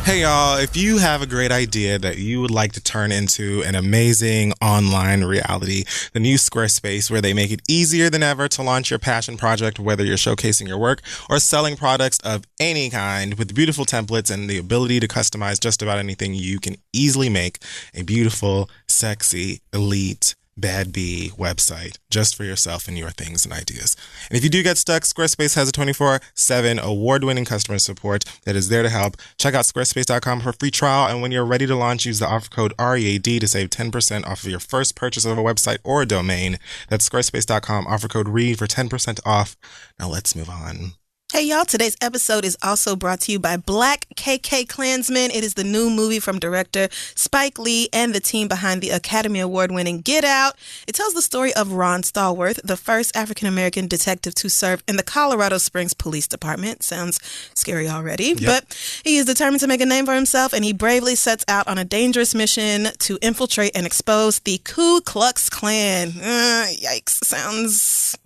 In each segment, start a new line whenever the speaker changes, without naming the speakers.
Hey y'all, if you have a great idea that you would like to turn into an amazing online reality, then use Squarespace, where they make it easier than ever to launch your passion project, whether you're showcasing your work or selling products of any kind. With beautiful templates and the ability to customize just about anything, you can easily make a beautiful, sexy, elite, Bad B website just for yourself and your things and ideas. And if you do get stuck, Squarespace has a 24/7 award-winning customer support that is there to help. Check out squarespace.com for a free trial, and when you're ready to launch, use the offer code READ to save 10% off of your first purchase of a website or a domain. That's squarespace.com, offer code READ for 10% off. Now let's move on.
Hey y'all, today's episode is also brought to you by Black KK Klansman. It is the new movie from director Spike Lee and the team behind the Academy Award-winning Get Out. It tells the story of Ron Stallworth, the first African-American detective to serve in the Colorado Springs Police Department. Sounds scary already, but he is determined to make a name for himself, and he bravely sets out on a dangerous mission to infiltrate and expose the Ku Klux Klan. Yikes, sounds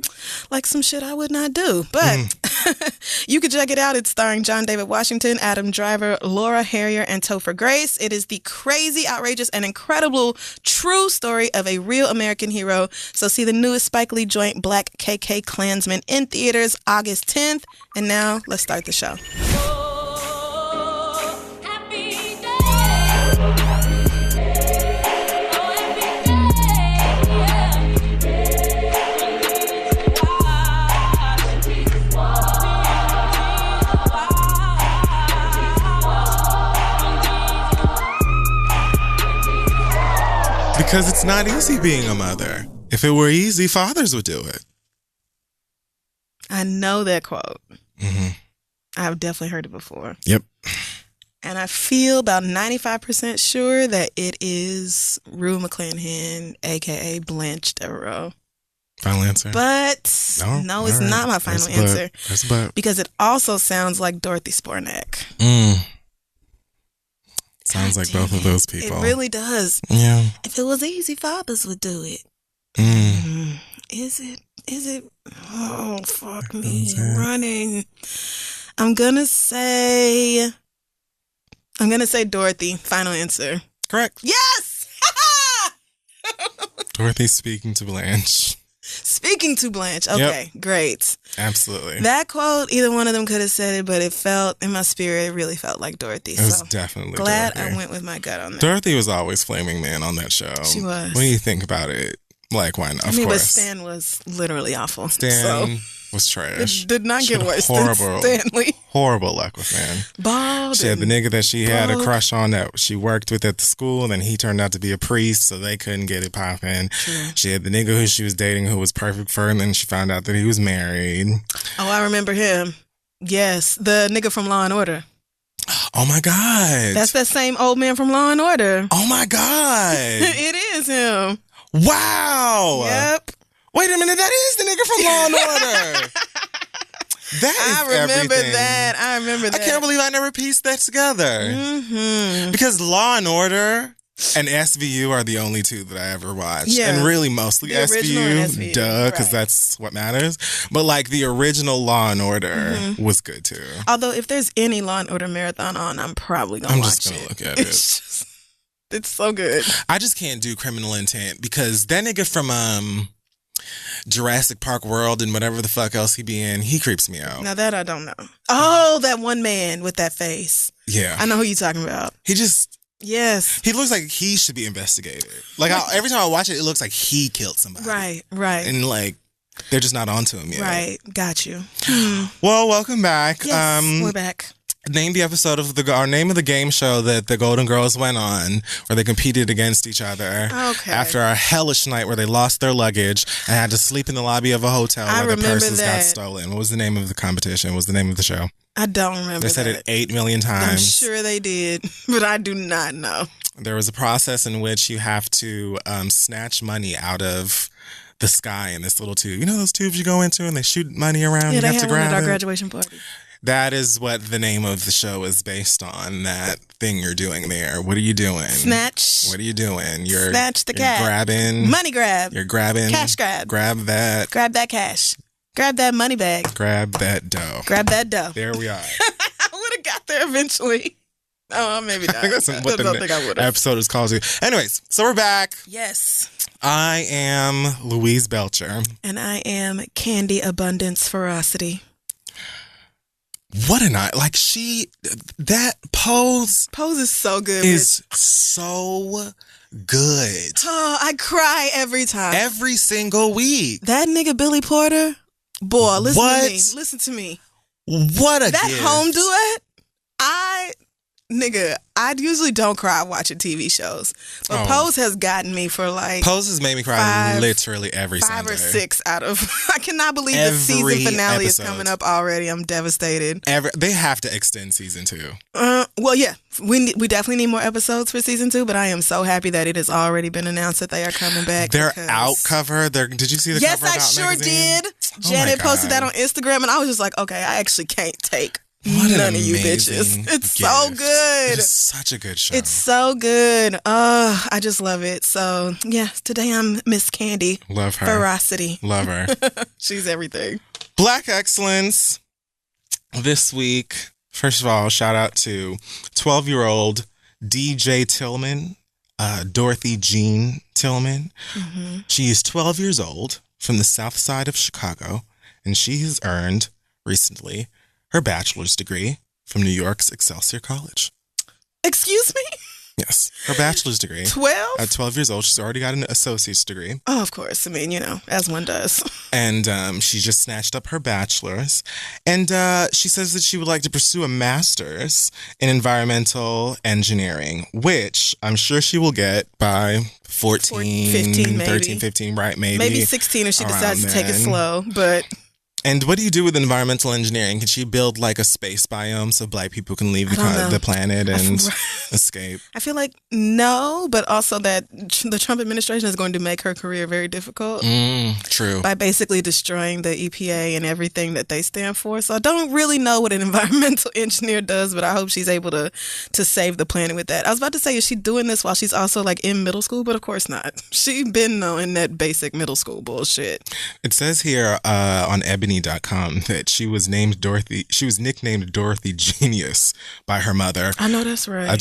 like some shit I would not do, but... You can check it out. It's starring John David Washington, Adam Driver, Laura Harrier, and Topher Grace. It is the crazy, outrageous, and incredible true story of a real American hero. So see the newest Spike Lee joint, Black KK Klansman, in theaters August 10th. And now, let's start the show.
Because it's not easy being a mother. If it were easy, fathers would do it.
I know that quote.
Mm-hmm.
I've definitely heard it before.
Yep.
And I feel about 95% sure that it is Rue McClanahan, a.k.a. Blanche Devereaux.
Final answer?
But no, it's not my final answer.
That's a but.
Because it also sounds like Dorothy Spornak.
Sounds like both of those people.
It really does.
Yeah.
If it was easy, fathers would do it. Is it? Oh, fuck me. Running. I'm gonna say Dorothy. Final answer.
Correct.
Yes!
Dorothy speaking to Blanche.
Speaking to Blanche. Okay, great.
Absolutely.
That quote, either one of them could have said it, but it felt, in my spirit, it really felt like Dorothy.
It was definitely
glad
Dorothy.
I went with my gut on that.
Dorothy was always flaming man on that show.
She was.
When you think about it, like, why not? Of course.
But Stan was literally awful.
Stan was trash.
It did not get worse than Stanley.
Horrible luck with man.
Bald.
She had the nigga that she had a crush on that she worked with at the school, and then he turned out to be a priest, so they couldn't get it popping. She had the nigga who she was dating who was perfect for her, and then she found out that he was married.
Oh, I remember him. Yes, the nigga from Law and Order.
Oh my God.
That's that same old man from Law and Order.
Oh my God.
It is him.
Wow.
Yep.
Wait a minute, that is the nigga from Law and Order. I remember that. I can't believe I never pieced that together.
Mm-hmm.
Because Law and Order and SVU are the only two that I ever watched. Yeah. And really mostly SVU, duh, because that's what matters. But like the original Law and Order was good too.
Although if there's any Law and Order marathon on, I'm probably going to watch it.
I'm just going to look at it.
It's so good.
I just can't do Criminal Intent because that nigga from Jurassic Park World and whatever the fuck else he be in, he creeps me out.
Now that I don't know. Oh, that one man with that face.
Yeah.
I know who you're talking about.
He just...
Yes.
He looks like he should be investigated. Like every time I watch it, it looks like he killed somebody.
Right.
And like, they're just not onto him yet.
Right. Got you.
Well, welcome back.
Yes, we're back.
Name the episode of name of the game show that the Golden Girls went on, where they competed against each other.
Okay.
After a hellish night where they lost their luggage and had to sleep in the lobby of a hotel where their purses got stolen. What was the name of the competition? What was the name of the show?
I don't remember.
They said it 8 million times.
I'm sure they did, but I do not know.
There was a process in which you have to snatch money out of the sky in this little tube. You know those tubes you go into and they shoot money around?
Yeah,
you
they
have to
had
grab
one at our
it?
graduation party.
That is what the name of the show is based on, that thing you're doing there. What are you doing?
Snatch.
What are you doing? You're
Snatch the cash.
Grabbing.
Money grab.
You're grabbing.
Cash grab.
Grab that.
Grab that cash. Grab that money bag.
Grab that dough.
Grab that dough.
There we are.
I would have got there eventually. Oh, maybe not.
I think that's what
don't think I
the
would have.
episode is called. Anyways, so we're back.
Yes.
I am Louise Belcher.
And I am Candy Abundance Ferocity.
What a night. Like that pose.
Pose is so good.
Is so good.
Oh, I cry every time.
Every single week.
That nigga Billy Porter. Boy, listen
What?
to me. Listen to me.
What a
That
gift.
home duet, I usually don't cry watching TV shows. But Pose has gotten me for like
Pose has made me cry literally every Sunday.
5 or 6 out of I cannot believe
Every
the season finale
episode.
is coming up already. I'm devastated.
They have to extend season 2.
Well, yeah. We definitely need more episodes for season 2, but I am so happy that it has already been announced that they are coming back.
Their out cover, did you see the
yes,
cover?
Yes, I sure
magazine?
did. Janet posted that on Instagram, and I was just like, okay, I actually can't take none of you bitches. It's so good.
It's such a good show.
It's so good. Oh, I just love it. So, yeah, today I'm Miss Candy.
Love her.
Ferocity.
Love her.
She's everything.
Black Excellence this week. First of all, shout out to 12-year-old DJ Tillman, Dorothy Jean Tillman. Mm-hmm. She is 12 years old from the south side of Chicago, and she has earned recently her bachelor's degree from New York's Excelsior College.
Excuse me?
Yes, her bachelor's degree.
12?
At 12 years old, she's already got an associate's degree.
Oh, of course. I mean, as one does.
And she just snatched up her bachelor's. And she says that she would like to pursue a master's in environmental engineering, which I'm sure she will get by 14,
15, maybe.
13, 15, right? Maybe
16 if she decides to take it slow, but...
And what do you do with environmental engineering? Can she build like a space biome so Black people can leave the planet and escape?
I feel like no, but also that the Trump administration is going to make her career very difficult.
True.
By basically destroying the EPA and everything that they stand for. So I don't really know what an environmental engineer does, but I hope she's able to save the planet with that. I was about to say, is she doing this while she's also like in middle school? But of course not. She's been knowing that basic middle school bullshit.
It says here on Ebony.com that she was nicknamed Dorothy Genius by her mother.
I know that's right.
A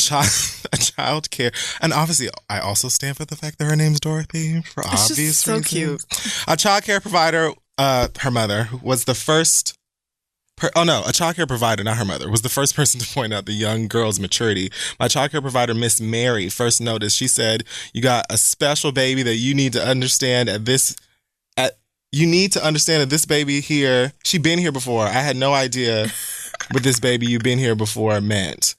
child care, and obviously I also stand for the fact that her name's Dorothy for
it's
obvious
so
reasons.
Cute.
A child care provider, her mother was the first. A child care provider, not her mother, was the first person to point out the young girl's maturity. My child care provider, Miss Mary, first noticed. She said, "You got a special baby that you need to understand You need to understand that this baby here, she been here before. I had no idea what this baby you been here before meant."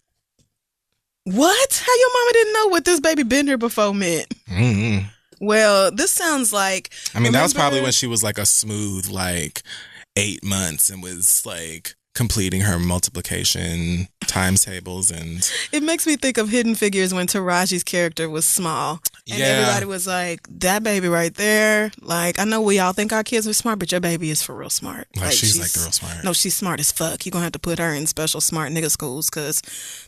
What? How your mama didn't know what this baby been here before meant?
Mm-hmm.
Well, this sounds like...
that was probably when she was like a smooth, 8 months and was completing her multiplication times tables. And
it makes me think of Hidden Figures when Taraji's character was small. And everybody was like, that baby right there. I know we all think our kids are smart, but your baby is for real smart.
She's the real smart.
No, she's smart as fuck. You're going to have to put her in special smart nigga schools because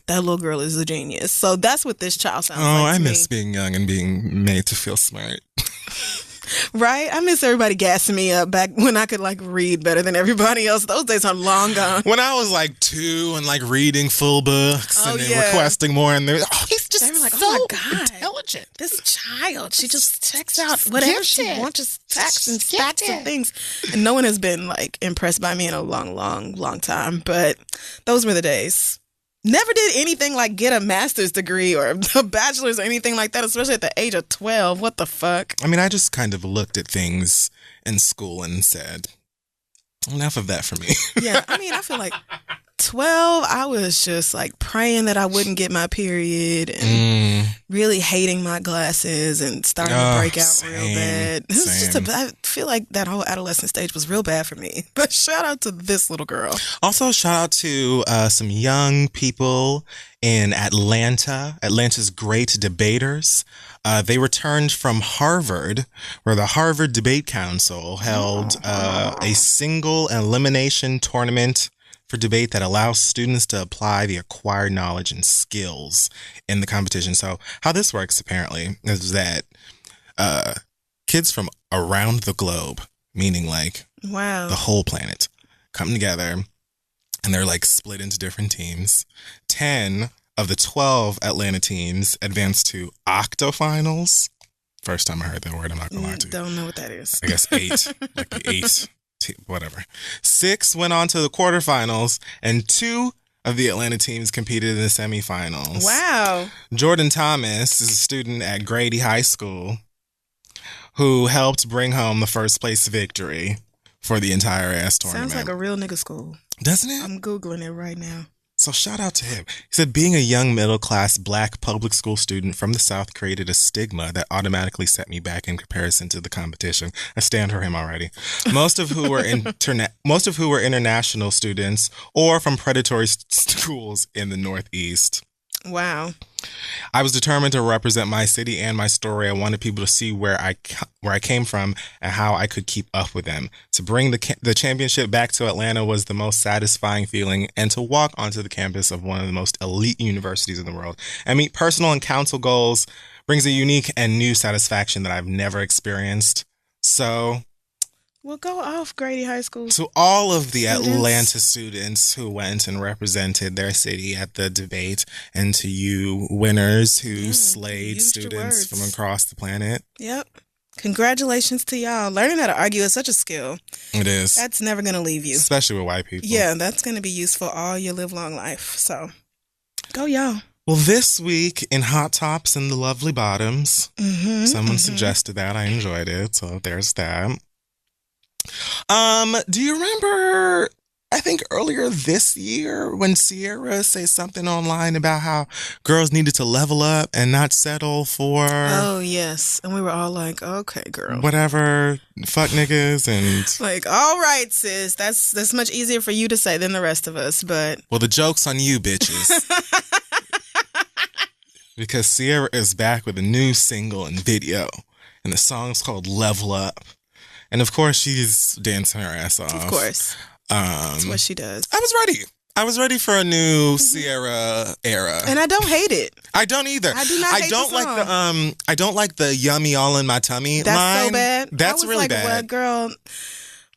that little girl is a genius. So that's what this child sounds like.
Oh, I miss being young and being made to feel smart.
Right? I miss everybody gassing me up back when I could read better than everybody else. Those days are long gone.
When I was 2 and reading full books and then requesting more, and he's just
they were like,
so
oh my God,
intelligent.
This child, she just checks out whatever she wants, just stacks and stacks of things. And no one has been impressed by me in a long, long, long time. But those were the days. Never did anything get a master's degree or a bachelor's or anything like that, especially at the age of 12. What the fuck?
I just kind of looked at things in school and said, enough of that for me.
Yeah, I feel 12, I was just praying that I wouldn't get my period and really hating my glasses and starting to break out real bad. It was I feel like that whole adolescent stage was real bad for me. But shout out to this little girl.
Also, shout out to some young people in Atlanta's great debaters. They returned from Harvard, where the Harvard Debate Council held a single elimination tournament for debate that allows students to apply the acquired knowledge and skills in the competition. So how this works, apparently, is that kids from around the globe, meaning the whole planet, come together and they're split into different teams. 10 of the 12 Atlanta teams advanced to octofinals. First time I heard that word, I'm not going to lie to you.
Don't know what that is.
I guess 8, like the 8, whatever. 6 went on to the quarterfinals, and 2 of the Atlanta teams competed in the semifinals.
Wow.
Jordan Thomas is a student at Grady High School who helped bring home the first place victory for the entire ass tournament.
Sounds like a real nigga school.
Doesn't it?
I'm Googling it right now.
So shout out to him. He said, being a young middle-class black public school student from the South created a stigma that automatically set me back in comparison to the competition. I stand for him already. Most of who were international students or from predatory schools in the Northeast.
Wow.
I was determined to represent my city and my story. I wanted people to see where I came from and how I could keep up with them. To bring the championship back to Atlanta was the most satisfying feeling, and to walk onto the campus of one of the most elite universities in the world and meet personal and council goals brings a unique and new satisfaction that I've never experienced. So,
well, go off, Grady High School.
to all of the Atlanta students who went and represented their city at the debate, and to you winners who slayed students from across the planet.
Yep. Congratulations to y'all. Learning how to argue is such a skill.
It is.
That's never going to leave you.
Especially with white people.
Yeah, that's going to be useful all your live long life. So, go y'all.
Well, this week in Hot Tops and the Lovely Bottoms, someone suggested that. I enjoyed it. So, there's that. Do you remember, I think earlier this year when Ciara said something online about how girls needed to level up and not settle for...
Oh, yes. And we were all like, okay, girl.
Whatever, fuck niggas and...
Like, all right, sis. That's much easier for you to say than the rest of us, but...
Well, the joke's on you, bitches. Because Ciara is back with a new single and video. And the song's called Level Up. And of course, she's dancing her ass off.
Of course. That's what she does.
I was ready for a new Ciara era.
And I don't hate it.
I don't either.
I do not hate the song.
I don't like the yummy all in my tummy
That's
line.
so bad.
That's really
like,
bad.
Well, girl,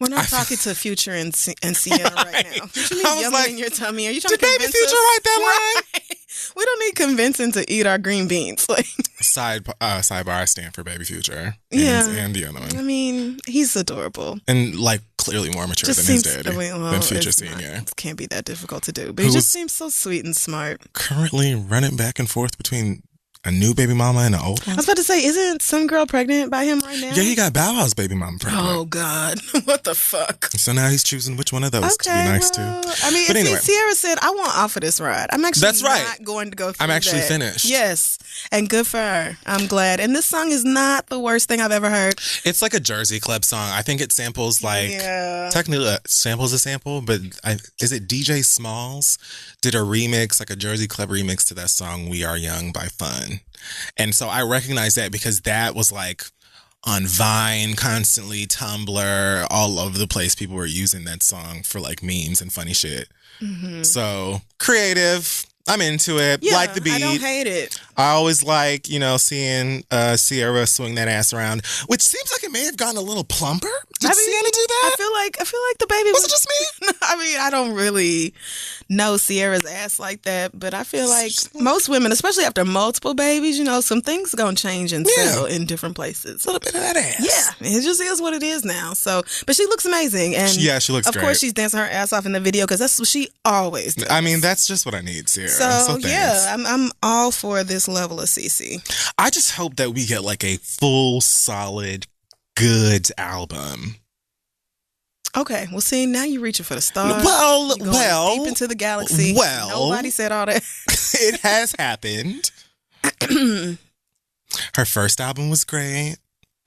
we're not talking to Future and Ciara right now. What you mean yummy in your tummy? Are you trying
did
to convince
Baby Future
us?
write that line?
Right. We don't need convincing to eat our green beans. Like
sidebar, I stand for Baby Future. And the other one.
I mean, he's adorable.
And like clearly more mature than his daddy, than Future Senior.
It can't be that difficult to do. But he just seems so sweet and smart.
Currently running back and forth between a new baby mama and an old one.
I was about to say, isn't some girl pregnant by him right now?
Yeah, he got Bow Wow's baby mama pregnant.
Oh, God. What the fuck?
So now he's choosing which one of those to be nice to.
I mean, but anyway, Ciara said, I want off of this ride. I'm actually not going to go through
I'm actually
that.
finished.
Yes. And good for her. I'm glad. And this song is not the worst thing I've ever heard.
It's like a Jersey Club song. I think it samples like, technically samples a sample, but is it DJ Smalls did a remix, like a Jersey Club remix to that song, We Are Young by Fun. And so I recognize that because that was like on Vine, constantly, Tumblr, all over the place. People were using that song for like memes and funny shit. So creative. I'm into it.
Yeah,
like the beat.
I don't hate it.
I always like, seeing Ciara swing that ass around, which seems like it may have gotten a little plumper. Did Ciara do that?
I feel like the baby
was it just me?
I mean, I don't really know Ciara's ass like that, but I feel like most women, especially after multiple babies, some things gonna change and settle in different places.
A little bit of that ass.
Yeah, it just is what it is now. So, but she looks amazing, and
yeah, she looks
great. Of course, she's dancing her ass off in the video because that's what she always does.
I mean, that's just what I need, Ciara.
So yeah, I'm all for this level of CC.
I just hope that we get like a full, solid, good album.
Okay, well, see, now you're reaching for the stars.
Well,
deep into the galaxy.
Well,
nobody said all that.
It has happened. Her first album was great.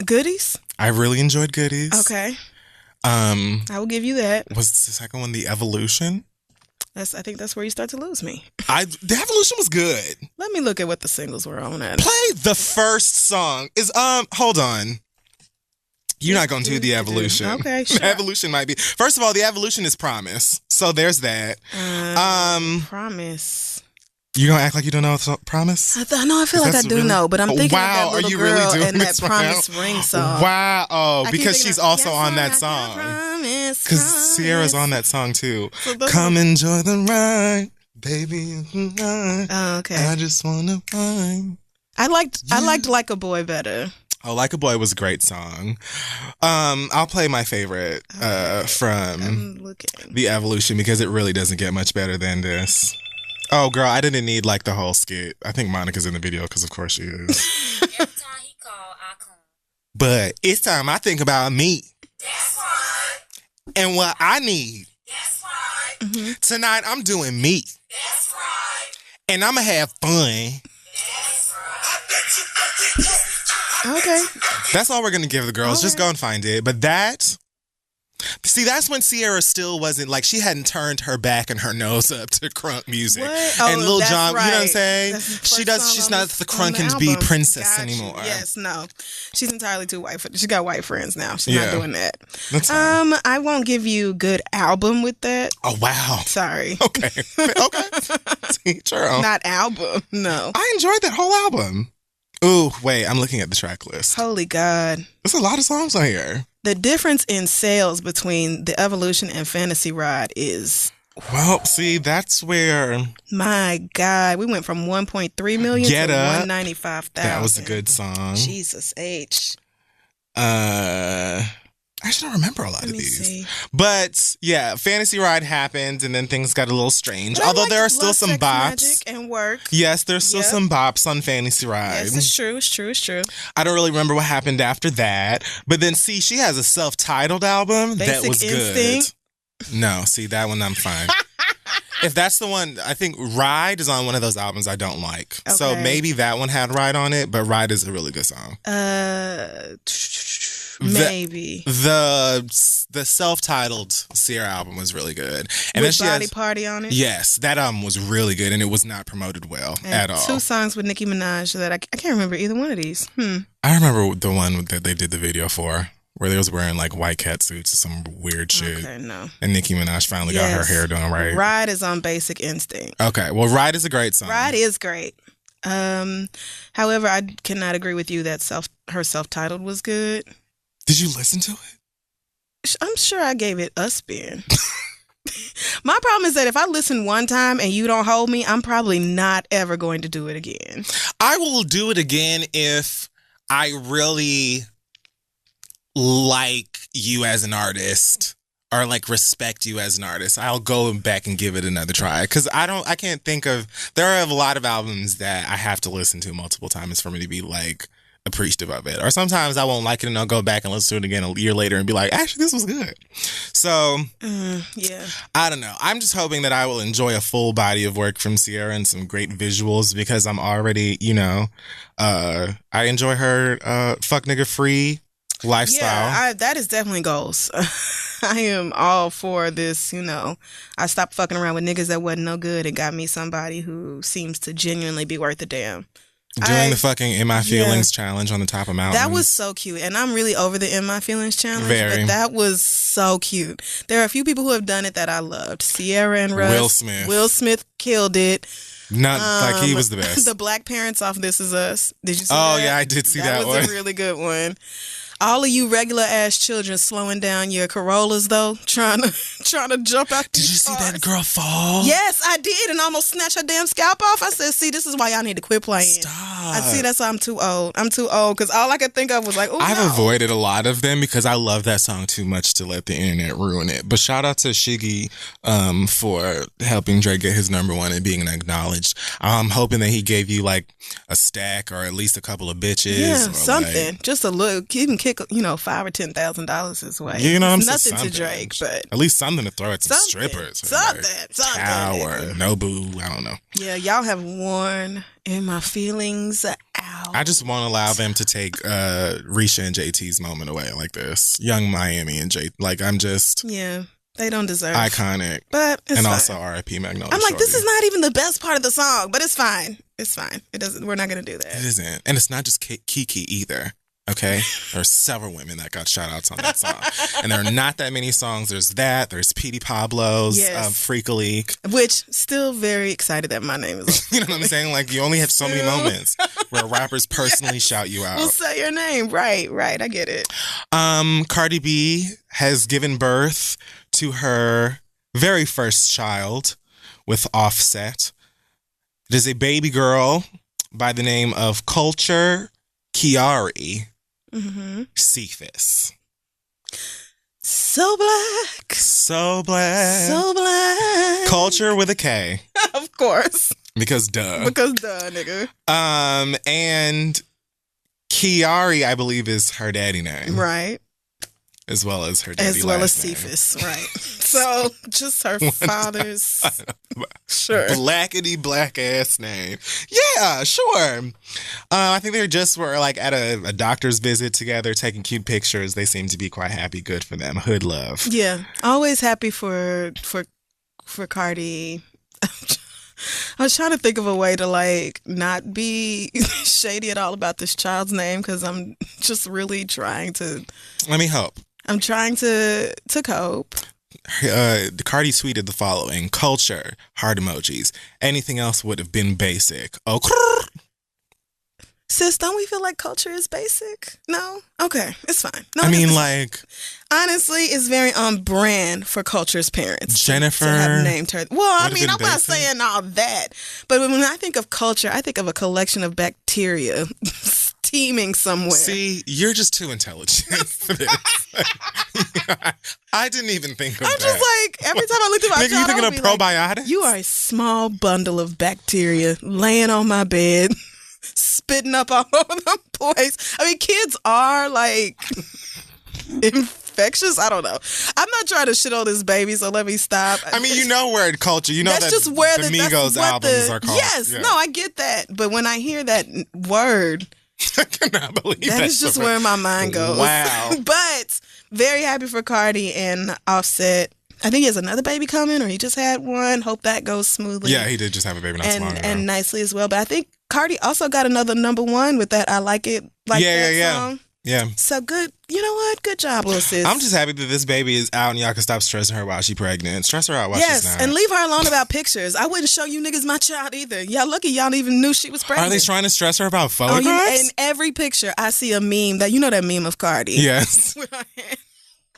Goodies?
I really enjoyed Goodies.
Okay. I will give you that.
Was the second one The Evolution?
I think that's where you start to lose me.
The Evolution was good.
Let me look at what the singles were on that.
Play the first song. Hold on. You're not going to do The Evolution.
Okay, sure.
The Evolution might be. First of all, The Evolution is Promise. So there's that.
Promise.
You gonna act like you don't know Promise?
I feel like I do know, but I'm thinking of that little girl really and that Promise Ring song.
Wow. Oh, because she's also on that song.
Because
Ciara's on that song too. Come enjoy the ride. Baby,
Oh, okay.
I just want to find.
I liked Like a Boy better.
Oh, Like a Boy was a great song. I'll play my favorite from
I'm looking.
The Evolution because it really doesn't get much better than this. Oh, girl, I didn't need like the whole skit. I think Monica's in the video because of course she is.
Every time he call, I come.
But it's time I think about me
That's right.
and what I need.
That's right.
Mm-hmm.
Tonight, I'm doing me.
That's right.
And I'm going to have fun.
That's right.
Okay.
That's all we're going to give the girls. Just go and find it. But that's when Ciara still wasn't, like, she hadn't turned her back and her nose up to crunk music.
What?
And Lil
that's
Jon,
right.
you know what I'm saying?
That's the first song
She's
on
not
this-
the
on
crunk and
album.
be princess
Got you.
anymore.
Yes, no. She's entirely too white. She got white friends now. She's
Yeah.
not doing that.
That's fine.
I won't give you good album with that.
Oh, wow.
Sorry.
Okay. Okay. Sure.
Not album. No.
I enjoyed that whole album. Ooh, wait, I'm looking at the track list.
Holy God.
There's a lot of songs on here.
The difference in sales between The Evolution and Fantasy Ride is,
Well, see, that's where
my God, we went from 1.3 million
Get
to
Up.
195,000.
that was a good song.
Jesus H.
I actually don't remember a lot
Let
of
me
these.
see.
But yeah, Fantasy Ride happened and then things got a little strange.
But I
Although
liked
there are still
Love,
some
Sex,
bops.
Magic and Work.
Yes, there's still
Yep.
some bops on Fantasy Ride.
Yes, it's true. It's true. It's true.
I don't really remember what happened after that. But then see, she has a self-titled album that
Basic
was
Instinct.
good. No, see, that one I'm fine. If that's the one, I think Ride is on one of those albums I don't like. So
Okay.
maybe that one had Ride on it, but Ride is a really good song.
Maybe.
The self-titled Ciara album was really good. And
With
then she
Body
has,
Party on it.
yes, that album was really good and it was not promoted well
And
at all.
2 songs with Nicki Minaj that I can't remember either one of these.
I remember the one that they did the video for where they was wearing like white cat suits or some weird shit.
Okay, no.
And Nicki Minaj finally got her
Yes.
hair done right.
Ride is on Basic Instinct.
Okay, well, Ride is a great song.
Ride is great. However, I cannot agree with you that her self-titled was good.
Did you listen to it?
I'm sure I gave it a spin. My problem is that if I listen one time and you don't hold me, I'm probably not ever going to do it again.
I will do it again if I really like you as an artist or like respect you as an artist. I'll go back and give it another try because I can't think of, there are a lot of albums that I have to listen to multiple times for me to be like appreciative of it. Or sometimes I won't like it and I'll go back and listen to it again a year later and be like, actually, this was good. So
Yeah.
I don't know. I'm just hoping that I will enjoy a full body of work from Ciara and some great visuals because I'm already, I enjoy her fuck nigga free lifestyle.
Yeah, that is definitely goals. I am all for this, I stopped fucking around with niggas that wasn't no good and got me somebody who seems to genuinely be worth a damn.
Doing the fucking In My Feelings challenge on the top of mountains.
That was so cute. And I'm really over the In My Feelings challenge.
Very.
But that was so cute. There are a few people who have done it that I loved. Ciara and Russ.
Will Smith.
Will Smith killed it.
Not like he was the best.
The black parents off This Is Us. Did you see
Oh,
that?
yeah, I did see that
That was
one.
a really good one. All of you regular ass children slowing down your Corollas though, trying to jump out.
Did you
these
see
cars.
that girl fall?
Yes, I did, and almost snatch her damn scalp off. I said, "See, this is why y'all need to quit playing."
Stop.
I see. That's why I'm too old. I'm too old because all I could think of was like, "Oh,
I've
no."
avoided a lot of them because I love that song too much to let the internet ruin it. But shout out to Shiggy for helping Drake get his #1 and being acknowledged. I'm hoping that he gave you like a stack or at least a couple of bitches.
Yeah,
or
something.
like,
Just a look. Even kick, $5,000 or $10,000 his way.
you know what I'm
It's
saying?
nothing to
Something.
Drake, but
At least something to throw at some
something.
strippers. or
Something.
like
Something.
Cow or
nigga.
Nobu. I don't know.
Yeah, y'all have worn In My Feelings out.
I just won't allow them to take Risha and JT's moment away like this. Young Miami and JT. Like, I'm just
Yeah, they don't deserve.
iconic.
But it's
And
fine.
also R.I.P. Magnolia
I'm like, this
Shorty.
is not even the best part of the song, but it's fine. It's fine. It doesn't. We're not gonna do
It
that.
isn't. And it's not just Kiki either. Okay? There are several women that got shout outs on that song. And there are not that many songs. There's that. There's Petey Pablo's
Yes.
Freakily.
Which still very excited that my name is.
You know what I'm saying? Like, you only have so many moments where rappers personally shout you out.
We'll say your name. Right. I get it.
Cardi B has given birth to her very first child, with Offset. It is a baby girl by the name of Kulture Ciara Cephas.
So black.
So black.
So black.
Culture with a K.
Of course.
Because duh.
Nigga.
And Ciara, I believe, is her daddy name.
Right.
As well as her daddy
as well as
last name.
Cephas, right. So just her father's sure.
Blackety black ass name. Yeah, sure. I think they just were like at a doctor's visit together, taking cute pictures. They seem to be quite happy. Good for them. Hood love.
Yeah. Always happy for Cardi. I was trying to think of a way to like not be shady at all about this child's name because I'm just really trying to.
Let me help.
I'm trying to cope.
Cardi tweeted the following: Culture, heart emojis. Anything else would have been basic. Oh,
sis, don't we feel like culture is basic? No? Okay, it's fine. No,
I mean, like,
honestly, it's very on brand for Culture's parents.
Jennifer
to have named her. Well, I mean, I'm not
basic.
saying all that, but when I think of culture, I think of a collection of bacteria teeming somewhere.
See, you're just too intelligent for this. I didn't even think of that.
I'm just like, every time I look at my
Nigga, you
child,
thinking
I
of
would be like,
probiotics?
you are a small bundle of bacteria laying on my bed, spitting up all over the place. I mean, kids are like infectious. I don't know. I'm not trying to shit on this baby, so let me stop.
I mean, you know where Culture, you know
that's
that
just where
the
that's
Migos
what
albums are called.
Yes,
Yeah.
no, I get that. But when I hear that word,
I cannot believe
that is just where my mind goes.
Wow.
But very happy for Cardi and Offset. I think he has another baby coming, or he just had one. Hope that goes smoothly.
Yeah, he did just have a baby not so long ago.
and nicely as well. But I think Cardi also got another #1 with that I Like It Like That song.
Yeah.
So good. You know what? Good job, little sis.
I'm just happy that this baby is out and y'all can stop stressing her while she's pregnant. Stress her out while she's not.
and leave her alone about pictures. I wouldn't show you niggas my child either. Y'all lucky y'all even knew she was pregnant.
Are they trying to stress her about photographs?
In every picture, I see a meme that, you know that meme of Cardi.
Yes.
With her hand.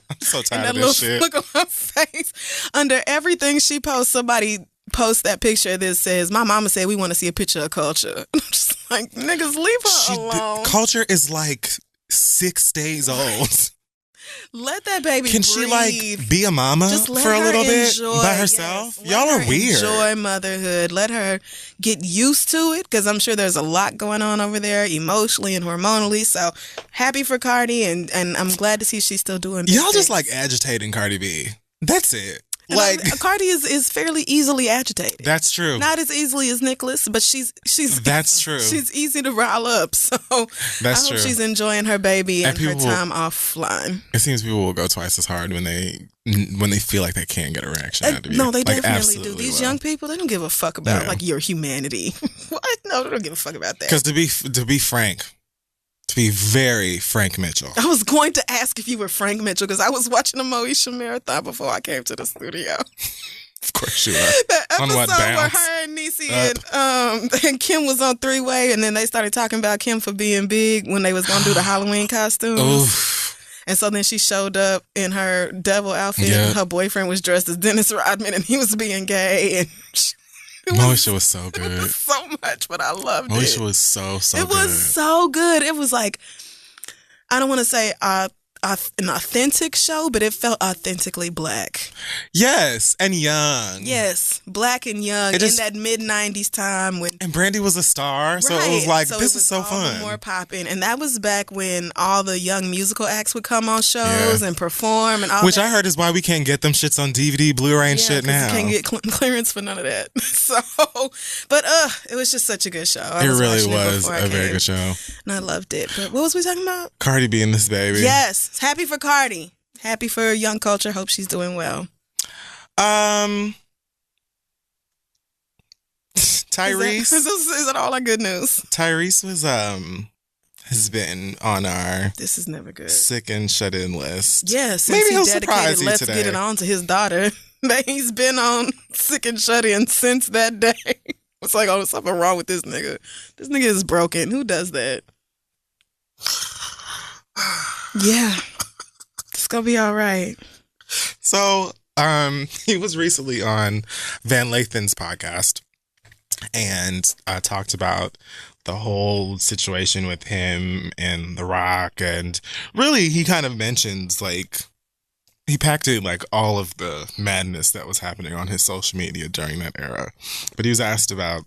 I'm so
And
tired
that
of
little
this shit.
look on her face. Under everything she posts, somebody posts that picture that says, my mama said we want to see a picture of Culture. I'm just like, niggas, leave her alone.
Culture is like 6 days old.
Let that baby
Can
breathe.
she like be a mama
Just let
for a
her
little bit
enjoy,
by herself?
yes.
Y'all
Let
are
her
weird.
Enjoy motherhood. Let her get used to it because I'm sure there's a lot going on over there emotionally and hormonally. So happy for Cardi and I'm glad to see she's still doing big
Y'all just
things.
like agitating Cardi B. That's it.
And
Like
Cardi is fairly easily agitated.
that's true.
Not as easily as Nicholas, but she's
That's true.
She's easy to rile up. So
That's
I hope
true.
she's enjoying her baby and her
people-
time offline.
It seems people will go twice as hard when they feel like they can't get a reaction out of you.
No, they
Like,
definitely do.
absolutely
These
will.
young people, they don't give a fuck about
Yeah.
like your humanity. What? No, they don't give a fuck about that.
Because to be frank, to be very Frank Mitchell.
I was going to ask if you were Frank Mitchell because I was watching the Moesha marathon before I came to the studio.
Of course you are.
The
On
episode
what
where
bounce?
her and Niecy and Kim was on three-way, and then they started talking about Kim for being big when they was gonna do the Halloween costumes.
Oof.
And so then she showed up in her devil outfit.
Yeah.
And her boyfriend was dressed as Dennis Rodman, and he was being gay. And
Moesha was so
it
good.
was so much, but I loved
Moesha
it.
was so
It
good.
was so good. It was like, I don't want to say an authentic show, but it felt authentically black.
Yes, and young.
Yes, black and young
It just-
in that mid-90s time when
And Brandy was a star, so it was like, this is so fun.
More popping, and that was back when all the young musical acts would come on shows and perform and all.
Which
that.
I heard is why we can't get them shits on DVD, Blu-ray, and shit
'cause
now.
you can't get clearance for none of that. So, but it was just such a good show. I
It really
watching
was
before I
a very
came,
good show.
and I loved it. But what was we talking about?
Cardi B and this baby.
Yes, happy for Cardi. Happy for young Culture. Hope she's doing well.
Tyrese.
Is that all our good news?
Tyrese was has been on our
This is never good.
sick and shut in list.
Yes,
Maybe he'll
dedicated
surprise you
Let's
today.
Get It On to his daughter. That he's been on sick and shut in since that day. It's like, oh, there's something wrong with this nigga. This nigga is broken. Who does that? Yeah. It's gonna be all right.
So He was recently on Van Lathan's podcast and talked about the whole situation with him and The Rock. And really, he kind of mentions, like, he packed in, like, all of the madness that was happening on his social media during that era. But he was asked about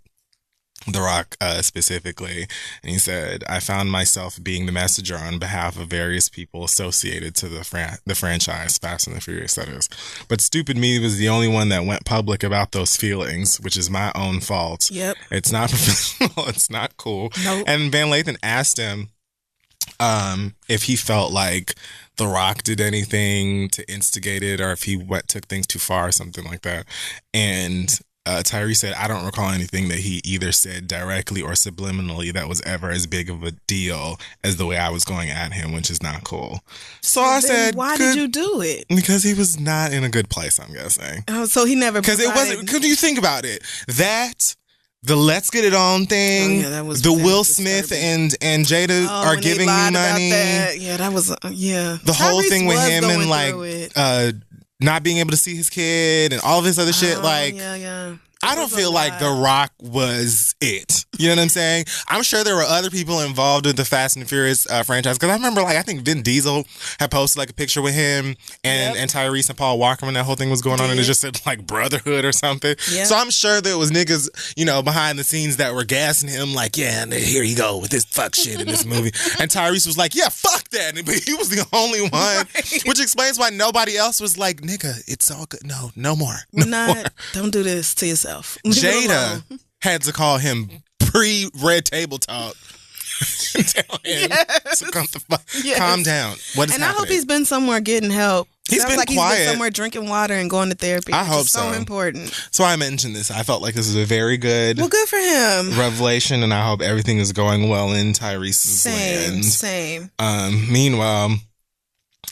The Rock specifically, and he said, I found myself being the messenger on behalf of various people associated to the franchise, Fast and the Furious, that is. But stupid me was the only one that went public about those feelings, which is my own fault.
Yep.
It's not professional. It's not cool.
Nope.
And Van Lathan asked him if he felt like The Rock did anything to instigate it, or if he took things too far or something like that. And Tyrese said, I don't recall anything that he either said directly or subliminally that was ever as big of a deal as the way I was going at him, which is not cool. So I said,
why did you do it?
Because he was not in a good place, I'm guessing.
Oh, so he never
Because it wasn't, because you think about it, the Let's Get It On thing,
that was
the Will
disturbing.
Smith and Jada are
when they
giving me
lied about
money.
that. Yeah, that was,
The whole
Tyrese
thing with
was
him
going
and
through it.
not being able to see his kid and all this other shit.
Yeah.
I don't feel like The Rock was it. You know what I'm saying? I'm sure there were other people involved in the Fast and Furious franchise. Because I remember, I think Vin Diesel had posted, a picture with him and Tyrese and Paul Walker when that whole thing was going on. And it just said, brotherhood or something.
Yep.
So I'm sure there was niggas, behind the scenes that were gassing him and here you go with this fuck shit in this movie. And Tyrese was like, yeah, fuck that. But he was the only one. Right. Which explains why nobody else was like, nigga, it's all good. No more. More.
Don't do this to yourself.
Jada had to call him pre-Red Table Talk and tell him to calm down. What is happening?
I hope he's been somewhere getting help.
He's been quiet.
He's been somewhere drinking water and going to therapy.
I hope so.
So important.
So I mentioned this. I felt like this is a very good,
good for him,
revelation, and I hope everything is going well in Tyrese's land.
Same.
Meanwhile,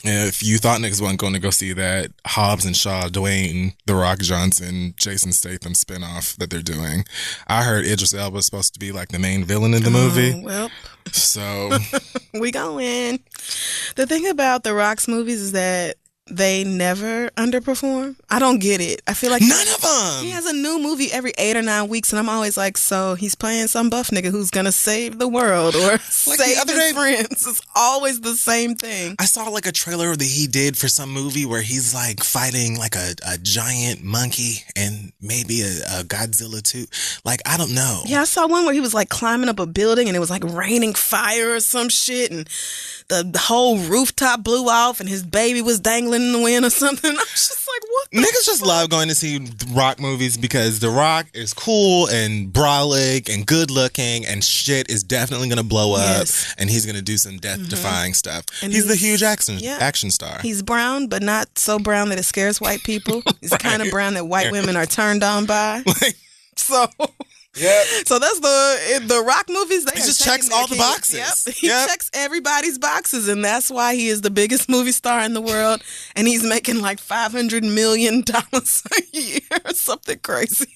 if you thought niggas wasn't going to go see that Hobbs and Shaw, Dwayne, The Rock Johnson, Jason Statham spinoff that they're doing, I heard Idris Elba is supposed to be the main villain in the movie.
Well,
so
we gonna win. The thing about The Rock's movies is that they never underperform. I don't get it. I feel like
none of them.
He has a new movie every 8 or 9 weeks, and I'm always like, so he's playing some buff nigga who's gonna save the world or save his friends. It's always the same thing.
I saw a trailer that he did for some movie where he's fighting a giant monkey and maybe a Godzilla too. I don't know.
Yeah, I saw one where he was climbing up a building and it was raining fire or some shit, and the whole rooftop blew off and his baby was dangling in the wind or something. I'm just like, what?
Niggas just love going to see Rock movies because The Rock is cool and brolic and good looking, and shit is definitely going to blow up, and he's going to do some death-defying stuff. And he's the huge action star.
He's brown, but not so brown that it scares white people. He's the kind of brown that white women are turned on by. So...
Yeah.
So that's the Rock movies.
He just checks all the boxes.
Yep. He checks everybody's boxes, and that's why he is the biggest movie star in the world. And he's making $500 million a year or something crazy.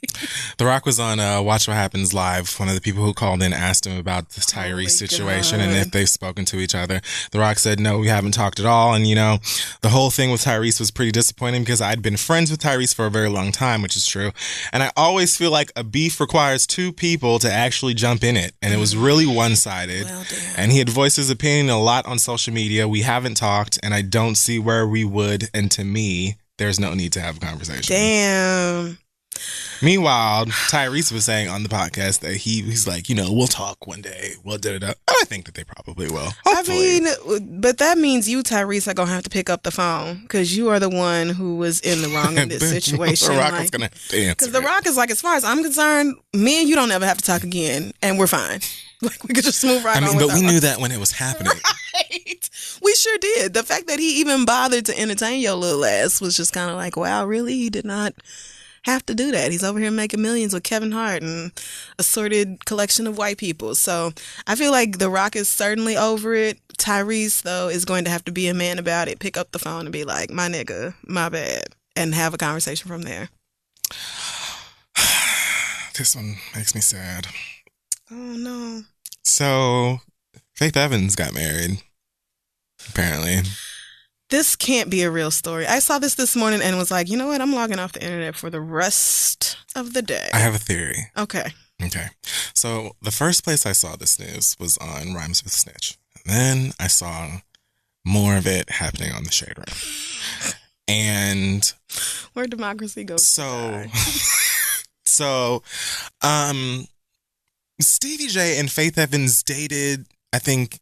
The Rock was on Watch What Happens Live. One of the people who called in asked him about the Tyrese situation and if they've spoken to each other. The Rock said, no, we haven't talked at all. And, the whole thing with Tyrese was pretty disappointing because I'd been friends with Tyrese for a very long time, which is true. And I always feel like a beef requires two people to actually jump in it, and it was really one-sided.
Well,
and he had voiced his opinion a lot on social media. We haven't talked, and I don't see where we would, and to me, there's no need to have a conversation.
Damn.
Meanwhile, Tyrese was saying on the podcast that he's like, we'll talk one day. We'll do it up. And I think that they probably will. Hopefully.
I mean, but that means you, Tyrese, are going to have to pick up the phone because you are the one who was in the wrong in this situation.
The Rock is going to answer.
Because The Rock is as far as I'm concerned, me and you don't ever have to talk again, and we're fine. We could just move right on.
But we knew that when it was happening.
Right. We sure did. The fact that he even bothered to entertain your little ass was just kind of like, wow, really? He did not have to do that. He's over here making millions with Kevin Hart and a sorted collection of white people. So I feel like The Rock is certainly over it. Tyrese, though, is going to have to be a man about it, pick up the phone and be like, my nigga, my bad, and have a conversation from there.
This one makes me sad.
Oh, no.
So Faith Evans got married, apparently.
This can't be a real story. I saw this morning and was like, you know what? I'm logging off the internet for the rest of the day.
I have a theory.
Okay.
Okay. So the first place I saw this news was on Rhymes with Snitch. And then I saw more of it happening on the Shade Room. And
where democracy goes.
So, Stevie J and Faith Evans dated, I think,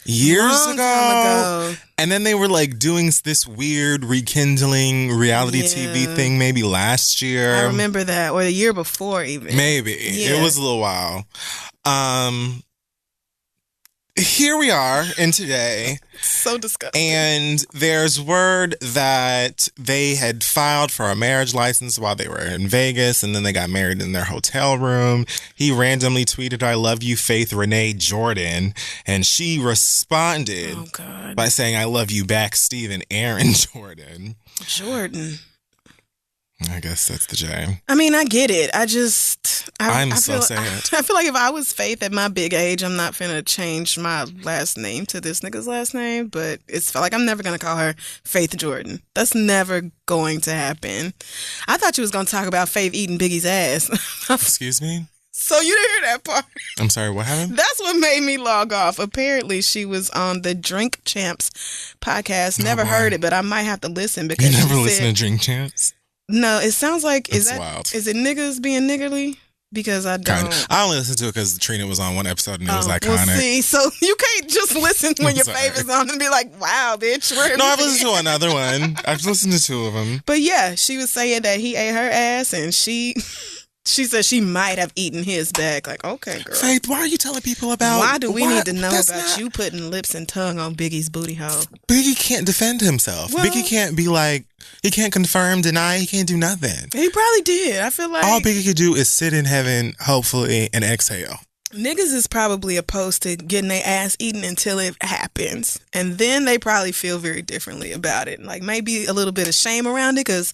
years
Long time ago.
And then they were like doing this weird rekindling reality TV thing maybe last year.
I remember that, or the year before even.
Maybe.
Yeah.
It was a little while. Here we are in today.
So disgusting.
And there's word that they had filed for a marriage license while they were in Vegas, and then they got married in their hotel room. He randomly tweeted, "I love you, Faith Renee Jordan." And she responded by saying, "I love you back, Stephen Aaron Jordan."
Jordan.
I guess that's the J.
I mean, I get it. I'm
so sad.
I feel like if I was Faith at my big age, I'm not finna change my last name to this nigga's last name, but it's like I'm never gonna call her Faith Jordan. That's never going to happen. I thought you was gonna talk about Faith eating Biggie's ass.
Excuse me?
So you didn't hear that part.
I'm sorry, what happened?
That's what made me log off. Apparently, she was on the Drink Champs podcast. Never heard it, but I might have to listen because
you never listen to Drink Champs?
No, it sounds like
That's wild.
Is it niggas being niggerly? Because I don't.
I only listened to it because Trina was on one episode and it was iconic.
Well, see, so you can't just listen when your favorite's on and be like, "Wow, bitch."
No, I've listened to another one. I've listened to two of them.
But yeah, she was saying that he ate her ass, and she said she might have eaten his back. Like, okay, girl.
Faith, why are you telling people about?
Why do we need to know about you putting lips and tongue on Biggie's booty hole?
Biggie can't defend himself.
Well,
Biggie can't be like, he can't confirm, deny, he can't do nothing.
He probably did. I feel like
all Biggie could do is sit in heaven, hopefully, and exhale.
Niggas is probably opposed to getting their ass eaten until it happens. And then they probably feel very differently about it. Like maybe a little bit of shame around it because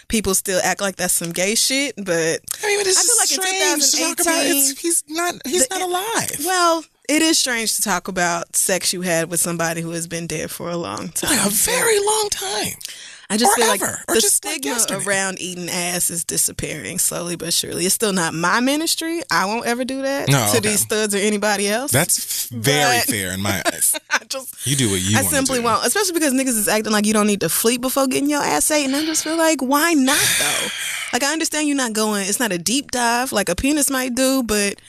people still act like that's some gay shit. But
I mean, it's
I feel like
strange
in 2018,
to talk about. He's not alive.
Well, it is strange to talk about sex you had with somebody who has been dead for a long time.
Like a very long time.
I just feel like
or
the
just
stigma
like
around eating ass is disappearing slowly but surely. It's still not my ministry. I won't ever do that to these studs or anybody else.
That's very fair in my eyes. You do what you want to do. I
simply won't, especially because niggas is acting like you don't need to fleet before getting your ass ate, and I just feel like, why not though? Like, I understand you're not going, it's not a deep dive like a penis might do, but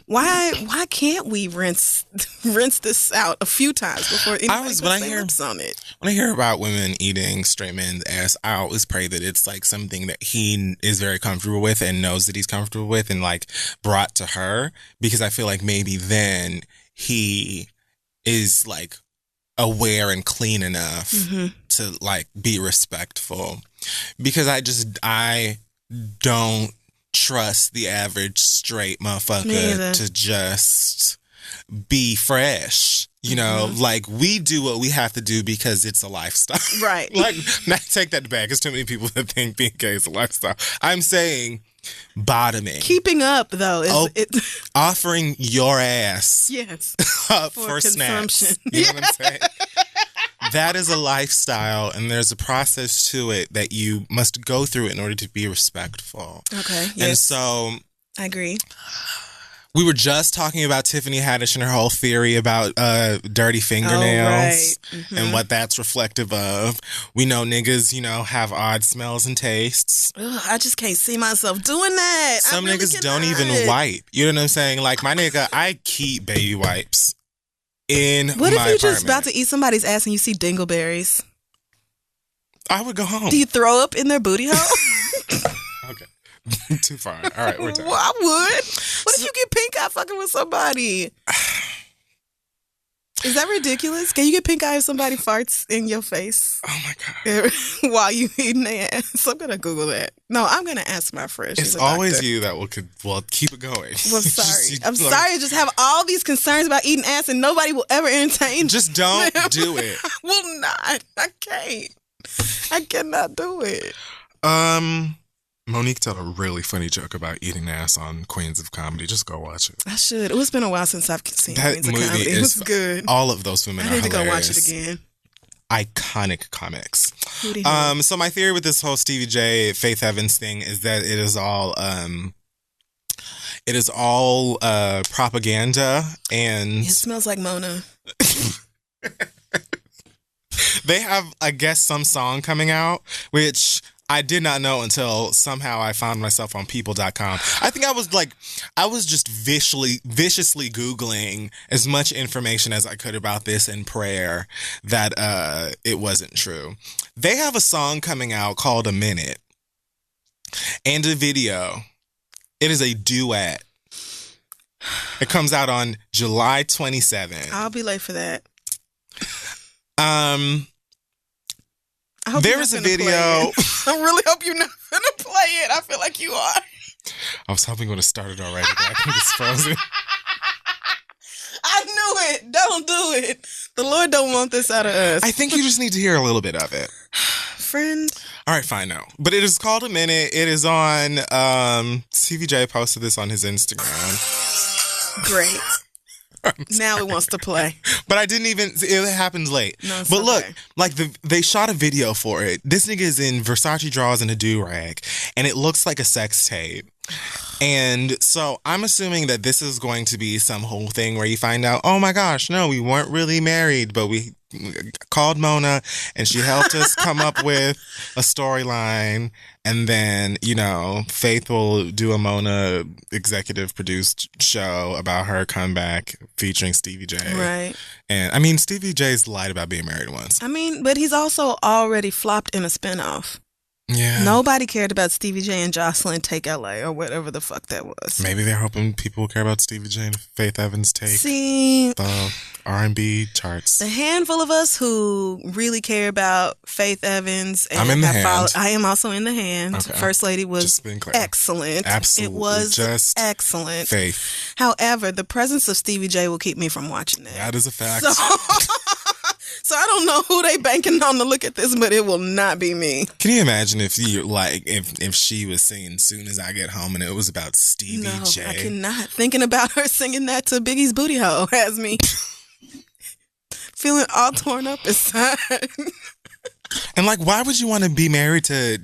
why can't we rinse this out a few times before anybody puts their lips on it?
When I hear about women eating straight men's ass, I always pray that it's like something that he is very comfortable with and knows that he's comfortable with and like brought to her, because I feel like maybe then he is like aware and clean enough to like be respectful, because I don't trust the average straight motherfucker to just be fresh. You know, like we do what we have to do because it's a lifestyle.
Right.
Like, not take that back. There's too many people that think being gay is a lifestyle. I'm saying bottoming.
Keeping up, though.
Offering your ass up for snaps. You know what I'm saying? That is a lifestyle, and there's a process to it that you must go through in order to be respectful.
Okay, yes.
And so
I agree.
We were just talking about Tiffany Haddish and her whole theory about dirty fingernails and what that's reflective of. We know niggas, have odd smells and tastes.
Ugh, I just can't see myself doing that.
Some niggas don't even wipe. You know what I'm saying? Like, my nigga, I keep baby wipes in my apartment.
What if you're just about to eat somebody's ass and you see dingleberries?
I would go home.
Do you throw up in their booty hole?
Okay. Too far. All right, we're done.
Well, I would. What if you get pink eye fucking with somebody? Is that ridiculous? Can you get pink eye if somebody farts in your face?
Oh my God.
While you eating their ass? I'm going to Google that. No, I'm going to ask my friend.
It's always you that will keep it going.
Well, sorry. I'm sorry to just have all these concerns about eating ass and nobody will ever entertain.
Just don't do it.
I will not. I can't. I cannot do it.
Monique told a really funny joke about eating ass on Queens of Comedy. Just go watch it.
I should. It's been a while since I've seen
that
Queens of
movie.
Comedy. It was good.
All of those women are hilarious.
I need to go watch it again.
iconic comics.
Hootie hoo.
So my theory with this whole Stevie J, Faith Evans thing is that it is all propaganda, and
It smells like Mona.
they have, I guess, some song coming out, which I did not know until somehow I found myself on people.com. I think I was just viciously Googling as much information as I could about this in prayer that it wasn't true. They have a song coming out called A Minute and a video. It is a duet. It comes out on July 27th.
I'll be late for that.
There is a video.
I really hope you're not gonna play it. I feel like you are.
I was hoping when it started already, but I think it's frozen.
I knew it. Don't do it. The Lord don't want this out of us.
I think you just need to hear a little bit of it.
Friend.
All right, fine, no. But it is called A Minute. It is on, CVJ posted this on his Instagram.
Great. Now it wants to play.
But I didn't even, it happened late.
No, it's
but
okay.
look, like they shot a video for it. This nigga is in Versace drawers and a do-rag, and it looks like a sex tape. And so I'm assuming that this is going to be some whole thing where you find out, oh my gosh, no, we weren't really married, but we called Mona and she helped us come up with a storyline. And then, you know, Faith will do a Mona executive produced show about her comeback featuring Stevie J.
Right.
And I mean, Stevie J's lied about being married once.
I mean, but he's also already flopped in a spinoff.
Yeah.
Nobody cared about Stevie J and Jocelyn Take LA or whatever the fuck that was.
Maybe they're hoping people will care about Stevie J and Faith Evans take
See,
the R&B charts.
the handful of us who really care about Faith Evans and
I'm in the
have
hand.
I am also in the hand.
Okay.
First Lady was
Just being clear.
excellent.
Absolutely.
It was
Just
excellent.
Faith.
However, the presence of Stevie J will keep me from watching that.
That is a fact.
So I don't know who they banking on to look at this, but it will not be me.
Can you imagine if you if she was singing "Soon as I Get Home" and it was about Stevie
No,
J?
I cannot. Thinking about her singing that to Biggie's Booty Hole has me feeling all torn up inside.
And like, why would you want to be married to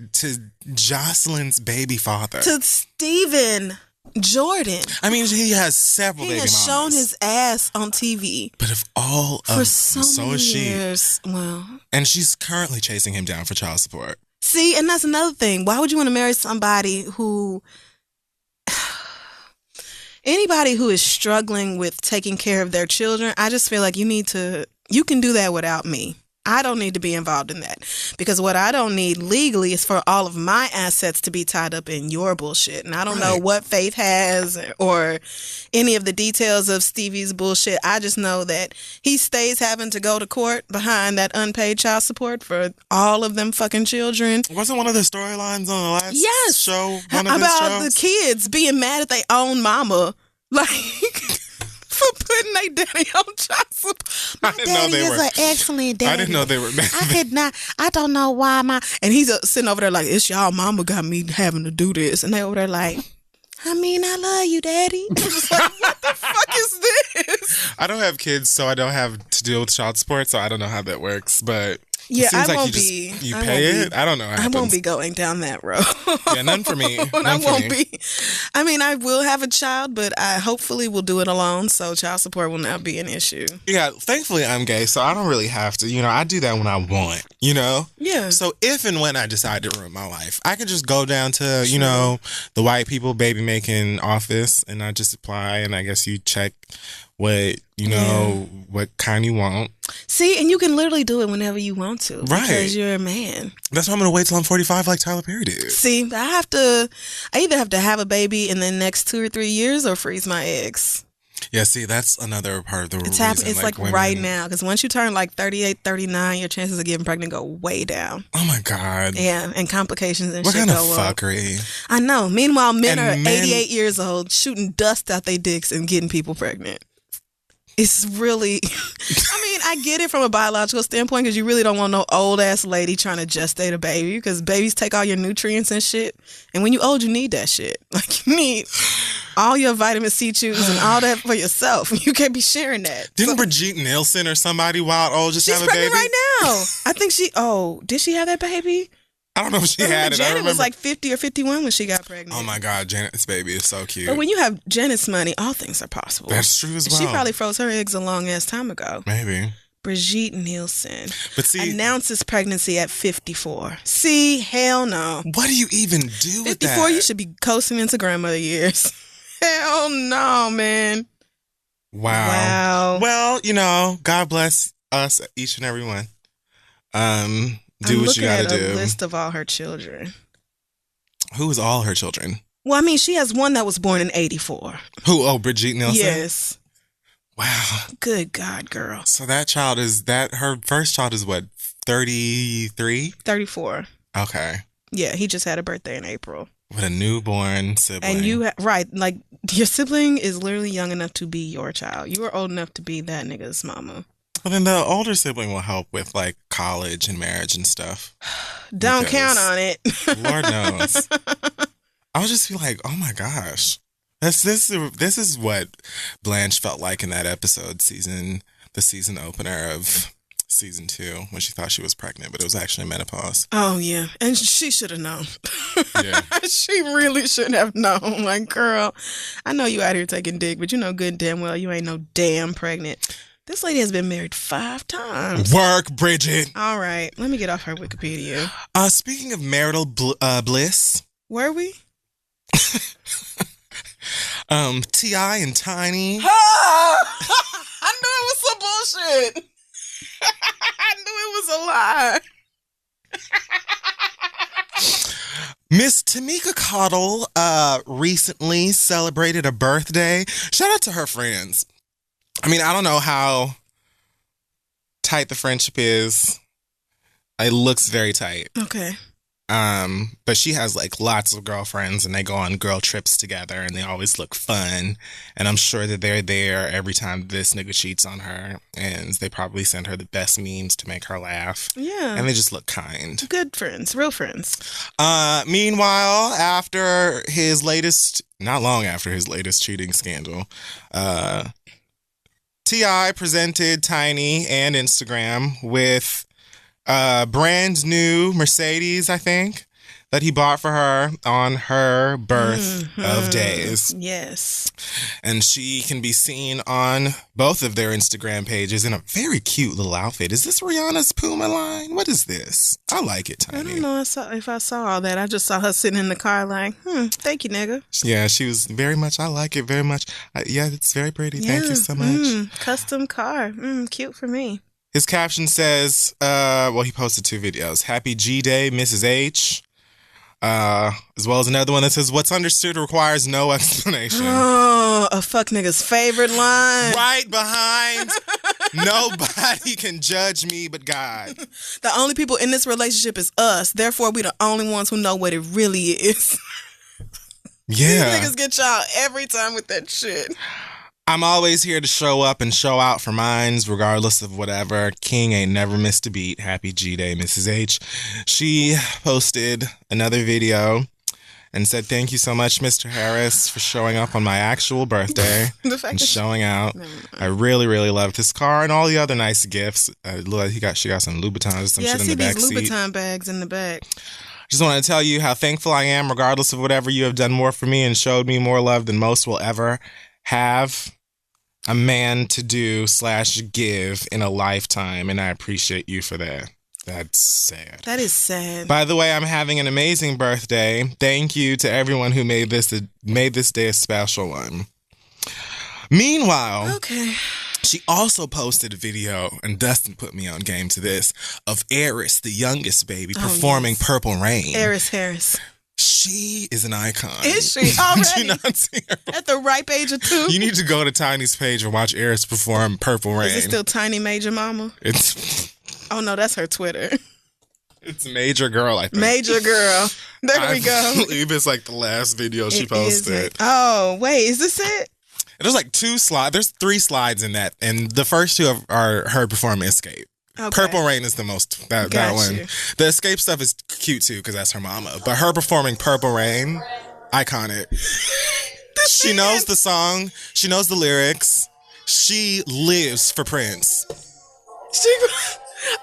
Jocelyn's baby father?
To Stephen Jordan.
I mean, he has several
He
baby
has
mamas.
shown his ass on TV
But if all
for
of
so many
is she,
years. Well,
and she's currently chasing him down for child support.
see, and that's another thing. Why would you want to marry somebody who... Anybody who is struggling with taking care of their children, I just feel like you can do that without me. I don't need to be involved in that, because what I don't need legally is for all of my assets to be tied up in your bullshit. And I don't know what Faith has or any of the details of Stevie's bullshit. I just know that he stays having to go to court behind that unpaid child support for all of them fucking children.
Wasn't one of the storylines on the last
Yes.
show one of his
About
shows?
the kids being mad at their own mama. Like... for putting their daddy on child support.
I didn't know they were.
An excellent daddy.
I didn't know they were mad.
I could not. I don't know why and he's sitting over there like, it's y'all mama got me having to do this, and they over there like, I mean, I love you, daddy. I'm just like, what the fuck is this?
I don't have kids, so I don't have to deal with child support, so I don't know how that works. But
Yeah,
it seems
I
like
won't
you pay it. I don't know. How
I won't be going down that road.
Yeah, none for me.
I won't be. I mean, I will have a child, but I hopefully will do it alone, so child support will not be an issue.
Yeah, thankfully I'm gay, so I don't really have to. You know, I do that when I want, you know?
Yeah.
So if and when I decide to ruin my life, I can just go down to, you know, the white people baby making office, and I just apply, and I guess you check what, you know, what kind you want.
See, and you can literally do it whenever you want to.
Right.
Because you're a man.
That's why I'm going to wait till I'm 45 like Tyler Perry did.
See, I either have to have a baby in the next 2 or 3 years or freeze my eggs.
Yeah, see, that's another part of the
It's
reason.
happening. It's like
women,
right now. Because once you turn like 38, 39, your chances of getting pregnant go way down.
Oh my God.
Yeah, and complications and
What
shit
kind of
go up.
fuckery?
I know. Meanwhile, men
And
are
men-
88 years old shooting dust out their dicks and getting people pregnant. It's really, I mean, I get it from a biological standpoint because you really don't want no old ass lady trying to gestate a baby because babies take all your nutrients and shit. And when you old, you need that shit. Like, you need all your vitamin C chews and all that for yourself. You can't be sharing that.
Didn't Brigitte Nielsen or somebody wild old just have a baby?
She's pregnant right now. I think did she have that baby?
I don't know if she had it.
Janet was like 50 or 51 when she got pregnant.
Oh my God, Janet's baby is so cute.
But when you have Janet's money, all things are possible.
That's true as well.
She probably froze her eggs a long ass time ago.
Maybe.
Brigitte Nielsen
announces
pregnancy at 54. See, hell no.
What do you even do with that?
54, you should be coasting into grandmother years. Hell no, man.
Wow. Well, God bless us, each and every one. Do what you gotta do. I'm looking at a
list of all her children.
Who is all her children?
Well, I mean, she has one that was born in 84.
Who? Oh, Brigitte Nielsen?
Yes.
Wow.
Good God, girl.
So her first child is what, 33?
34.
Okay.
Yeah, he just had a birthday in April.
With a newborn sibling.
And right, like, your sibling is literally young enough to be your child. You are old enough to be that nigga's mama.
Well, then the older sibling will help with, like, college and marriage and stuff.
Don't count on it.
Lord knows. I would just be like, oh my gosh. This is what Blanche felt like in that episode, the season opener of season 2, when she thought she was pregnant, but it was actually menopause.
Oh, yeah. And she should have known.
Yeah.
She really should have known. Like, girl, I know you out here taking dick, but you know good and damn well you ain't no damn pregnant. This lady has been married 5 times.
Work, Bridget.
All right. Let me get off her Wikipedia.
Speaking of marital bliss.
Were we?
T.I. and Tiny.
I knew it was some bullshit. I knew it was a lie.
Miss Tamika Cottle recently celebrated a birthday. Shout out to her friends. I mean, I don't know how tight the friendship is. It looks very tight.
Okay.
But she has like lots of girlfriends and they go on girl trips together and they always look fun. And I'm sure that they're there every time this nigga cheats on her. And they probably send her the best memes to make her laugh.
Yeah.
And they just look kind.
Good friends. Real friends.
Meanwhile, not long after his latest cheating scandal, T.I. presented Tiny and Instagram with a brand new Mercedes, I think, that he bought for her on her birth of days.
Yes.
And she can be seen on both of their Instagram pages in a very cute little outfit. Is this Rihanna's Puma line? What is this? I like it, Tiny.
I don't know if I saw all that. I just saw her sitting in the car like, thank you, nigga.
Yeah, she was very much, I like it very much. Yeah, it's very pretty. Yeah. Thank you so much.
Custom car. Cute for me.
His caption says, he posted 2 videos. Happy G-Day, Mrs. H. As well as another one that says, what's understood requires no explanation.
Oh, a fuck nigga's favorite line.
Right behind, nobody can judge me but God.
The only people in this relationship is us. Therefore, we the only ones who know what it really is.
Yeah.
These niggas get y'all every time with that shit.
I'm always here to show up and show out for mines, regardless of whatever. King ain't never missed a beat. Happy G-Day, Mrs. H. She posted another video and said, thank you so much, Mr. Harris, for showing up on my actual birthday and showing out. I really, really love this car and all the other nice gifts. She got some Louboutins, some shit in the back seat.
Yeah, I see these Louboutin bags in the back.
Just want to tell you how thankful I am, regardless of whatever you have done more for me and showed me more love than most will ever have a man to do / give in a lifetime, and I appreciate you for that. That's sad.
That is sad.
By the way, I'm having an amazing birthday. Thank you to everyone who made this day a special one. Meanwhile,
okay.
She also posted a video, and Dustin put me on game to this, of Eris, the youngest baby, performing Purple Rain.
Eris Harris.
She is an icon.
Is she already?
Did you not see her?
At the ripe age of 2?
You need to go to Tiny's page and watch Eris perform Purple Rain.
Is it still Tiny Major Mama? Oh, no, that's her Twitter.
It's Major Girl, I think.
Major Girl. There we go.
I believe it's like the last video she posted.
Oh, wait, is this it?
There's like 2 slides. There's 3 slides in that, and the first 2 are her performing Escape. Okay. Purple Rain is the most that one. You. The Escape stuff is cute too because that's her mama. But her performing Purple Rain, iconic. She knows the song. She knows the lyrics. She lives for Prince.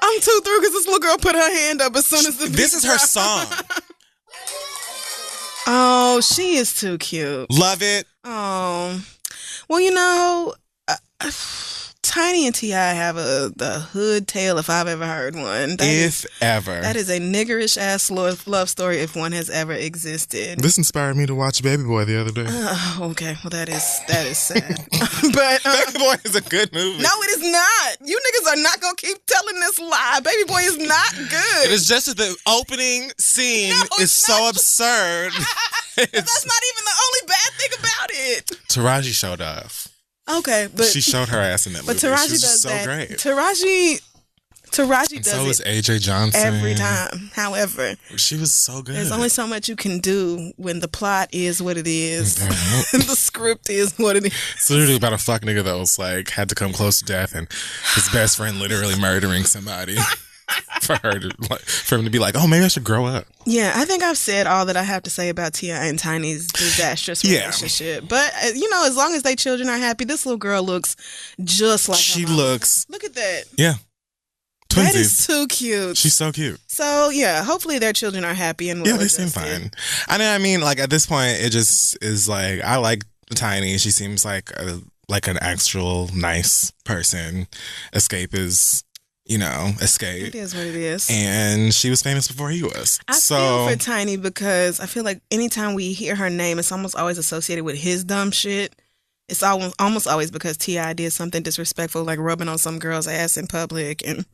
I'm too through because this little girl put her hand up as soon as the
This is her song.
Oh, she is too cute.
Love it.
Oh, well, you know, Tiny and T.I. have the hood tale if I've ever heard one.
If ever.
That is a niggerish ass love story if one has ever existed.
This inspired me to watch Baby Boy the other day.
Okay, well that is sad. But
Baby Boy is a good movie.
No, it is not. You niggas are not gonna keep telling this lie. Baby Boy is not good.
It is just that the opening scene is so absurd.
That's not even the only bad thing about it.
Taraji showed off.
Okay, but
she showed her ass in that movie.
But Taraji
She's
does
so
that.
great.
Taraji does
so
it.
was AJ Johnson
every time. However,
she was so good.
There's only so much you can do when the plot is what it is, and the script is what it is.
It's literally about a fuck nigga that was like had to come close to death, and his best friend literally murdering somebody. For him to be like, oh, maybe I should grow up.
Yeah, I think I've said all that I have to say about T.I. and Tiny's disastrous relationship. But, you know, as long as they children are happy, this little girl looks just like
she
her mom.
looks.
Look at that.
Yeah. Twinsies.
That is too cute.
She's so cute.
So, yeah, hopefully their children are happy and well
they seem fine. I mean, like, at this point, it just is like, I like Tiny. She seems like an actual nice person. Escape is... Escape.
It is what it is.
And she was famous before he was.
I feel for Tiny because I feel like anytime we hear her name, it's almost always associated with his dumb shit. It's almost always because T.I. did something disrespectful, like rubbing on some girl's ass in public and,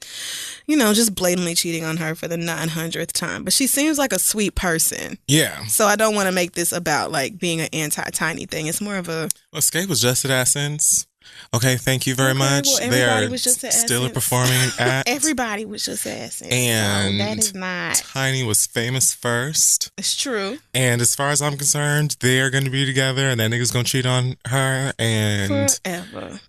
just blatantly cheating on her for the 900th time. But she seems like a sweet person.
Yeah.
So I don't want to make this about, like, being an anti-Tiny thing. It's more of a...
Well, Escape was just at Essence. Okay, thank you very much.
Well,
they are
was just
still a performing act.
Everybody was just at Essence.
And
that is not...
Tiny was famous first.
It's true.
And as far as I'm concerned, they are going to be together and that nigga's going to cheat on her. And,
forever.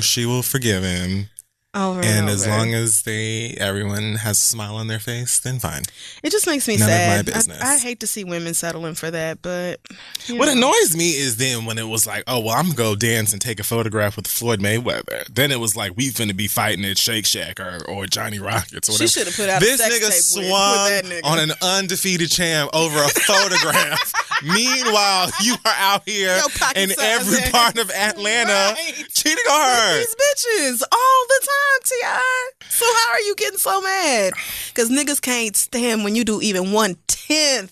She will forgive him.
Over
and as long as everyone has a smile on their face, then fine.
It just makes me
sad.
None
of my business.
I hate to see women settling for that, but
what annoys me is then when it was like, oh well, I'm gonna go dance and take a photograph with Floyd Mayweather. Then it was like we finna be fighting at Shake Shack or Johnny Rockets or whatever.
She should have put out
this
a sex
nigga
tape
swung
with that nigga.
on an undefeated champ over a photograph. Meanwhile, you are out here in every part of Atlanta cheating on her.
With these bitches all the time, T.I. So how are you getting so mad? Because niggas can't stand when you do even 1/10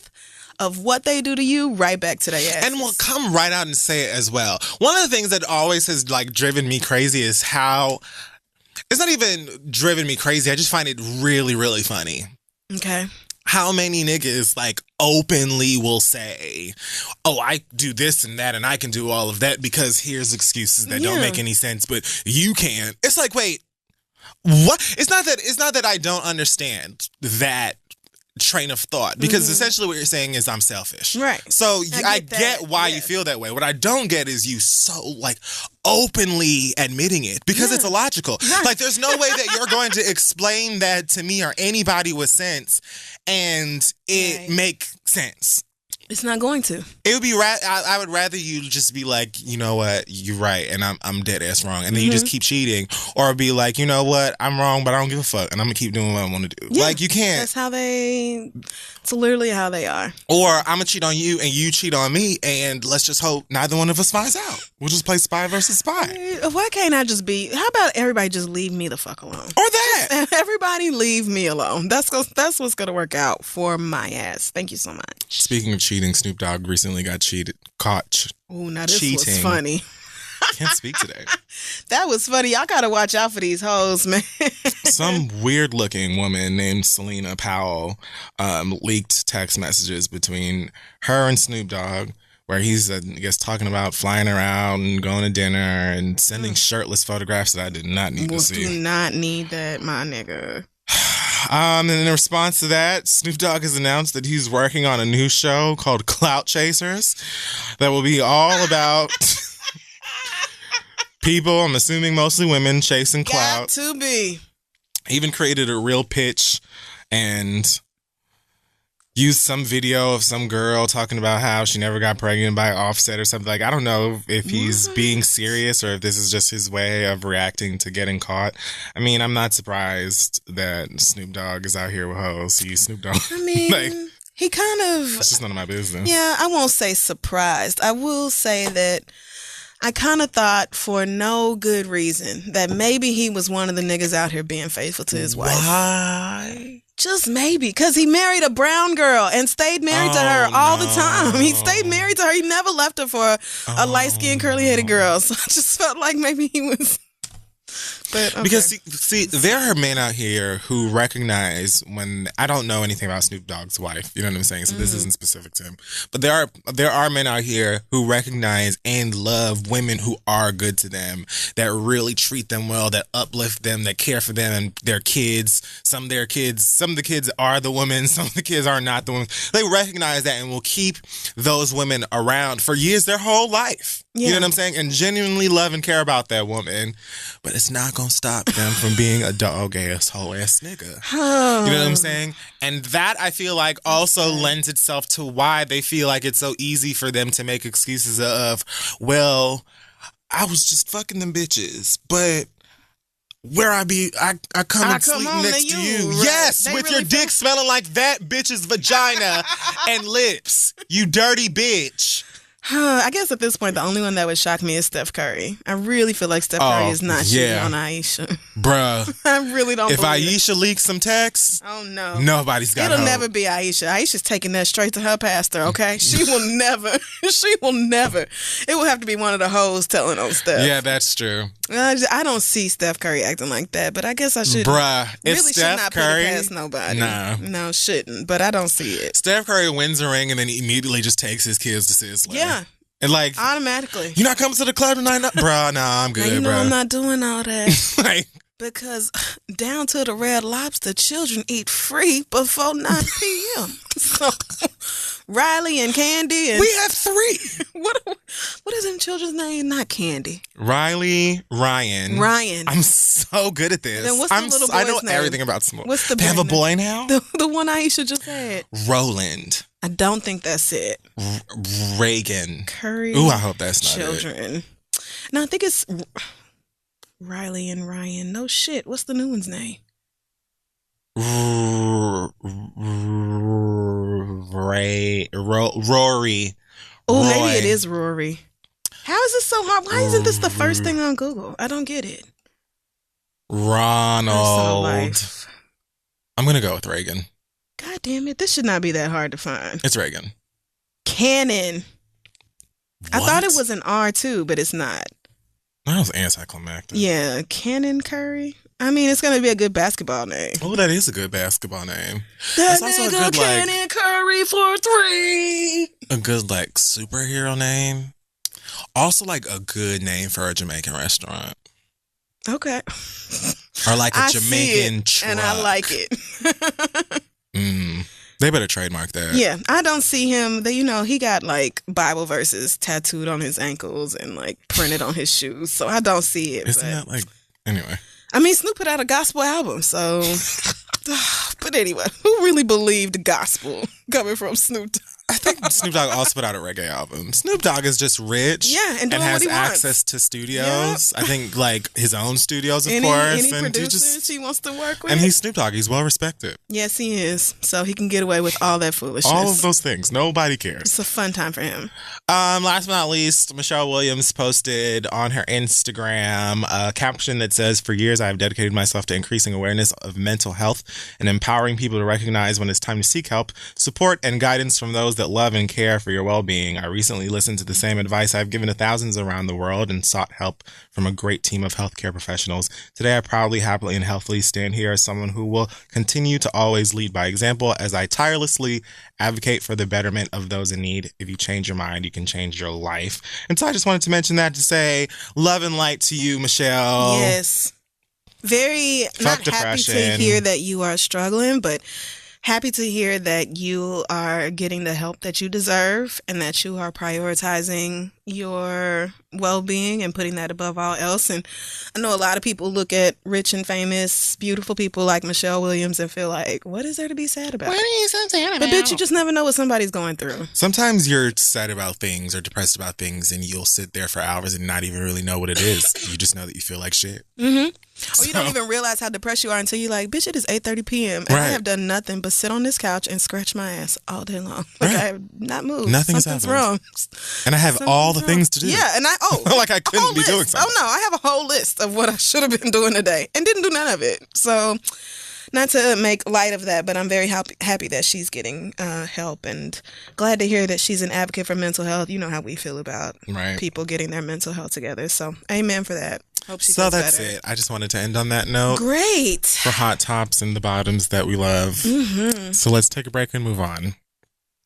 of what they do to you right back to their ass.
And will come right out and say it as well. One of the things that always has driven me crazy is how it's not even driven me crazy. I just find it really, really funny.
Okay.
How many niggas openly will say, oh, I do this and that and I can do all of that because here's excuses that don't make any sense, but you can't. It's like, wait, what? It's not that I don't understand that train of thought because essentially what you're saying is I'm selfish.
Right.
So I get why you feel that way. What I don't get is you so openly admitting it because it's illogical. Right. There's no way that you're going to explain that to me or anybody with sense and it make sense.
It's not going to.
It would be I would rather you just be like, you know what, you're right, and I'm dead ass wrong, and then you just keep cheating, or be like, you know what, I'm wrong, but I don't give a fuck, and I'm gonna keep doing what I want to do.
Yeah,
you can't.
It's literally how they are.
Or I'm gonna cheat on you, and you cheat on me, and let's just hope neither one of us finds out. We'll just play spy versus spy.
Why can't I just be? How about everybody just leave me the fuck alone?
Or that.
Everybody leave me alone. That's what's gonna work out for my ass. Thank you so much.
Speaking of cheating, Snoop Dogg recently got caught.
Oh, now this was funny.
Can't speak today.
That was funny. Y'all gotta watch out for these hoes, man.
Some weird looking woman named Selena Powell leaked text messages between her and Snoop Dogg where he's, I guess, talking about flying around and going to dinner and sending shirtless photographs that I did not need to see.
Do not need that, my nigga.
And in response to that, Snoop Dogg has announced that he's working on a new show called Clout Chasers that will be all about People, I'm assuming mostly women, chasing
Got
clout.
to be.
Even created a real pitch and used some video of some girl talking about how she never got pregnant by Offset or something. Like, I don't know if he's being serious or if this is just his way of reacting to getting caught. I mean, I'm not surprised that Snoop Dogg is out here with hoes. See, Snoop Dogg.
I mean,
like,
he kind of...
it's just none of my business.
Yeah, I won't say surprised. I will say that I kind of thought for no good reason that maybe he was one of the niggas out here being faithful to his wife.
Why?
Just maybe, because he married a brown girl and stayed married to her all the time. He stayed married to her. He never left her for a light-skinned, curly-headed girl. So I just felt like maybe he was... But, okay.
Because see, there are men out here who recognize when I don't know anything about Snoop Dogg's wife. You know what I'm saying? So this isn't specific to him. But there are men out here who recognize and love women who are good to them, that really treat them well, that uplift them, that care for them and their kids. Some of the kids are the women. Some of the kids are not the women. They recognize that and will keep those women around for years, their whole life.
Yeah.
You know what I'm saying? And genuinely love and care about that woman. But it's not going to stop them from being a dog-ass, hoe-ass nigga.
Oh.
You know what I'm saying? And that, I feel like, also lends itself to why they feel like it's so easy for them to make excuses of, well, I was just fucking them bitches, but... where I come and sleep next to you.
Right.
Yes,
They
with
really
your dick smelling like that bitch's vagina and lips. You dirty bitch.
I guess at this point, the only one that would shock me is Steph Curry. I really feel like Steph Curry is not cheating on Aisha.
Bruh.
I really don't
If
believe
Aisha
it.
leaks some texts,
oh no,
nobody's got
It'll
hope.
never be Aisha. Aisha's taking that straight to her pastor, okay? She will never. She will never. It will have to be one of the hoes telling on Steph.
Yeah, that's true.
I don't see Steph Curry acting like that, but I guess I should.
Bruh, if
really
Steph
should not
Curry,
put it past nobody.
nah.
No, shouldn't. But I don't see it.
Steph Curry wins a ring and then immediately just takes his kids to Sizzler.
Yeah.
And like,
Automatically.
you not coming to the club tonight? No? Bruh, nah, I'm good,
Now, you know
bruh.
I'm not doing all that.
like,
Because down to the Red Lobster, children eat free before 9 p.m. So Riley and Candy and
we have 3.
what is them children's name? Not Candy.
Riley, Ryan. I'm so good at this.
Then what's the little
I know
boy's name?
everything about small.
What's the
They have a
boy
boy now?
The one Aisha just had.
Roland.
I don't think that's it.
Reagan.
Curry.
Ooh, I hope that's not it.
children. No, I think it's Riley and Ryan. No shit. What's the new one's name?
Rory.
Oh,
Roy.
maybe it is Rory. How is this so hard? Why isn't this the first thing on Google? I don't get it.
Ronald.
Life.
I'm going to go with Reagan.
God damn it. This should not be that hard to find.
It's Reagan.
Cannon. I
What?
thought it was an R too, but it's not.
That was anticlimactic.
Yeah, Cannon Curry. I mean, it's going to be a good basketball name.
Oh, that is a good basketball name.
That
That's also a
nigga
good, like,
Cannon Curry for 3.
a good, like, superhero name. Also, like, a good name for a Jamaican restaurant.
Okay.
Or, like, a
I
Jamaican
see it,
truck.
and I like it.
They better trademark that.
Yeah, I don't see him. He got like Bible verses tattooed on his ankles and like printed on his shoes. So I don't see it.
Isn't that like, anyway.
I mean, Snoop put out a gospel album, so. But anyway, who really believed gospel coming from Snoop Dogg?
I think Snoop Dogg also put out a reggae album. Snoop Dogg is just rich.
Yeah, and doing
has
what he wants.
access to studios. I think like his own studios, of
Any
course. And
producers he wants to work with?
and he's Snoop Dogg. He's well respected.
Yes, he is. So he can get away with all that foolishness.
All of those things. Nobody cares.
It's a fun time for him.
Last but not least, Michelle Williams posted on her Instagram a caption that says, "For years, I have dedicated myself to increasing awareness of mental health and empowering people to recognize when it's time to seek help, support, and guidance from those that love and care for your well-being. I recently listened to the same advice I've given to thousands around the world and sought help from a great team of healthcare professionals. Today, I proudly, happily, and healthily stand here as someone who will continue to always lead by example as I tirelessly advocate for the betterment of those in need. If you change your mind, you can change your life." And so I just wanted to mention that to say love and light to you, Michelle.
Yes. Very
Fuck
not happy to
depression.
hear that you are struggling, but Happy to hear that you are getting the help that you deserve and that you are prioritizing your well-being and putting that above all else. And I know a lot of people look at rich and famous, beautiful people like Michelle Williams and feel like, what is there to be sad about?
What are you so sad
But
about?
bitch, you just never know what somebody's going through.
Sometimes you're sad about things or depressed about things and you'll sit there for hours and not even really know what it is. You just know that you feel like shit.
Mm-hmm. Or you don't even realize how depressed you are until you're like, bitch, it is 8:30 p.m. and I have done nothing but sit on this couch and scratch my ass all day long. Like I have not moved.
Nothing's
Something's
happened.
wrong.
And I have all the things to do.
Yeah, and
like I couldn't be doing something.
Oh no, I have a whole list of what I should have been doing today and didn't do none of it. So not to make light of that, but I'm very happy that she's getting help and glad to hear that she's an advocate for mental health. You know how we feel about people getting their mental health together. So amen for that. Hope she
So
feels
that's
better.
it. I just wanted to end on that note.
Great.
For hot tops and the bottoms that we love.
Mm-hmm.
So let's take a break and move on.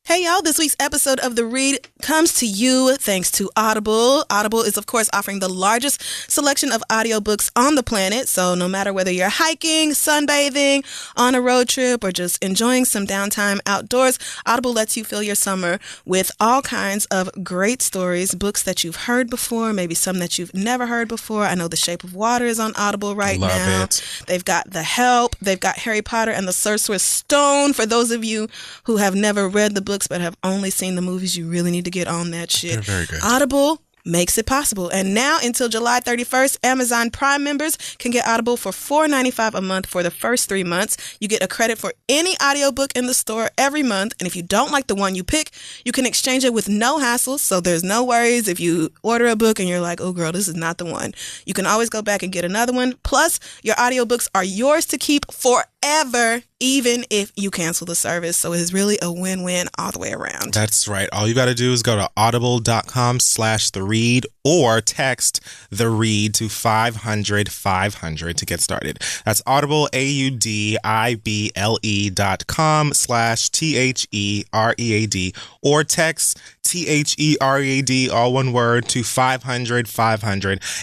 Hey y'all, this week's episode of The Read comes to you thanks to Audible. Audible is, of course, offering the largest selection of audiobooks on the planet. So no matter whether you're hiking, sunbathing, on a road trip, or just enjoying some downtime outdoors, Audible lets you fill your summer with all kinds of great stories, books that you've heard before, maybe some that you've never heard before. I know The Shape of Water is on Audible right
Love
now.
it.
They've got The Help. They've got Harry Potter and the Sorcerer's Stone. For those of you who have never read the books but have only seen the movies, you really need to get on that shit.
They're very good.
Audible makes it possible. And now until July 31st, Amazon Prime members can get Audible for $4.95 a month for the first 3 months. You get a credit for any audiobook in the store every month. And if you don't like the one you pick, you can exchange it with no hassle. So there's no worries if you order a book and you're like, oh girl, this is not the one. You can always go back and get another one. Plus, your audiobooks are yours to keep forever, even if you cancel the service. So it's really a win-win all the way around.
That's right. All you got to do is go to audible.com/thereed or text the read to 500 to get started. That's Audible, audible.com/THEREAD or text THEREAD, all one word, to 500.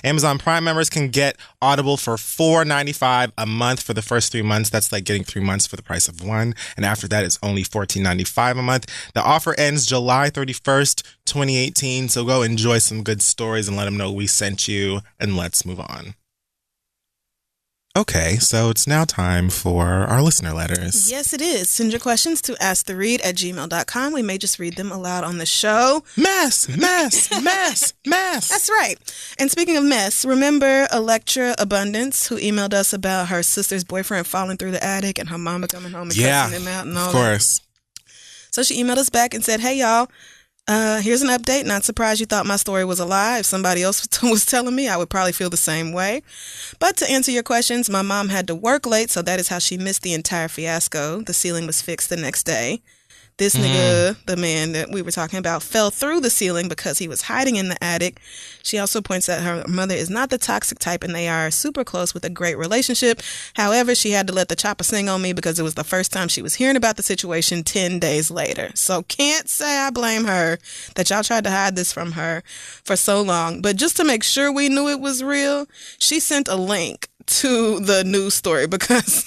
Amazon Prime members can get Audible for $4.95 a month for the first 3 months. That's like getting 3 months for the price of one. And after that, it's only $14.95 a month. The offer ends July 31st, 2018. So go enjoy some good stories and let them know we sent you. And let's move on. Okay, so it's now time for our listener letters.
Yes, it is. Send your questions to asktheread@gmail.com. We may just read them aloud on the show.
Mess.
That's right. And speaking of mess, remember Electra Abundance, who emailed us about her sister's boyfriend falling through the attic and her mama coming home and cussing him out and all
of course.
that? So she emailed us back and said, hey, y'all. Here's an update. Not surprised you thought my story was a lie. If somebody else was telling me, I would probably feel the same way. But to answer your questions, my mom had to work late, so that is how she missed the entire fiasco. The ceiling was fixed the next day. This nigga, the man that we were talking about, fell through the ceiling because he was hiding in the attic. She also points out her mother is not the toxic type and they are super close with a great relationship. However, she had to let the chopper sing on me because it was the first time she was hearing about the situation 10 days later. So can't say I blame her that y'all tried to hide this from her for so long. But just to make sure we knew it was real, she sent a link to the news story because...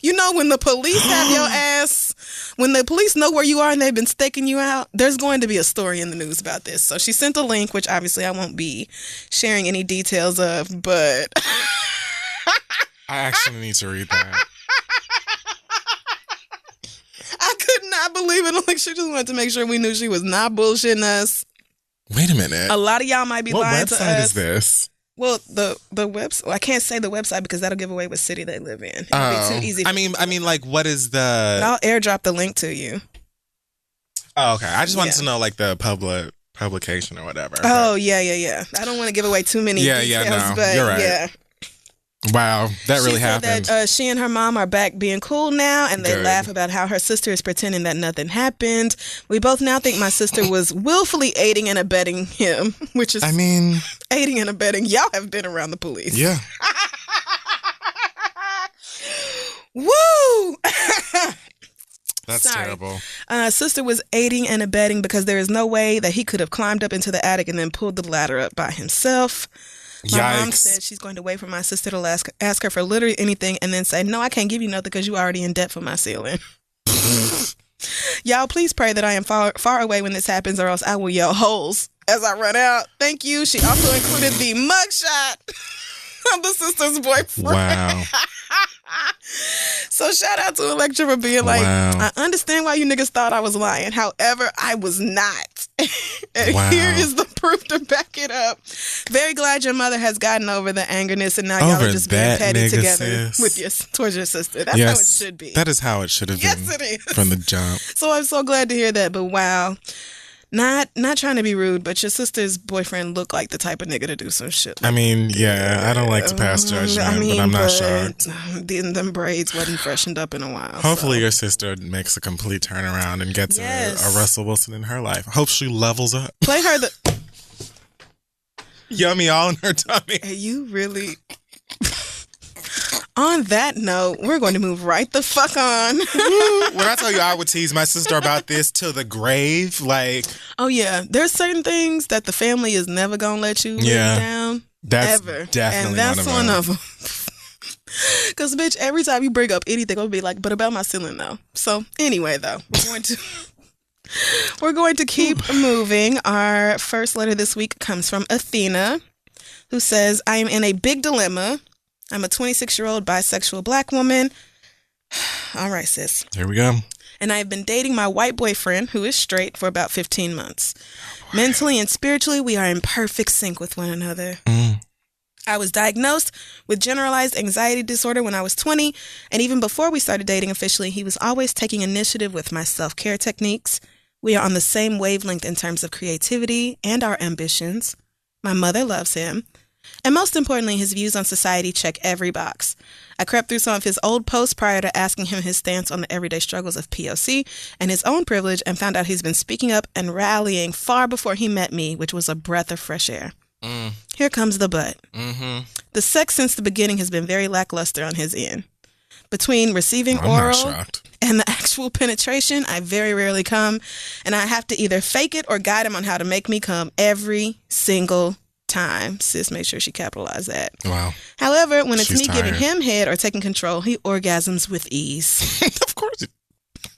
you know, when the police have your ass, when the police know where you are and they've been staking you out, there's going to be a story in the news about this. So she sent a link, which obviously I won't be sharing any details of, but
I actually need to read that.
I could not believe it. Like, she just wanted to make sure we knew she was not bullshitting us.
Wait a minute.
A lot of y'all might be lying to us.
What website is this?
Well, the website. Well, I can't say the website because that'll give away what city they live in. It'd be too easy.
I mean, like, what is the?
But I'll airdrop the link to you.
Oh, okay. I just wanted to know, like, the publication or whatever.
Oh, yeah. I don't want to give away too many details,
no,
but
you're right.
yeah.
Wow, that really
she said
happened.
That she and her mom are back being cool now, and they
Good.
laugh about how her sister is pretending that nothing happened. We both now think my sister was willfully aiding and abetting him, which is, aiding and abetting. Y'all have been around the police.
Yeah.
Woo!
That's terrible.
Sister was aiding and abetting because there is no way that he could have climbed up into the attic and then pulled the ladder up by himself. My mom said she's going to wait for my sister to ask her for literally anything and then say, no, I can't give you nothing because you already in debt for my ceiling. Y'all, please pray that I am far away when this happens, or else I will yell holes as I run out. Thank you. She also included the mugshot of the sister's boyfriend.
Wow.
So shout out to Electra for being like, I understand why you niggas thought I was lying. However, I was not. And here is the proof to back it up. Very glad your mother has gotten over the angerness and now y'all are just being petty together towards your sister. That's how it should be.
That is how it should have been.
Yes, it is.
From the jump.
So I'm so glad to hear that. But wow. Not trying to be rude, but your sister's boyfriend looked like the type of nigga to do some shit.
I mean, yeah, I don't like to pass judgment, but I'm not shocked.
Them braids wasn't freshened up in a while.
Hopefully your sister makes a complete turnaround and gets a Russell Wilson in her life. I hope she levels up.
Play her the...
Yummy all in her tummy.
Are you really... On that note, we're going to move right the fuck on.
When I tell you I would tease my sister about this till the grave, like...
Oh, yeah. There's certain things that the family is never going to let you live down.
That's
ever.
Definitely
and that's one of them. Because, bitch, every time you bring up anything, it'll be like, but about my ceiling, though. So, anyway, though, we're going to keep moving. Our first letter this week comes from Athena, who says, I am in a big dilemma. I'm a 26-year-old bisexual black woman. All right, sis.
Here we go.
And I've been dating my white boyfriend, who is straight, for about 15 months. Mentally and spiritually, we are in perfect sync with one another. I was diagnosed with generalized anxiety disorder when I was 20, and even before we started dating officially, he was always taking initiative with my self-care techniques. We are on the same wavelength in terms of creativity and our ambitions. My mother loves him. And most importantly, his views on society check every box. I crept through some of his old posts prior to asking him his stance on the everyday struggles of POC and his own privilege, and found out he's been speaking up and rallying far before he met me, which was a breath of fresh air. Here comes the but. The sex since the beginning has been very lackluster on his end. Between receiving oral and the actual penetration, I very rarely come, and I have to either fake it or guide him on how to make me come every single time. Sis, make sure she capitalized that.
Wow.
However, when it's me giving him head or taking control, he orgasms with ease.
Of course.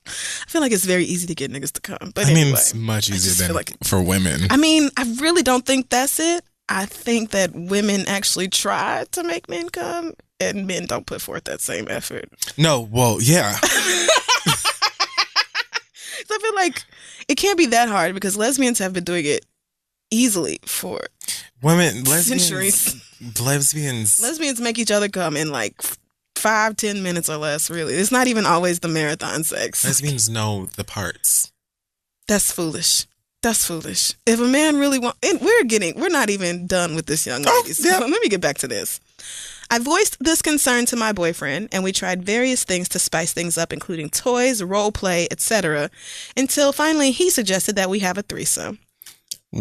I feel like it's very easy to get niggas to come. But
I
anyway,
mean, it's much easier than for women.
I mean, I really don't think that's it. I think that women actually try to make men come, and men don't put forth that same effort.
No, well, yeah.
So I feel like it can't be that hard because lesbians have been doing it easily for centuries. Lesbians make each other come in like 5-10 minutes or less, really. It's not even always the marathon sex.
Lesbians know the parts.
That's foolish. That's foolish. If a man really wants... We're not even done with this young lady. So let me get back to this. I voiced this concern to my boyfriend, and we tried various things to spice things up, including toys, role play, etc., until finally he suggested that we have a threesome.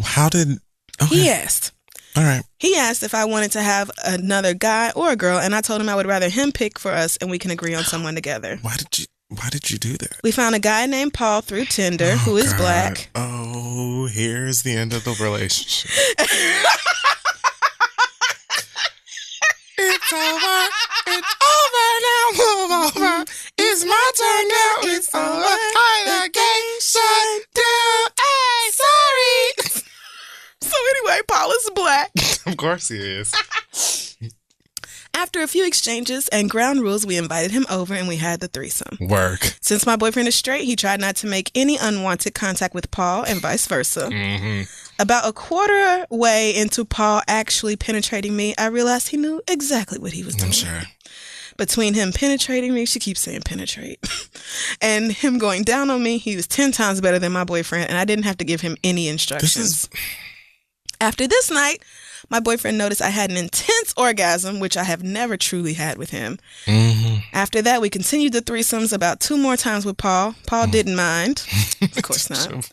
How did... Okay.
He asked.
All right.
He asked if I wanted to have another guy or a girl, and I told him I would rather him pick for us, and we can agree on someone together.
Why did you do that?
We found a guy named Paul through Tinder who is black.
Oh, here's the end of the relationship. It's over. It's over now. Move over. It's my turn now. It's over. The game shut down. Hey, sorry.
So anyway, Paul is black.
Of course he is.
After a few exchanges and ground rules, we invited him over and we had the threesome.
Work.
Since my boyfriend is straight, he tried not to make any unwanted contact with Paul and vice versa. About a quarter way into Paul actually penetrating me, I realized he knew exactly what he was doing.
I'm sure.
Between him penetrating me, she keeps saying penetrate, and him going down on me, he was 10 times better than my boyfriend, and I didn't have to give him any instructions. After this night, my boyfriend noticed I had an intense orgasm, which I have never truly had with him. After that, we continued the threesomes about 2 more times with Paul. Paul didn't mind. Of course not.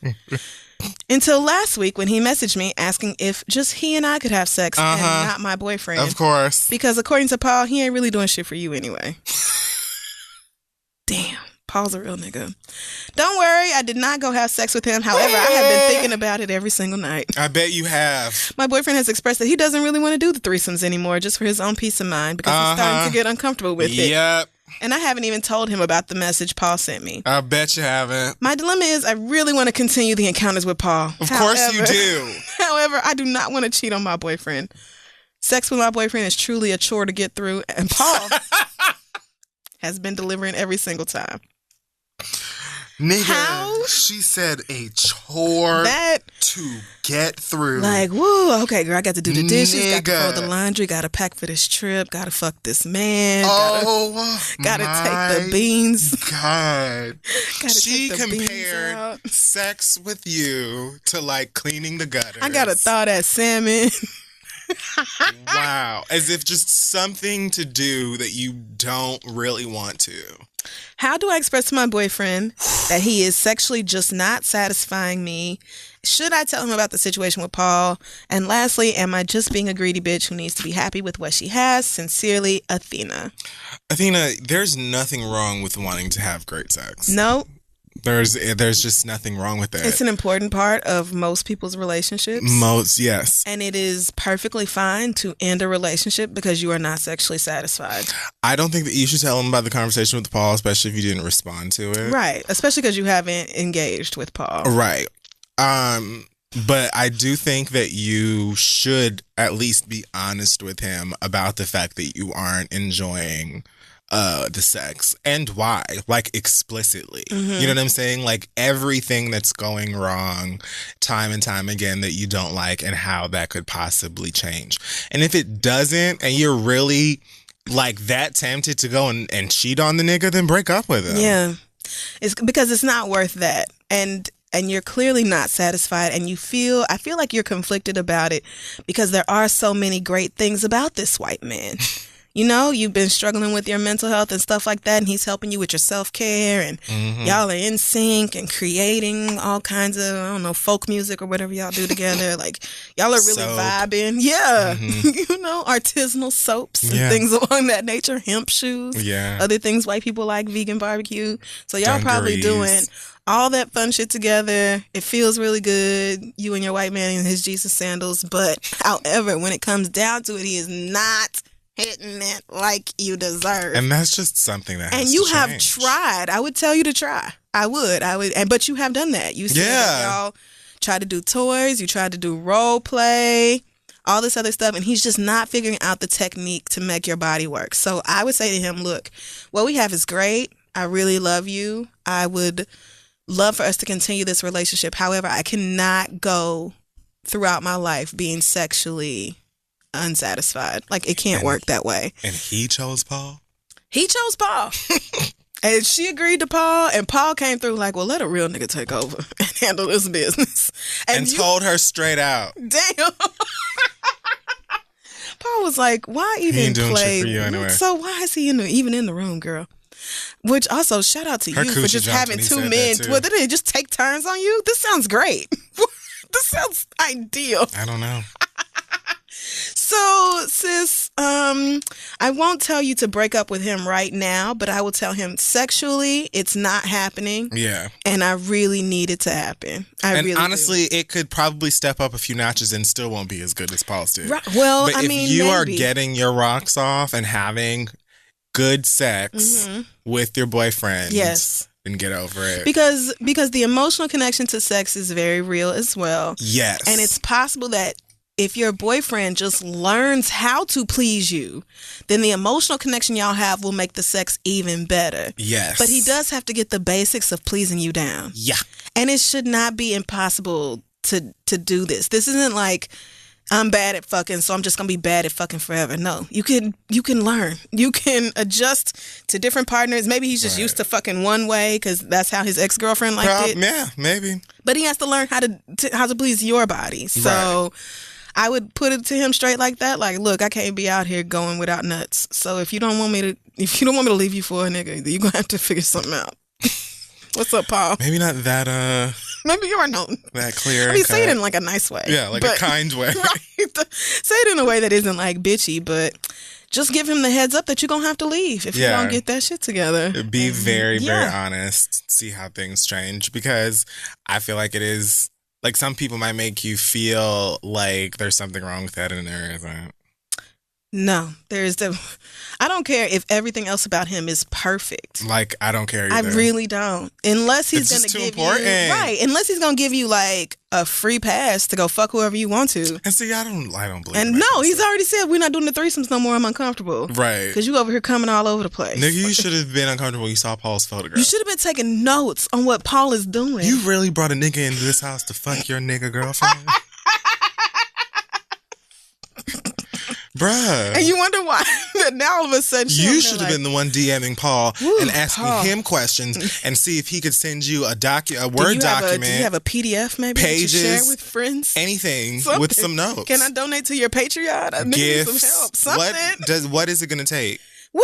Until last week when he messaged me asking if just he and I could have sex and not my boyfriend.
Of course.
Because according to Paul, he ain't really doing shit for you anyway. Damn. Paul's a real nigga. Don't worry, I did not go have sex with him. However, I have been thinking about it every single night.
I bet you have.
My boyfriend has expressed that he doesn't really want to do the threesomes anymore just for his own peace of mind because he's starting to get uncomfortable with it.
Yep.
And I haven't even told him about the message Paul sent me.
I bet you haven't.
My dilemma is I really want to continue the encounters with Paul.
Of course you do.
However, I do not want to cheat on my boyfriend. Sex with my boyfriend is truly a chore to get through, and Paul has been delivering every single time.
Nigga, she said a chore to get through.
Like, woo, okay, girl, I got to do the dishes,
Nigga.
got to fold the laundry, got to pack for this trip, got to fuck this man, got to take the beans.
God. She
take the beans
compared
out.
sex with you to like cleaning the gutters.
I got to thaw that salmon.
Wow. As if just something to do that you don't really want to.
How do I express to my boyfriend that he is sexually just not satisfying me? Should I tell him about the situation with Paul? And lastly, am I just being a greedy bitch who needs to be happy with what she has? Sincerely, Athena.
Athena, there's nothing wrong with wanting to have great sex.
No.
There's just nothing wrong with that.
It's an important part of most people's relationships.
Yes.
And it is perfectly fine to end a relationship because you are not sexually satisfied.
I don't think that you should tell him about the conversation with Paul, especially if you didn't respond to it.
Right. Especially because you haven't engaged with Paul.
Right. But I do think that you should at least be honest with him about the fact that you aren't enjoying the sex and why, like explicitly.
Mm-hmm.
You know what I'm saying? Like everything that's going wrong time and time again that you don't like and how that could possibly change. And if it doesn't and you're really like that tempted to go and cheat on the nigga, then break up with him.
Yeah. It's because it's not worth that. And you're clearly not satisfied, and I feel like you're conflicted about it because there are so many great things about this white man. You know, you've been struggling with your mental health and stuff like that, and he's helping you with your self-care, and y'all are in sync and creating all kinds of, I don't know, folk music or whatever y'all do together. Like, y'all are really vibing. Yeah. You know, artisanal soaps and things along that nature, hemp shoes, other things white people like, vegan barbecue. So y'all probably doing all that fun shit together. It feels really good, you and your white man in his Jesus sandals. But however, when it comes down to it, he is not hitting it like you deserve.
And that's just something that has
And you
to
have
change.
tried. I would tell you to try. I would. But you have done that. You said that y'all tried to do toys, you tried to do role play, all this other stuff, and he's just not figuring out the technique to make your body work. So I would say to him, look, what we have is great. I really love you. I would love for us to continue this relationship. However, I cannot go throughout my life being sexually unsatisfied. Like, it can't work that way.
And he chose Paul?
He chose Paul. And she agreed to Paul, and Paul came through like, well, let a real nigga take over and handle this business.
And told her straight out.
Damn. Paul was like, why even
He ain't doing
play?
shit for you anyway.
So why is he even in the room, girl? Which also, shout out to
Her
you for
coochie
just
jumped
having
when he
two
said
men.
that, too.
Well, did they just take turns on you? This sounds great. This sounds ideal.
I don't know.
So, sis, I won't tell you to break up with him right now, but I will tell him sexually it's not happening.
Yeah.
And I really need it to happen.
And honestly, it could probably step up a few notches and still won't be as good as Paul's did.
Right. Well,
but
I
if
mean,
you are
maybe.
getting your rocks off and having good sex with your boyfriend,
Yes.
then get over it.
Because the emotional connection to sex is very real as well.
Yes.
And it's possible that if your boyfriend just learns how to please you, then the emotional connection y'all have will make the sex even better.
Yes.
But he does have to get the basics of pleasing you down.
Yeah.
And it should not be impossible to do this. This isn't like, I'm bad at fucking, so I'm just going to be bad at fucking forever. No, you can learn. You can adjust to different partners. Maybe he's just used to fucking one way because that's how his ex-girlfriend liked it.
Yeah, maybe.
But he has to learn how to please your body. So I would put it to him straight like that. Like, look, I can't be out here going without nuts. So if you don't want me to leave you for a nigga, you're going to have to figure something out. What's up, Paul?
Maybe not that
Maybe you are not
that clear.
I mean, say it in like a nice way.
Yeah, like a kind way.
Right? Say it in a way that isn't like bitchy, but just give him the heads up that you're going to have to leave if you don't get that shit together.
Be very, very honest. See how things change, because I feel like it is, like, some people might make you feel like there's something wrong with that and there isn't.
No, I don't care if everything else about him is perfect.
Like, I don't care either.
I really don't. Unless he's going to give
important.
you... Right. Unless he's going to give you, like, a free pass to go fuck whoever you want to.
And see, I don't believe
And no, he's already said, we're not doing the threesomes no more. I'm uncomfortable.
Right.
Because you over here coming all over the place.
Nigga, you should have been uncomfortable when you saw Paul's photograph.
You should have been taking notes on what Paul is doing.
You really brought a nigga into this house to fuck your nigga girlfriend? Bruh.
And you wonder why. Now all of a sudden
you should have been the one DMing Paul and asking him questions and see if he could send you a Word document.
Do you have a PDF maybe
pages,
that you share with friends?
Anything
Something.
with some notes.
Can I donate to your Patreon? I need some help. Something.
What is it going to take?
Woo!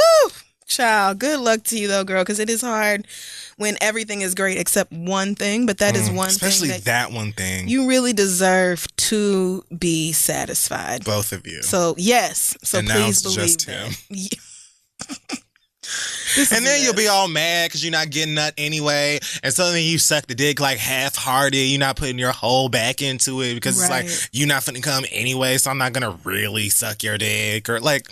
Child, good luck to you though, girl, because it is hard when everything is great except one thing, but that is one
especially
thing.
Especially that one thing.
You really deserve to be satisfied.
Both of you.
So, yes. So
and
please
now it's
believe
just
that.
Him. And then you'll be all mad because you're not getting nut anyway. And suddenly you suck the dick like half-hearted. You're not putting your whole back into it because it's like, you're not finna come anyway, so I'm not going to really suck your dick. Or like,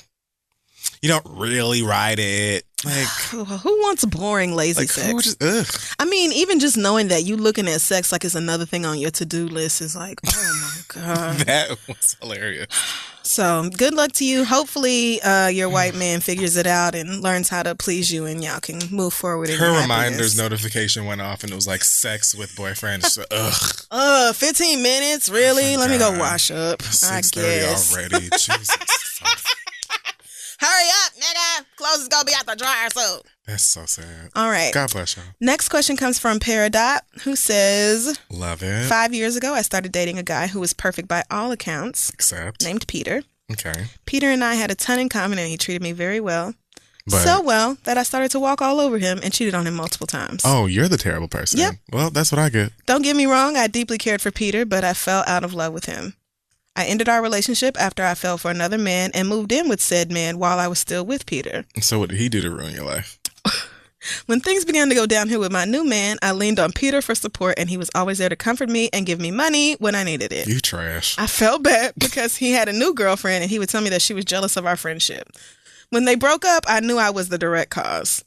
you don't really ride it. Like,
who wants boring, lazy sex?
I
mean, even just knowing that you looking at sex like it's another thing on your to-do list is like, oh my God.
That was hilarious.
So, good luck to you. Hopefully, your white man figures it out and learns how to please you and y'all can move forward in your
Her
happiness.
reminders notification went off and it was like sex with boyfriend. So,
15 minutes? Really? Let me go wash up. I guess.
Already. Jesus.
Hurry up, nigga. Clothes is going to be out the dryer soon.
That's so sad.
All right.
God bless y'all.
Next question comes from Peridot, who says,
love it.
5 years ago, I started dating a guy who was perfect by all accounts.
Except?
Named Peter.
Okay.
Peter and I had a ton in common and he treated me very well. So well that I started to walk all over him and cheated on him multiple times.
Oh, you're the terrible person.
Yep.
Well, that's what I get.
Don't get me wrong, I deeply cared for Peter, but I fell out of love with him. I ended our relationship after I fell for another man and moved in with said man while I was still with Peter.
So what did he do to ruin your life?
When things began to go downhill with my new man, I leaned on Peter for support and he was always there to comfort me and give me money when I needed it.
You trash.
I felt bad because he had a new girlfriend and he would tell me that she was jealous of our friendship. When they broke up, I knew I was the direct cause.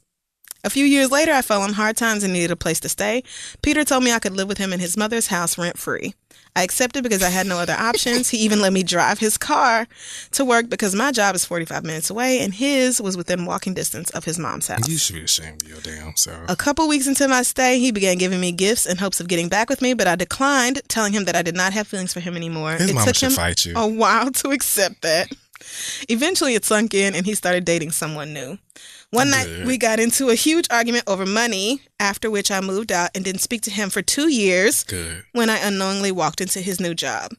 A few years later, I fell on hard times and needed a place to stay. Peter told me I could live with him in his mother's house rent-free. I accepted because I had no other options. He even let me drive his car to work because my job is 45 minutes away and his was within walking distance of his mom's house.
You should be ashamed of your damn self.
A couple weeks into my stay, he began giving me gifts in hopes of getting back with me, but I declined, telling him that I did not have feelings for him anymore.
His mama
took
should
him
fight you.
a while to accept that. Eventually, it sunk in and he started dating someone new. One night, we got into a huge argument over money, after which I moved out and didn't speak to him for 2 years when I unknowingly walked into his new job.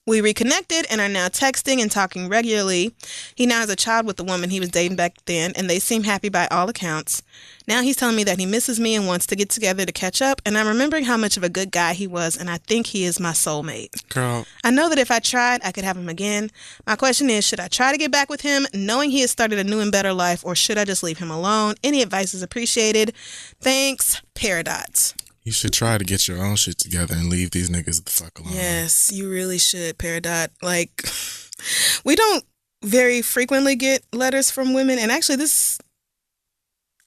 We reconnected and are now texting and talking regularly. He now has a child with the woman he was dating back then, and they seem happy by all accounts. Now he's telling me that he misses me and wants to get together to catch up, and I'm remembering how much of a good guy he was, and I think he is my soulmate.
Girl.
I know that if I tried, I could have him again. My question is, should I try to get back with him, knowing he has started a new and better life, or should I just leave him alone? Any advice is appreciated. Thanks, Paradox.
You should try to get your own shit together and leave these niggas the fuck alone.
Yes, you really should, Peridot. Like, we don't very frequently get letters from women. And actually,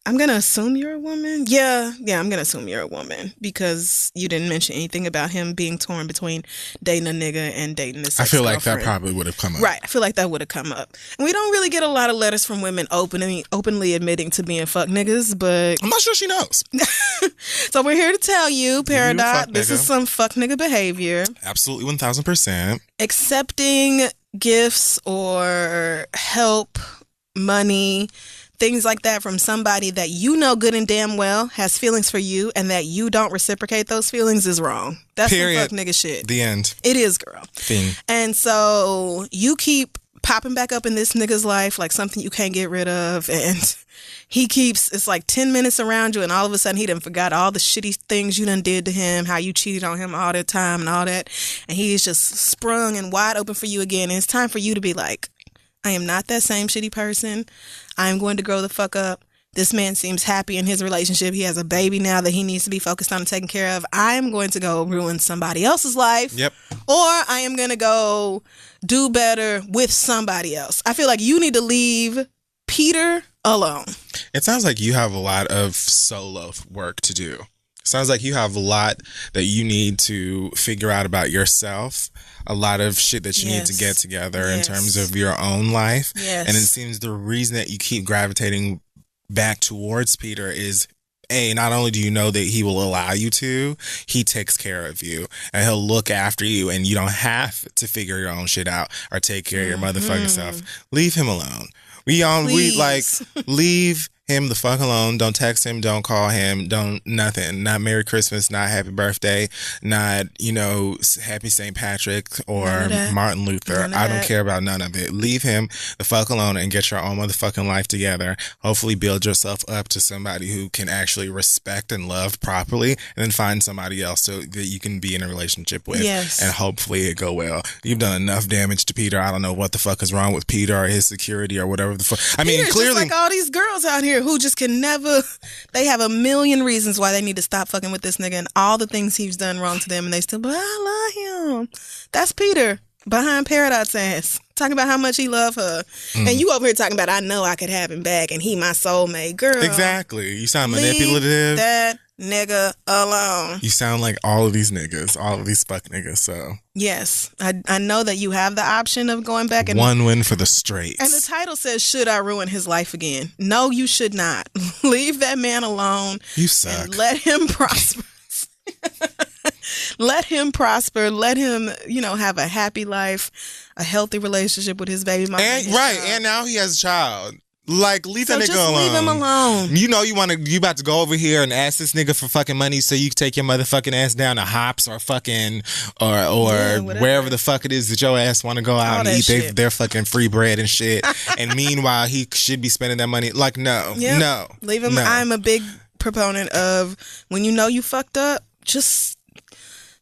I'm going to assume you're a woman. Yeah, I'm going to assume you're a woman because you didn't mention anything about him being torn between dating a nigga and dating a sex
I feel like
girlfriend.
that probably would have come up.
Right, I feel like that would have come up. And we don't really get a lot of letters from women openly admitting to being fuck niggas, but...
I'm not sure she knows.
So we're here to tell you, Peridot, this
nigga.
is some fuck nigga behavior.
Absolutely 1,000%.
Accepting gifts or help, money, things like that from somebody that you know good and damn well has feelings for you and that you don't reciprocate those feelings is wrong. That's some fuck nigga shit.
The end.
It is, girl.
Thing.
And so you keep popping back up in this nigga's life like something you can't get rid of, and he keeps, it's like 10 minutes around you and all of a sudden he done forgot all the shitty things you done did to him, how you cheated on him all that time and all that, and he's just sprung and wide open for you again, and it's time for you to be like, I am not that same shitty person. I am going to grow the fuck up. This man seems happy in his relationship. He has a baby now that he needs to be focused on and taking care of. I am going to go ruin somebody else's life.
Yep.
Or I am going to go do better with somebody else. I feel like you need to leave Peter alone.
It sounds like you have a lot of solo work to do. Sounds like you have a lot that you need to figure out about yourself, a lot of shit that you need to get together in terms of your own life.
Yes.
And it seems the reason that you keep gravitating back towards Peter is, not only do you know that he will allow you to, he takes care of you and he'll look after you and you don't have to figure your own shit out or take care of your motherfucking self. Leave him alone. Leave him the fuck alone. Don't text him. Don't call him. Don't nothing. Not Merry Christmas. Not Happy Birthday. Not, Happy St. Patrick or Martin Luther. I don't care about none of it. Leave him the fuck alone and get your own motherfucking life together. Hopefully build yourself up to somebody who can actually respect and love properly, and then find somebody else that you can be in a relationship with.
Yes.
And hopefully it go well. You've done enough damage to Peter. I don't know what the fuck is wrong with Peter or his security or whatever the fuck. I mean,
Peter's
clearly,
just like all these girls out here who just can never, they have a million reasons why they need to stop fucking with this nigga and all the things he's done wrong to them, and they still, but I love him. That's Peter behind Paradise ass, talking about how much he love her. And you over here talking about, I know I could have him back and he my soulmate. Girl.
Exactly. You sound
Leave
manipulative.
that nigga alone.
You sound like all of these niggas, all of these fuck niggas. So
yes, I know that you have the option of going back and
one win for the straights.
And the title says, should I ruin his life again? No, you should not. Leave that man alone.
You suck.
And let him prosper. Let him prosper. Let him, have a happy life, a healthy relationship with his baby mama.
And now he has a child. Like, leave that nigga
just
alone.
Leave him alone.
You about to go over here and ask this nigga for fucking money so you can take your motherfucking ass down to Hops or fucking or wherever the fuck it is that your ass want to go out and eat their fucking free bread and shit. And meanwhile, he should be spending that money. Like, no.
Leave him. No. I'm a big proponent of, when you know you fucked up, just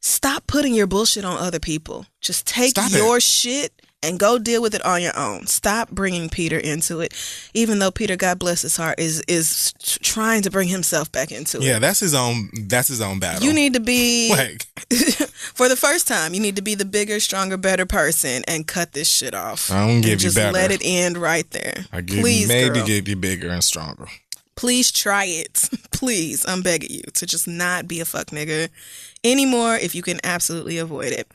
stop putting your bullshit on other people. Just take your shit and go deal with it on your own. Stop bringing Peter into it, even though Peter, God bless his heart, is trying to bring himself back into it.
Yeah, that's his own battle.
You need to be, for the first time, you need to be the bigger, stronger, better person and cut this shit off.
I don't give you
just
better.
Let it end right there.
Please, give you bigger and stronger.
Please try it. Please, I'm begging you to just not be a fuck nigga anymore if you can absolutely avoid it.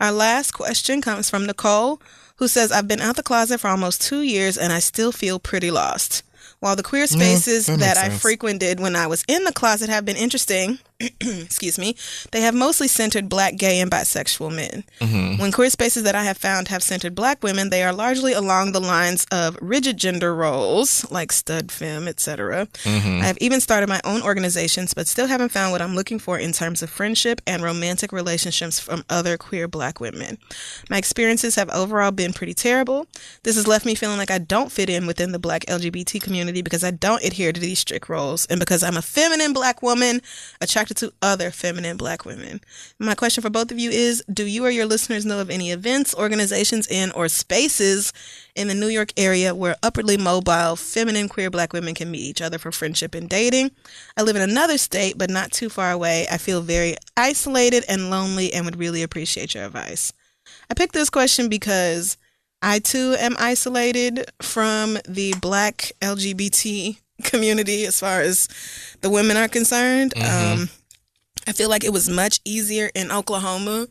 Our last question comes from Nicole, who says, I've been out the closet for almost 2 years and I still feel pretty lost. While the queer spaces that I frequented when I was in the closet have been interesting, excuse me, they have mostly centered Black, gay, and bisexual men. When queer spaces that I have found have centered Black women, they are largely along the lines of rigid gender roles, like stud, femme, etc. I have even started my own organizations, but still haven't found what I'm looking for in terms of friendship and romantic relationships from other queer Black women. My experiences have overall been pretty terrible. This has left me feeling like I don't fit in within the Black LGBT community because I don't adhere to these strict roles, and because I'm a feminine Black woman attracted to other feminine Black women. My question for both of you is, do you or your listeners know of any events, organizations, or spaces in the New York area where upwardly mobile, feminine, queer Black women can meet each other for friendship and dating? I live in another state, but not too far away. I feel very isolated and lonely and would really appreciate your advice. I picked this question because I too am isolated from the Black LGBT community as far as the women are concerned. I feel like it was much easier in Oklahoma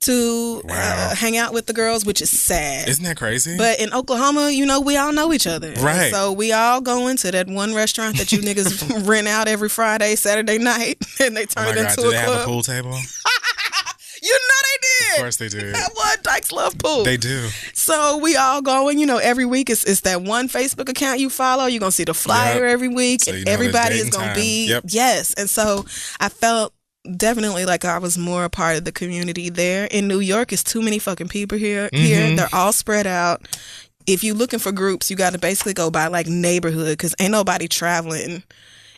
to hang out with the girls, which is sad.
Isn't that crazy?
But in Oklahoma, we all know each other.
Right.
So we all go into that one restaurant that you niggas rent out every Friday, Saturday night, and they turn it into a club.
Do they have a pool table?
You know they did.
Of course they do.
What? Dykes love pool.
They do.
So we all go, and every week it's that one Facebook account you follow. You're going to see the flyer every week.
So
and everybody is going to be.
Yep.
Yes. And so I felt definitely like I was more a part of the community there. In New York, it's too many fucking people here. They're all spread out. If you're looking for groups, you got to basically go by like neighborhood, because ain't nobody traveling,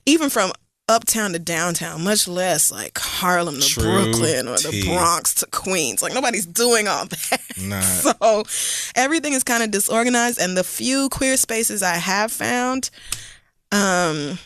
even from uptown to downtown, much less like Harlem to Brooklyn or the Bronx to Queens. Like, nobody's doing all that.
Nah.
So everything is kind of disorganized, and the few queer spaces I have found, are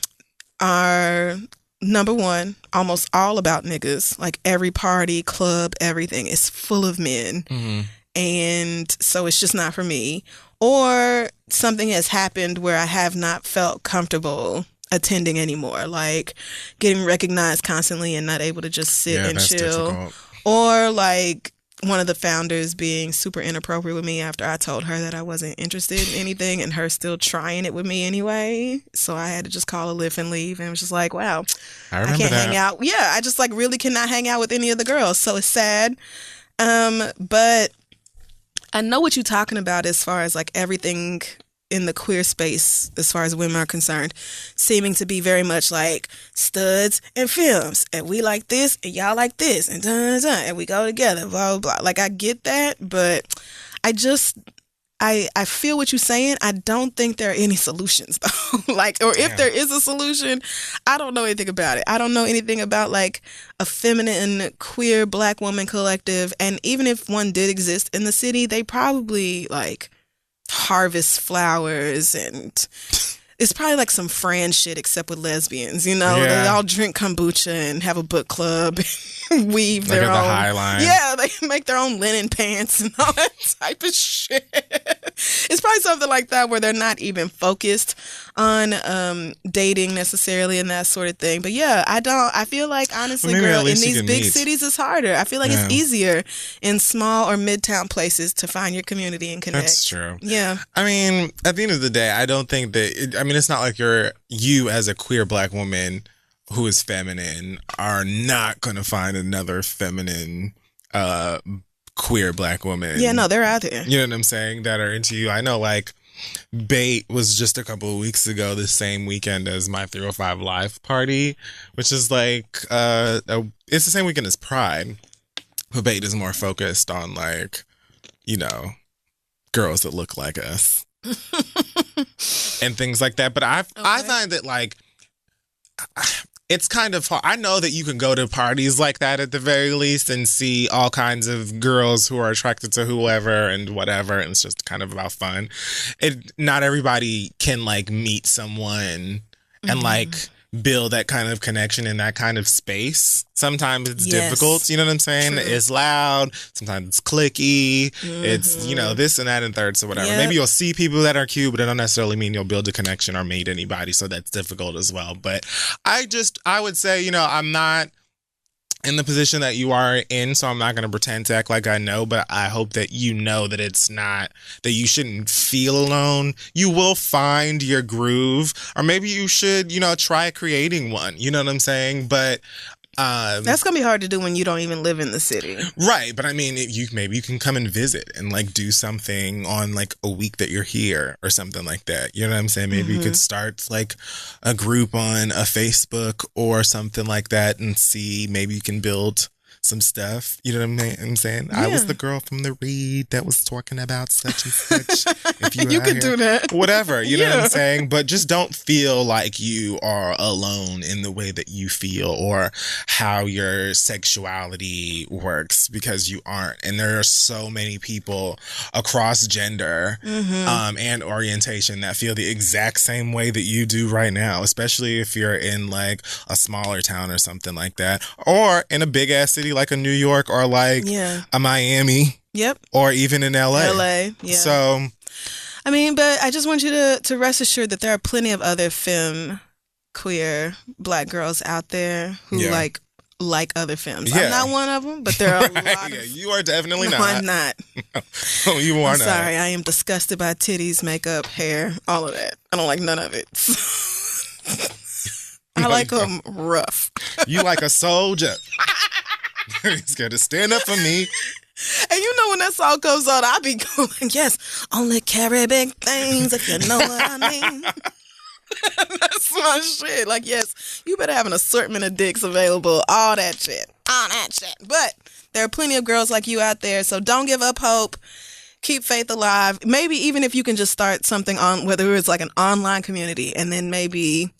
number one, almost all about niggas. Like every party, club, everything is full of men.
Mm-hmm.
And so it's just not for me. Or something has happened where I have not felt comfortable attending anymore, like getting recognized constantly and not able to just sit and chill.
Difficult.
Or like one of the founders being super inappropriate with me after I told her that I wasn't interested in anything and her still trying it with me anyway. So I had to just call a lift and leave, and it was just like, wow,
I
can't
remember that.
hang out. Yeah, I just like really cannot hang out with any of the girls. So it's sad. But I know what you're talking about as far as like everything in the queer space, as far as women are concerned, seeming to be very much like studs and films, and we like this and y'all like this, and dun, dun, dun, and we go together, blah, blah, blah. Like, I get that, but I just, I feel what you're saying. I don't think there are any solutions, though. Like, or if there is a solution, I don't know anything about it. I don't know anything about like a feminine queer Black woman collective, and even if one did exist in the city, they probably like harvest flowers, and it's probably like some Fran shit except with lesbians, you know. They all drink kombucha and have a book club, weave
like
their
at
own
the High Line.
Yeah, they make their own linen pants and all that type of shit. It's probably something like that where they're not even focused on dating necessarily and that sort of thing. But yeah, I feel like honestly,
Well,
girl, in
least
these big cities it's harder. I feel like it's easier in small or midtown places to find your community and connect.
That's true.
Yeah.
I mean, at the end of the day, I don't think that, it's not like you as a queer Black woman who is feminine are not going to find another feminine queer Black woman.
Yeah, no, they're out there.
You know what I'm saying? That are into you. I know, like, Bait was just a couple of weeks ago, the same weekend as my 305 Live party, which is like, it's the same weekend as Pride, but Bait is more focused on, like, girls that look like us and things like that. But I find that, like, it's kind of hard. I know that you can go to parties like that at the very least and see all kinds of girls who are attracted to whoever and whatever, and it's just kind of about fun. Not everybody can like meet someone and like build that kind of connection in that kind of space. Sometimes it's difficult, you know what I'm saying? True. It's loud, sometimes it's cliquey, it's, this and that and third, so whatever. Maybe you'll see people that are cute, but it don't necessarily mean you'll build a connection or meet anybody, so that's difficult as well. But I would say, I'm not in the position that you are in, so I'm not going to pretend to act like I know, but I hope that you know that it's not, that you shouldn't feel alone. You will find your groove, or maybe you should, try creating one, you know what I'm saying? But
that's gonna be hard to do when you don't even live in the city,
right? But I mean, maybe you can come and visit and like do something on like a week that you're here or something like that. You know what I'm saying? Maybe you could start like a group on a Facebook or something like that and see. Maybe you can build some stuff. You know what I'm saying? Yeah. I was the girl from the read that was talking about such and such. If
you could do that.
Whatever. You know what I'm saying? But just don't feel like you are alone in the way that you feel or how your sexuality works, because you aren't. And there are so many people across gender and orientation that feel the exact same way that you do right now, especially if you're in like a smaller town or something like that, or in a big ass city like a New York or like a Miami.
Yep.
Or even in LA.
Yeah.
So,
I mean, but I just want you to rest assured that there are plenty of other femme queer Black girls out there who like other femmes. I'm not one of them, but there are a lot of...
You are definitely not.
No, I'm not.
No, you are
I'm
not.
sorry, I am disgusted by titties, makeup, hair, all of that. I don't like none of it. I like them rough.
You like a soldier. He's got to stand up for me.
And you know when that song comes on, I be going, yes, only carry big things, if you know what I mean. That's my shit. Like, yes, you better have an assortment of dicks available, all that shit. But there are plenty of girls like you out there, so don't give up hope. Keep faith alive. Maybe even if you can just start something on, whether it's like an online community, and then maybe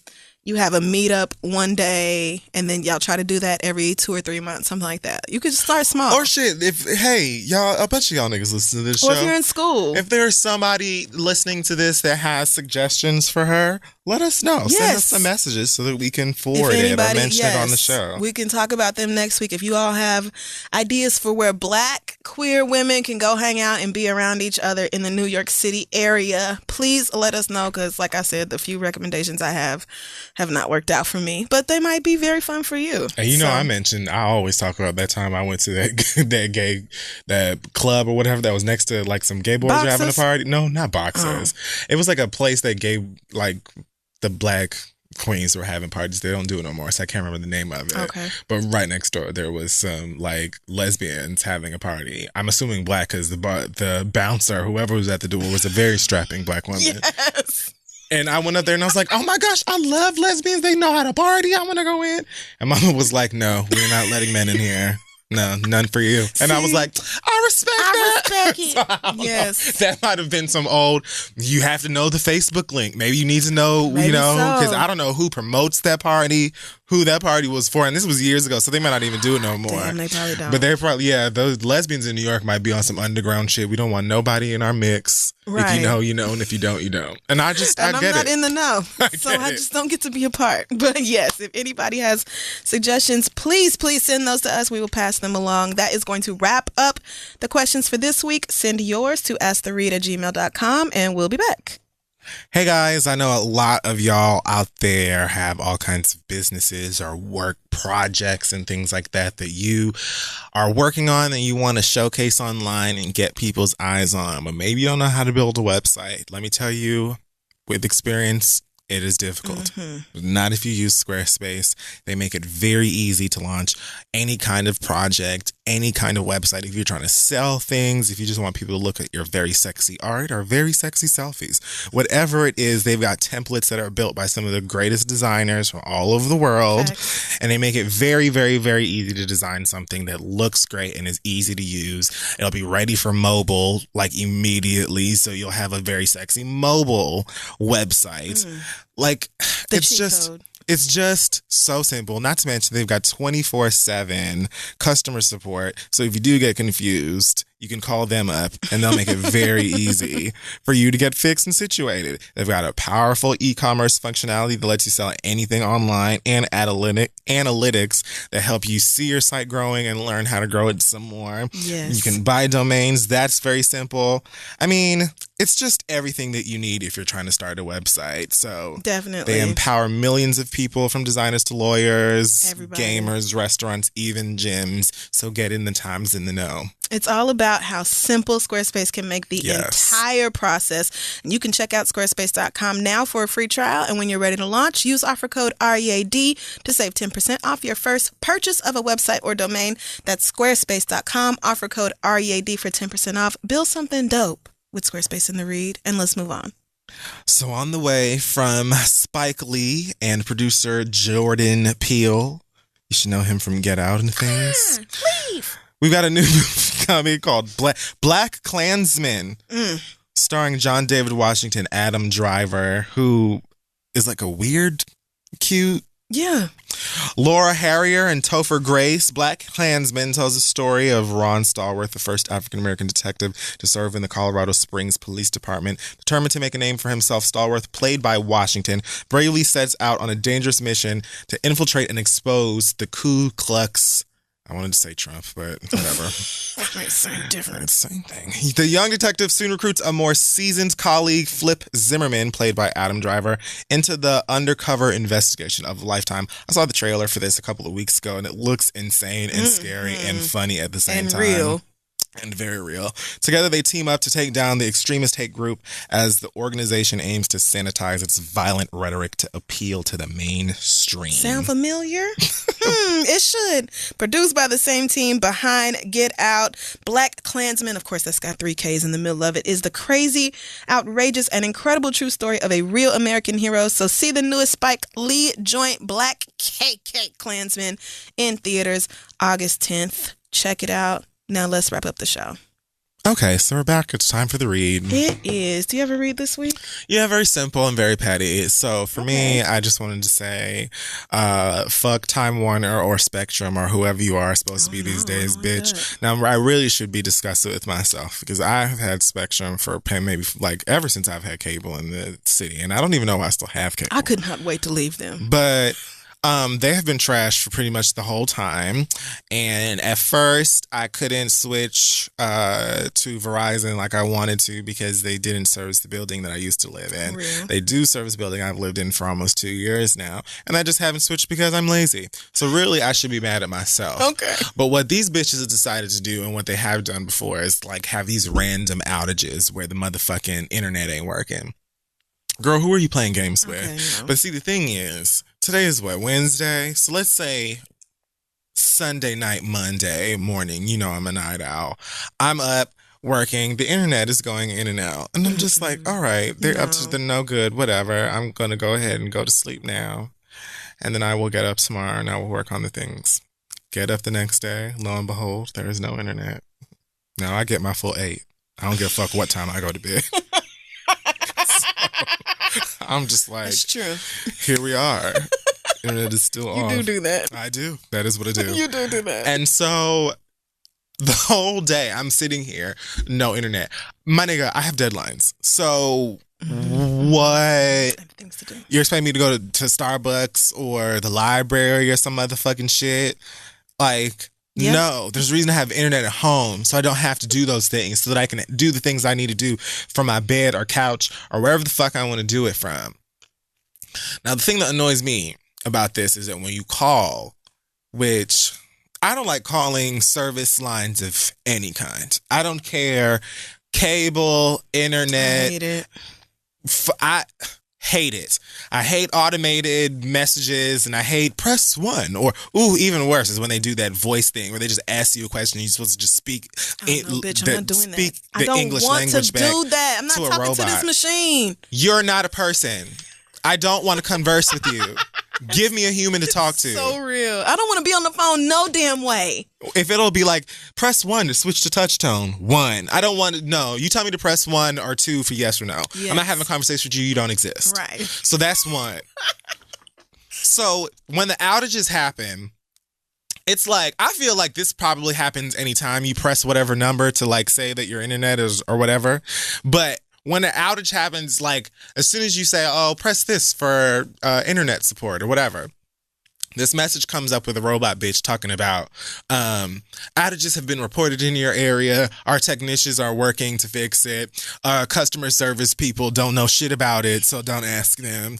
you have a meetup one day, and then y'all try to do that every 2 or 3 months, something like that. You could just start small.
Or shit, y'all, I bet y'all niggas listen to this show.
Or if you're in school.
If there's somebody listening to this that has suggestions for her, let us know.
Yes.
Send us some messages so that we can forward it or mention it on the show.
We can talk about them next week. If you all have ideas for where Black queer women can go hang out and be around each other in the New York City area, please let us know, because like I said, the few recommendations I have not worked out for me, but they might be very fun for you.
And I always talk about that time I went to that club or whatever that was next to like some gay boys were having a party. No, not Boxers. It was like a place that gave like the Black queens were having parties. They don't do it no more, so I can't remember the name of it.
Okay.
But right next door there was some like lesbians having a party. I'm assuming Black because the bouncer, whoever was at the door, was a very strapping Black woman.
Yes.
And I went up there and I was like, oh my gosh, I love lesbians. They know how to party. I want to go in. And Mama was like, no, we're not letting men in here. No, none for you. And I was like, I respect it. So
yes.
That might have been some old, you have to know the Facebook link. Maybe you need to know, because I don't know who promotes that party, who that party was for. And this was years ago, so they might not even do it no more.
Damn, they probably don't.
But they're probably, those lesbians in New York might be on some underground shit. We don't want nobody in our mix.
Right.
If you know, you know. And if you don't, you don't. And I get
I'm not
it.
in the know. I just don't get to be a part. But yes, if anybody has suggestions, please send those to us. We will pass them along. That is going to wrap up the questions for this week. Send yours to asktheread@gmail.com and we'll be back.
Hey guys, I know a lot of y'all out there have all kinds of businesses or work projects and things like that you are working on and you want to showcase online and get people's eyes on, but maybe you don't know how to build a website. Let me tell you, with experience, it is difficult. Not if you use Squarespace. They make it very easy to launch any kind of project, any kind of website. If you're trying to sell things, if you just want people to look at your very sexy art or very sexy selfies, whatever it is, they've got templates that are built by some of the greatest designers from all over the world. And they make it very, very, very easy to design something that looks great and is easy to use. It'll be ready for mobile like immediately. So you'll have a very sexy mobile website. Like, it's just so simple. Not to mention they've got 24/7 customer support. So if you do get confused, you can call them up and they'll make it very easy for you to get fixed and situated. They've got a powerful e-commerce functionality that lets you sell anything online and analytics that help you see your site growing and learn how to grow it some more.
Yes.
You can buy domains. That's very simple. I mean, it's just everything that you need if you're trying to start a website. So
definitely,
they empower millions of people, from designers to lawyers,
everybody,
gamers, restaurants, even gyms. So get in the times in the know.
It's all about how simple Squarespace can make the entire process. And you can check out squarespace.com now for a free trial. And when you're ready to launch, use offer code READ to save 10% off your first purchase of a website or domain. That's squarespace.com. Offer code READ for 10% off. Build something dope with Squarespace in the Read. And let's move on.
So on the way from Spike Lee and producer Jordan Peele, you should know him from Get Out and things.
Leave.
We've got a new movie coming called Black Klansman, starring John David Washington, Adam Driver, who is like a weird, cute.
Yeah.
Laura Harrier and Topher Grace. Black Klansman tells the story of Ron Stallworth, the first African-American detective to serve in the Colorado Springs Police Department. Determined to make a name for himself, Stallworth, played by Washington, bravely sets out on a dangerous mission to infiltrate and expose the Ku Klux. I wanted to say Trump, but whatever.
Same difference.
Same thing. The young detective soon recruits a more seasoned colleague, Flip Zimmerman, played by Adam Driver, into the undercover investigation of a lifetime. I saw the trailer for this a couple of weeks ago, and it looks insane and scary and funny at the same time.
Real.
And very real. Together, they team up to take down the extremist hate group as the organization aims to sanitize its violent rhetoric to appeal to the mainstream.
Sound familiar? It should. Produced by the same team behind Get Out. Black Klansman, of course, that's got 3 Ks in the middle of it, is the crazy, outrageous, and incredible true story of a real American hero. So see the newest Spike Lee joint, Black KK Klansman, in theaters August 10th. Check it out. Now let's wrap up the show.
Okay, so we're back. It's time for the read.
It is. Do you ever read this week?
Yeah, very simple and very petty. So for me, I just wanted to say, fuck Time Warner or Spectrum or whoever you are supposed to be these days, bitch. Now, I really should be disgusted with myself because I've had Spectrum for maybe like ever since I've had cable in the city, and I don't even know if I still have cable.
I could not wait to leave them.
But they have been trashed for pretty much the whole time. And at first, I couldn't switch to Verizon like I wanted to because they didn't service the building that I used to live in.
Really?
They do service the building I've lived in for almost 2 years now. And I just haven't switched because I'm lazy. So really, I should be mad at myself.
Okay.
But what these bitches have decided to do and what they have done before is like have these random outages where the motherfucking internet ain't working. Girl, who are you playing games with?
Okay,
But see, the thing is, today is what, Wednesday? So let's say Sunday night, Monday morning, you know I'm a night owl. I'm up working. The internet is going in and out. And I'm just like, all right, they're up to the no good, whatever. I'm going to go ahead and go to sleep now. And then I will get up tomorrow and I will work on the things. Get up the next day. Lo and behold, there is no internet. Now I get my full 8. I don't give a fuck what time I go to bed. I'm just like,
That's true.
Here we are. Internet is still on.
You do that.
I do. That is what I do.
You do that.
And so the whole day I'm sitting here, no internet. My nigga, I have deadlines. So what?
I have things to do.
You're expecting me to go to Starbucks or the library or some motherfucking shit? Like,
Yeah.
no, there's a reason to have internet at home so I don't have to do those things so that I can do the things I need to do from my bed or couch or wherever the fuck I want to do it from. Now, the thing that annoys me about this is that when you call, which I don't like calling service lines of any kind. I don't care. Cable, internet.
I hate it.
I hate it. I hate automated messages and I hate press 1 or, ooh, even worse is when they do that voice thing where they just ask you a question and you're supposed to just speak
Bitch, I'm not doing
speak
that.
the
I don't
English
want
language
to
back
do that. I'm not
to a
talking to
robot.
this machine.
You're not a person. I don't want to converse with you. Give me a human to talk to.
So real. I don't want to be on the phone no damn way.
If it'll be like, press 1 to switch to touch tone. 1. I don't want to, no. You tell me to press 1 or 2 for yes or no.
Yes.
I'm not having a conversation with you. You don't exist.
Right.
So that's 1. So when the outages happen, it's like, I feel like this probably happens anytime you press whatever number to like say that your internet is or whatever. But when an outage happens, like as soon as you say, oh, press this for internet support or whatever, this message comes up with a robot bitch talking about outages have been reported in your area. Our technicians are working to fix it. Customer service people don't know shit about it, so don't ask them.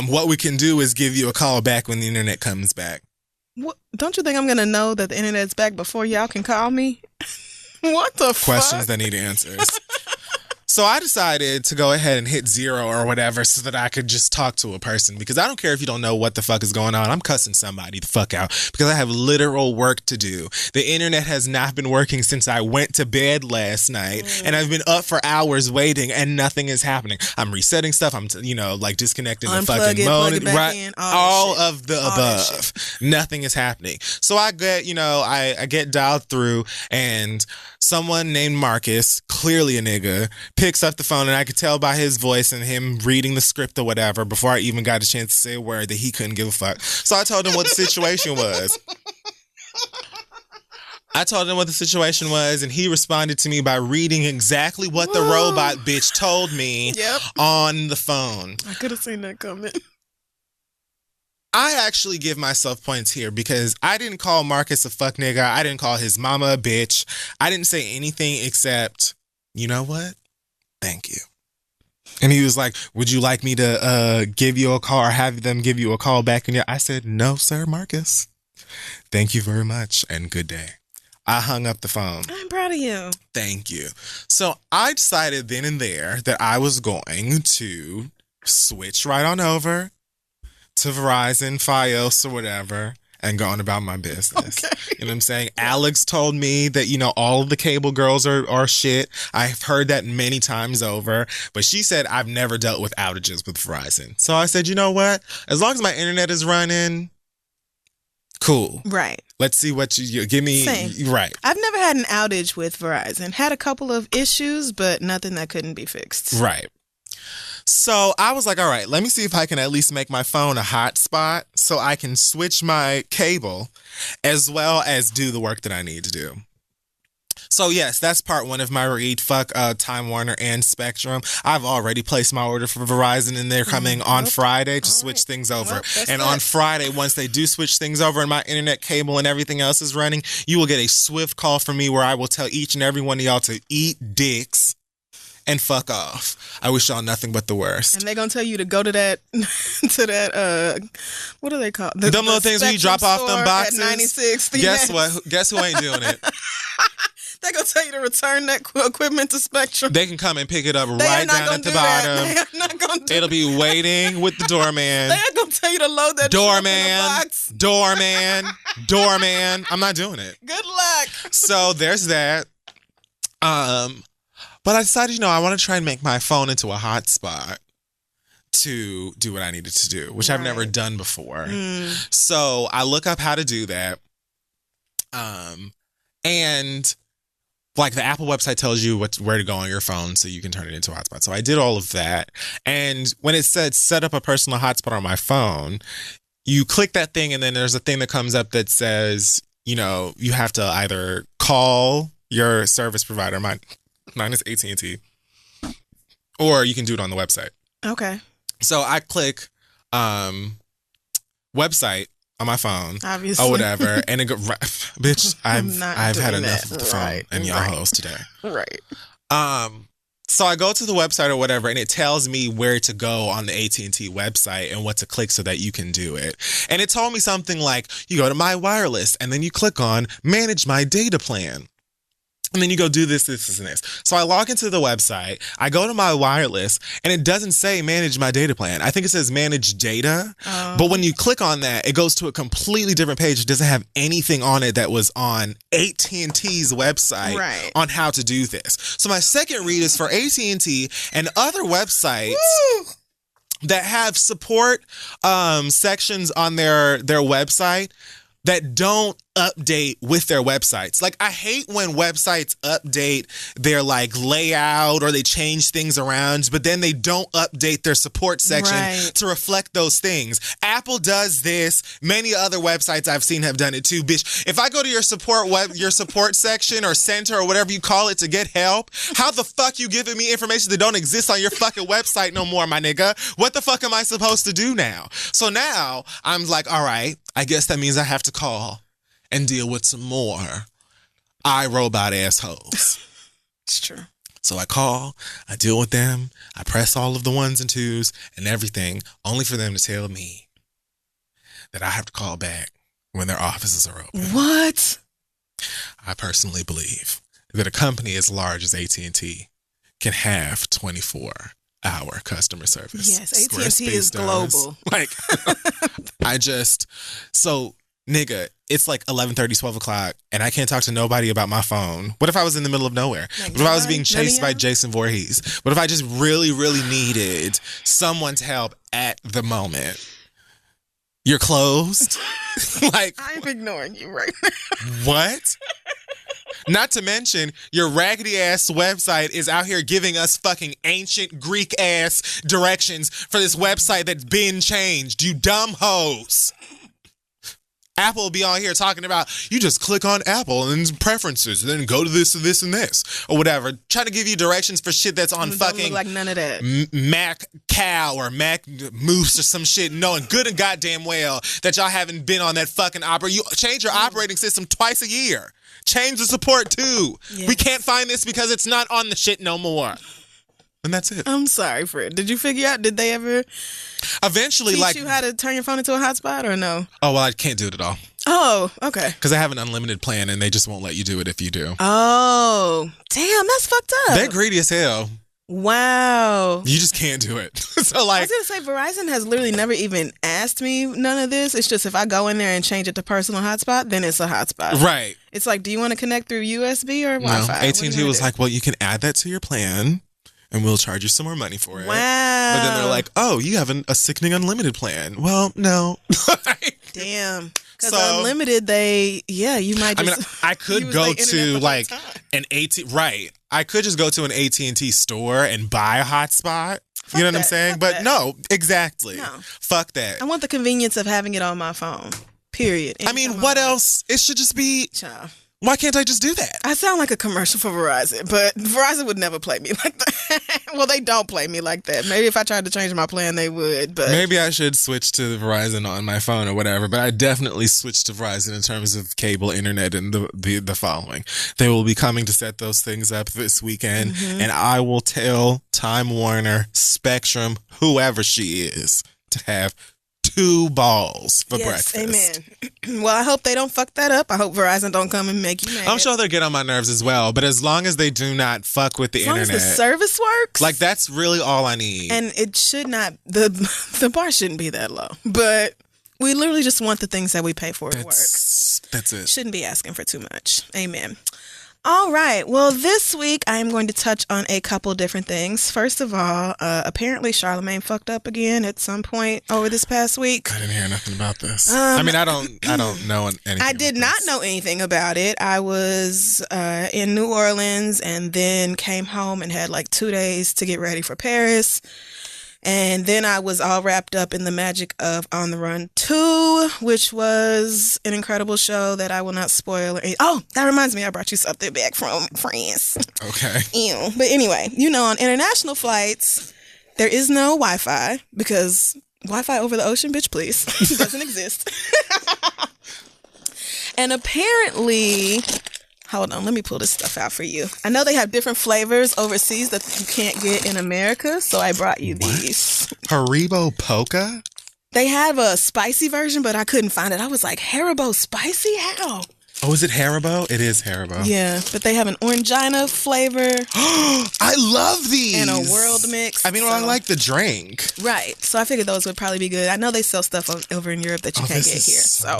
What we can do is give you a call back when the internet comes back.
What? Don't you think I'm going to know that the internet's back before y'all can call me? What the
Questions
fuck?
that need answers. So I decided to go ahead and hit 0 or whatever so that I could just talk to a person because I don't care if you don't know what the fuck is going on. I'm cussing somebody the fuck out because I have literal work to do. The internet has not been working since I went to bed last night and I've been up for hours waiting and nothing is happening. I'm resetting stuff. I'm, like disconnecting the
Unplug
fucking
it, plug
mode.
it back
Right.
in,
all
that
of the
All that
above. Nothing is happening. So I get, I get dialed through and someone named Marcus, clearly a nigga, picks up the phone and I could tell by his voice and him reading the script or whatever before I even got a chance to say a word that he couldn't give a fuck. So I told him what the situation was. And he responded to me by reading exactly what the robot bitch told me on the phone.
I could have seen that coming.
I actually give myself points here because I didn't call Marcus a fuck nigga. I didn't call his mama a bitch. I didn't say anything except, you know what? Thank you. And he was like, would you like me to give you a call or have them give you a call back? And I said, no, sir, Marcus. Thank you very much and good day. I hung up the phone.
I'm proud of you.
Thank you. So I decided then and there that I was going to switch right on over to Verizon, Fios, or whatever, and go on about my business.
Okay.
You know what I'm saying? Alex told me that, all of the cable girls are shit. I've heard that many times over. But she said I've never dealt with outages with Verizon. So I said, you know what? As long as my internet is running, cool.
Right.
Let's see what you give me.
Same.
Right.
I've never had an outage with Verizon. Had a couple of issues, but nothing that couldn't be fixed.
Right. So I was like, all right, let me see if I can at least make my phone a hotspot so I can switch my cable as well as do the work that I need to do. So yes, that's part one of my read. Fuck Time Warner and Spectrum. I've already placed my order for Verizon and they're coming on Friday to switch things over. And on Friday, once they do switch things over and my internet cable and everything else is running, you will get a swift call from me where I will tell each and every one of y'all to eat dicks and fuck off. I wish y'all nothing but the worst.
And they're going to tell you to go to that, what do they call
them little things where you drop off them boxes.
At 96.
Guess what? Guess who ain't doing it?
They're going to tell you to return that equipment to Spectrum.
They can come and pick it up right down at the bottom.
They are not going to do
It'll be waiting with the doorman.
They are going to tell you to load that doorman. I'm not doing it.
Good luck. So there's that. But I decided, I want to try and make my phone into a hotspot to do what I needed to do, which I've never done before. So I look up how to do that. And like the Apple website tells you where to go on your phone so you can turn it into a hotspot. So I did all of that. And when it said set up a personal hotspot on my phone, you click that thing and then there's a thing that comes up that says, you have to either call your service provider. Mine is AT&T. Or you can do it on the website.
Okay.
So I click website on my phone,
obviously,
or whatever, and it go bitch. I've had enough of the phone and y'all hoes today.
Right.
So I go to the website or whatever, and it tells me where to go on the AT&T website and what to click so that you can do it. And it told me something like you go to My Wireless, and then you click on Manage My Data Plan. And then you go do this, and this. So I log into the website, I go to My Wireless, and it doesn't say manage my data plan. I think it says manage data. But when you click on that, it goes to a completely different page. It doesn't have anything on it that was on AT&T's website on how to do this. So my second read is for AT&T and other websites that have support sections on their website that don't update with their websites. Like, I hate when websites update their layout or they change things around, but then they don't update their support section to reflect those things. Apple does this. Many other websites I've seen have done it too. Bitch, if I go to your support section or center or whatever you call it to get help, how the fuck you giving me information that don't exist on your fucking website no more, my nigga? What the fuck am I supposed to do now? So now I'm like, all right, I guess that means I have to call and deal with some more iRobot assholes.
It's true.
So I call, I deal with them, I press all of the 1s and 2s and everything, only for them to tell me that I have to call back when their offices are open.
What?
I personally believe that a company as large as AT&T can have 24-hour customer service.
Yes, AT&T is global.
Nigga, it's 11:30, 12 o'clock, and I can't talk to nobody about my phone. What if I was in the middle of nowhere? What if I was being chased by Jason Voorhees? What if I just really, really needed someone's help at the moment? You're closed?
I'm ignoring you right now.
What? Not to mention, your raggedy ass website is out here giving us fucking ancient Greek ass directions for this website that's been changed. You dumb hoes. Apple will be on here talking about, you just click on Apple and then preferences, and then go to this and this and this, or whatever. Trying to give you directions for shit that's on fucking
look like none of that.
Mac Cow or Mac Moose or some shit, knowing good and goddamn well that y'all haven't been on that fucking You change your operating system twice a year. Change the support too. Yes. We can't find this because it's not on the shit no more. And that's it.
I'm sorry, Fred. Did you figure out, did they ever
eventually
teach you how to turn your phone into a hotspot or no?
Oh, well, I can't do it at all.
Oh, okay.
Because I have an unlimited plan and they just won't let you do it if you do.
Oh, damn, that's fucked up.
They're greedy as hell.
Wow.
You just can't do it. So
I was going to say, Verizon has literally never even asked me none of this. It's just if I go in there and change it to personal hotspot, then it's a hotspot.
Right.
It's like, do you want to connect through USB or Wi-Fi?
No, AT&T was like, well, you can add that to your plan and we'll charge you some more money for it.
Wow.
But then they're like, oh, you have a sickening unlimited plan. Well, no.
Damn. Because unlimited, you might just...
I mean, I could
use
go
the internet
to
the
like
whole time.
an AT, right. I could just go to an AT&T store and buy a hotspot. You know what I'm saying? But
that.
no, exactly.
No.
Fuck that.
I want the convenience of having it on my phone. Period.
I mean, what else? It should just be...
Child.
Why can't I just do that?
I sound like a commercial for Verizon, but Verizon would never play me like that. Well, they don't play me like that. Maybe if I tried to change my plan, they would. But
maybe I should switch to Verizon on my phone or whatever. But I definitely switched to Verizon in terms of cable internet and the following. They will be coming to set those things up this weekend, and I will tell Time Warner, Spectrum, whoever she is, to have 2 balls for breakfast.
Amen. Well, I hope they don't fuck that up. I hope Verizon don't come and make you mad.
I'm sure they'll get on my nerves as well, but as long as they do not fuck with the internet.
As long as the service works.
Like, that's really all I need.
And it should not, the bar shouldn't be that low. But we literally just want the things that we pay for to work.
That's it.
Shouldn't be asking for too much. Amen. All right. Well, this week I am going to touch on a couple different things. First of all, apparently Charlemagne fucked up again at some point over this past week.
I didn't hear nothing about this. I mean, I don't know anything.
I did not know anything about it. I was in New Orleans and then came home and had like 2 days to get ready for Paris. And then I was all wrapped up in the magic of On the Run 2, which was an incredible show that I will not spoil. Oh, that reminds me, I brought you something back from France.
Okay.
Ew. But anyway, on international flights, there is no Wi-Fi because Wi-Fi over the ocean, bitch, please, doesn't exist. And apparently... Hold on, let me pull this stuff out for you. I know they have different flavors overseas that you can't get in America, so I brought you these.
Haribo Polka?
They have a spicy version, but I couldn't find it. I was like, Haribo spicy? How?
Oh, is it Haribo? It is Haribo.
Yeah, but they have an Orangina flavor.
I love these.
And a world mix.
I mean, I like the drink.
Right. So I figured those would probably be good. I know they sell stuff over in Europe that you can't get here. So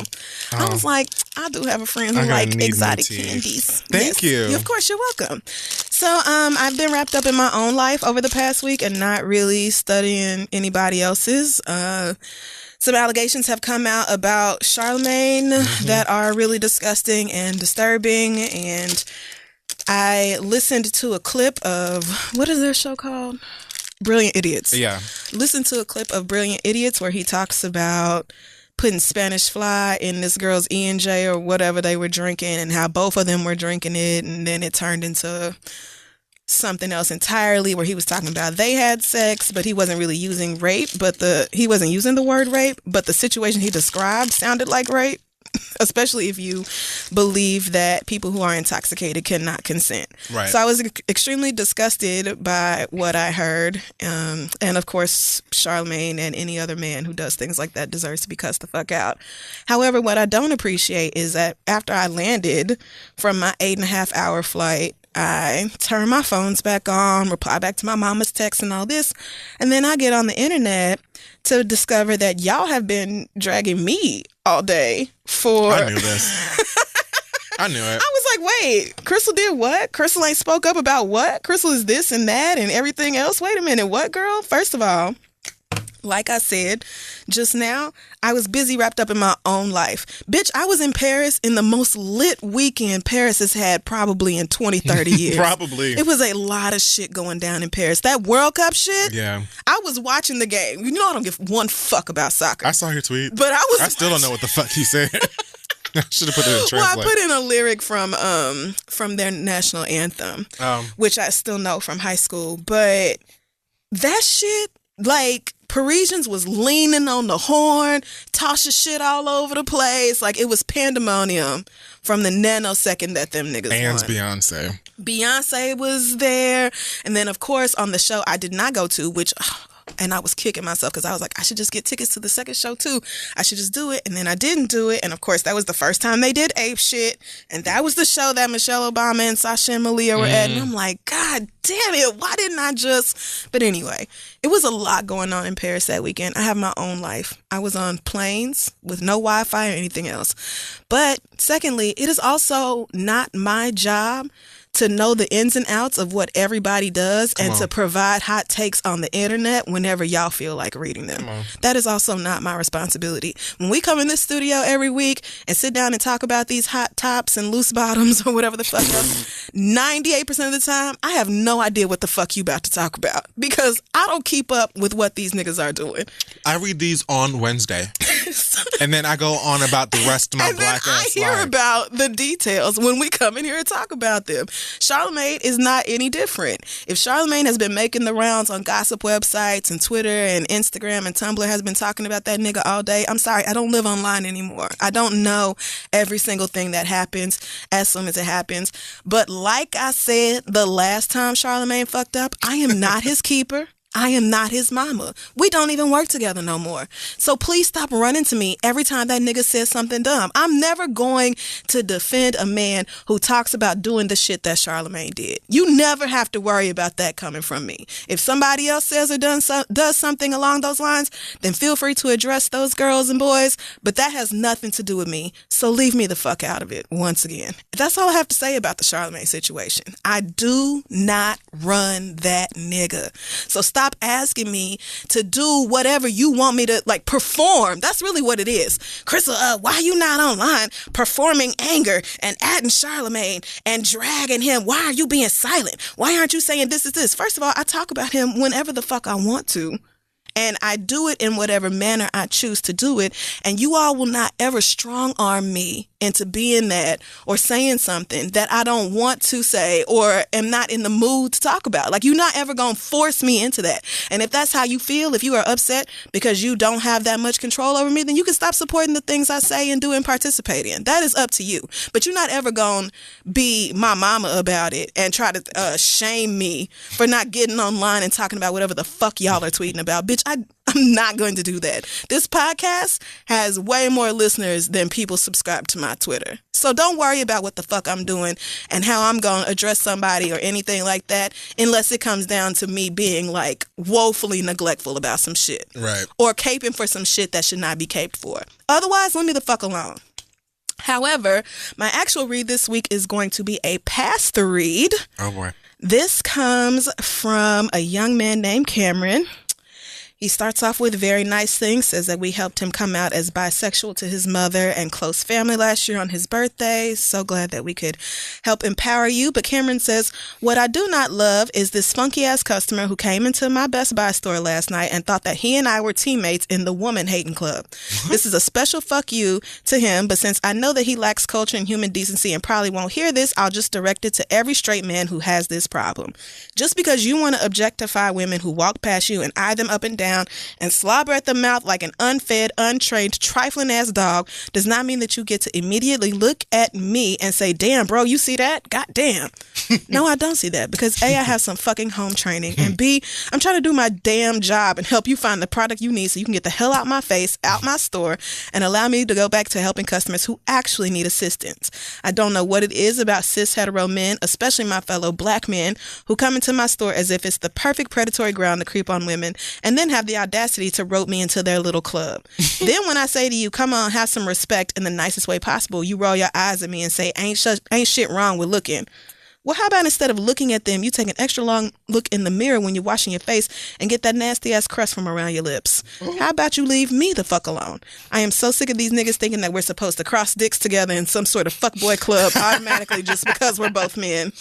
I was like, I do have a friend who like exotic candies.
Thank you.
Of course, you're welcome. So I've been wrapped up in my own life over the past week and not really studying anybody else's. Some allegations have come out about Charlemagne that are really disgusting and disturbing. And I listened to a clip of, what is their show called? Brilliant Idiots.
Yeah.
Listened to a clip of Brilliant Idiots where he talks about putting Spanish fly in this girl's E&J or whatever they were drinking and how both of them were drinking it. And then it turned into something else entirely where he was talking about they had sex, but he wasn't really using rape, he wasn't using the word rape, but the situation he described sounded like rape, especially if you believe that people who are intoxicated cannot consent.
Right.
So I was extremely disgusted by what I heard. And of course, Charlemagne and any other man who does things like that deserves to be cussed the fuck out. However, what I don't appreciate is that after I landed from my 8.5-hour flight, I turn my phones back on, reply back to my mama's text and all this, and then I get on the internet to discover that y'all have been dragging me all day for...
I knew this. I knew it.
I was like, wait, Crystal did what? Crystal ain't spoke up about what? Crystal is this and that and everything else? Wait a minute, what, girl? First of all, like I said just now, I was busy wrapped up in my own life. Bitch, I was in Paris in the most lit weekend Paris has had probably in 20, 30 years.
Probably.
It was a lot of shit going down in Paris. That World Cup shit,
yeah.
I was watching the game. You know I don't give one fuck about soccer.
I saw your tweet.
But I
still don't know what the fuck you said. I should have put it in translate.
Well, I put in a lyric from their national anthem, which I still know from high school. But that shit, like... Parisians was leaning on the horn, tossing shit all over the place. Like, it was pandemonium from the nanosecond that them niggas
and
won.
Beyonce.
Beyonce was there. And then, of course, on the show I did not go to, which... And I was kicking myself because I was like, I should just get tickets to the second show too. I should just do it. And then I didn't do it. And of course, that was the first time they did Ape Shit. And that was the show that Michelle Obama and Sasha and Malia were at. And I'm like, God damn it. Why didn't I just... But anyway, it was a lot going on in Paris that weekend. I have my own life. I was on planes with no Wi-Fi or anything else. But secondly, it is also not my job to know the ins and outs of what everybody does and to provide hot takes on the internet whenever y'all feel like reading them. That is also not my responsibility. When we come in this studio every week and sit down and talk about these hot tops and loose bottoms or whatever the fuck else, 98% of the time, I have no idea what the fuck you about to talk about because I don't keep up with what these niggas are doing.
I read these on Wednesday. And then I go on about the rest of my black ass life.
I hear about the details when we come in here and talk about them. Charlemagne is not any different. If Charlemagne has been making the rounds on gossip websites and Twitter and Instagram and Tumblr has been talking about that nigga all day, I'm sorry, I don't live online anymore. I don't know every single thing that happens as soon as it happens. But like I said the last time Charlemagne fucked up, I am not his keeper. I am not his mama. We don't even work together no more. So please stop running to me every time that nigga says something dumb. I'm never going to defend a man who talks about doing the shit that Charlemagne did. You never have to worry about that coming from me. If somebody else says or does something along those lines, then feel free to address those girls and boys, but that has nothing to do with me. So leave me the fuck out of it once again. That's all I have to say about the Charlemagne situation. I do not run that nigga. So stop asking me to do whatever you want me to perform. That's really what it is. Crystal, why are you not online performing anger and adding Charlemagne and dragging him? Why are you being silent? Why aren't you saying this is this? First of all, I talk about him whenever the fuck I want to. And I do it in whatever manner I choose to do it. And you all will not ever strong arm me into being that or saying something that I don't want to say or am not in the mood to talk about. You're not ever going to force me into that. And if that's how you feel, if you are upset because you don't have that much control over me, then you can stop supporting the things I say and do and participate in. That is up to you. But you're not ever going to be my mama about it and try to shame me for not getting online and talking about whatever the fuck y'all are tweeting about. Bitch, I'm not going to do that. This podcast has way more listeners than people subscribe to my Twitter. So don't worry about what the fuck I'm doing and how I'm going to address somebody or anything like that unless it comes down to me being woefully neglectful about some shit.
Right.
Or caping for some shit that should not be caped for. Otherwise, leave me the fuck alone. However, my actual read this week is going to be a past read.
Oh boy.
This comes from a young man named Cameron. He starts off with very nice things, says that we helped him come out as bisexual to his mother and close family last year on his birthday. So glad that we could help empower you. But Cameron says, what I do not love is this funky-ass customer who came into my Best Buy store last night and thought that he and I were teammates in the woman-hating club. This is a special fuck you to him, but since I know that he lacks culture and human decency and probably won't hear this, I'll just direct it to every straight man who has this problem. Just because you want to objectify women who walk past you and eye them up and down and slobber at the mouth like an unfed, untrained, trifling-ass dog does not mean that you get to immediately look at me and say, damn, bro, you see that? God damn. No, I don't see that because A, I have some fucking home training, and B, I'm trying to do my damn job and help you find the product you need so you can get the hell out my face, out my store, and allow me to go back to helping customers who actually need assistance. I don't know what it is about cis hetero men, especially my fellow black men, who come into my store as if it's the perfect predatory ground to creep on women and then have the audacity to rope me into their little club. Then when I say to you, come on, have some respect in the nicest way possible, you roll your eyes at me and say, ain't shit wrong with looking. Well, how about instead of looking at them, you take an extra long look in the mirror when you're washing your face and get that nasty ass crust from around your lips? How about you leave me the fuck alone? I am so sick of these niggas thinking that we're supposed to cross dicks together in some sort of fuckboy club automatically just because we're both men.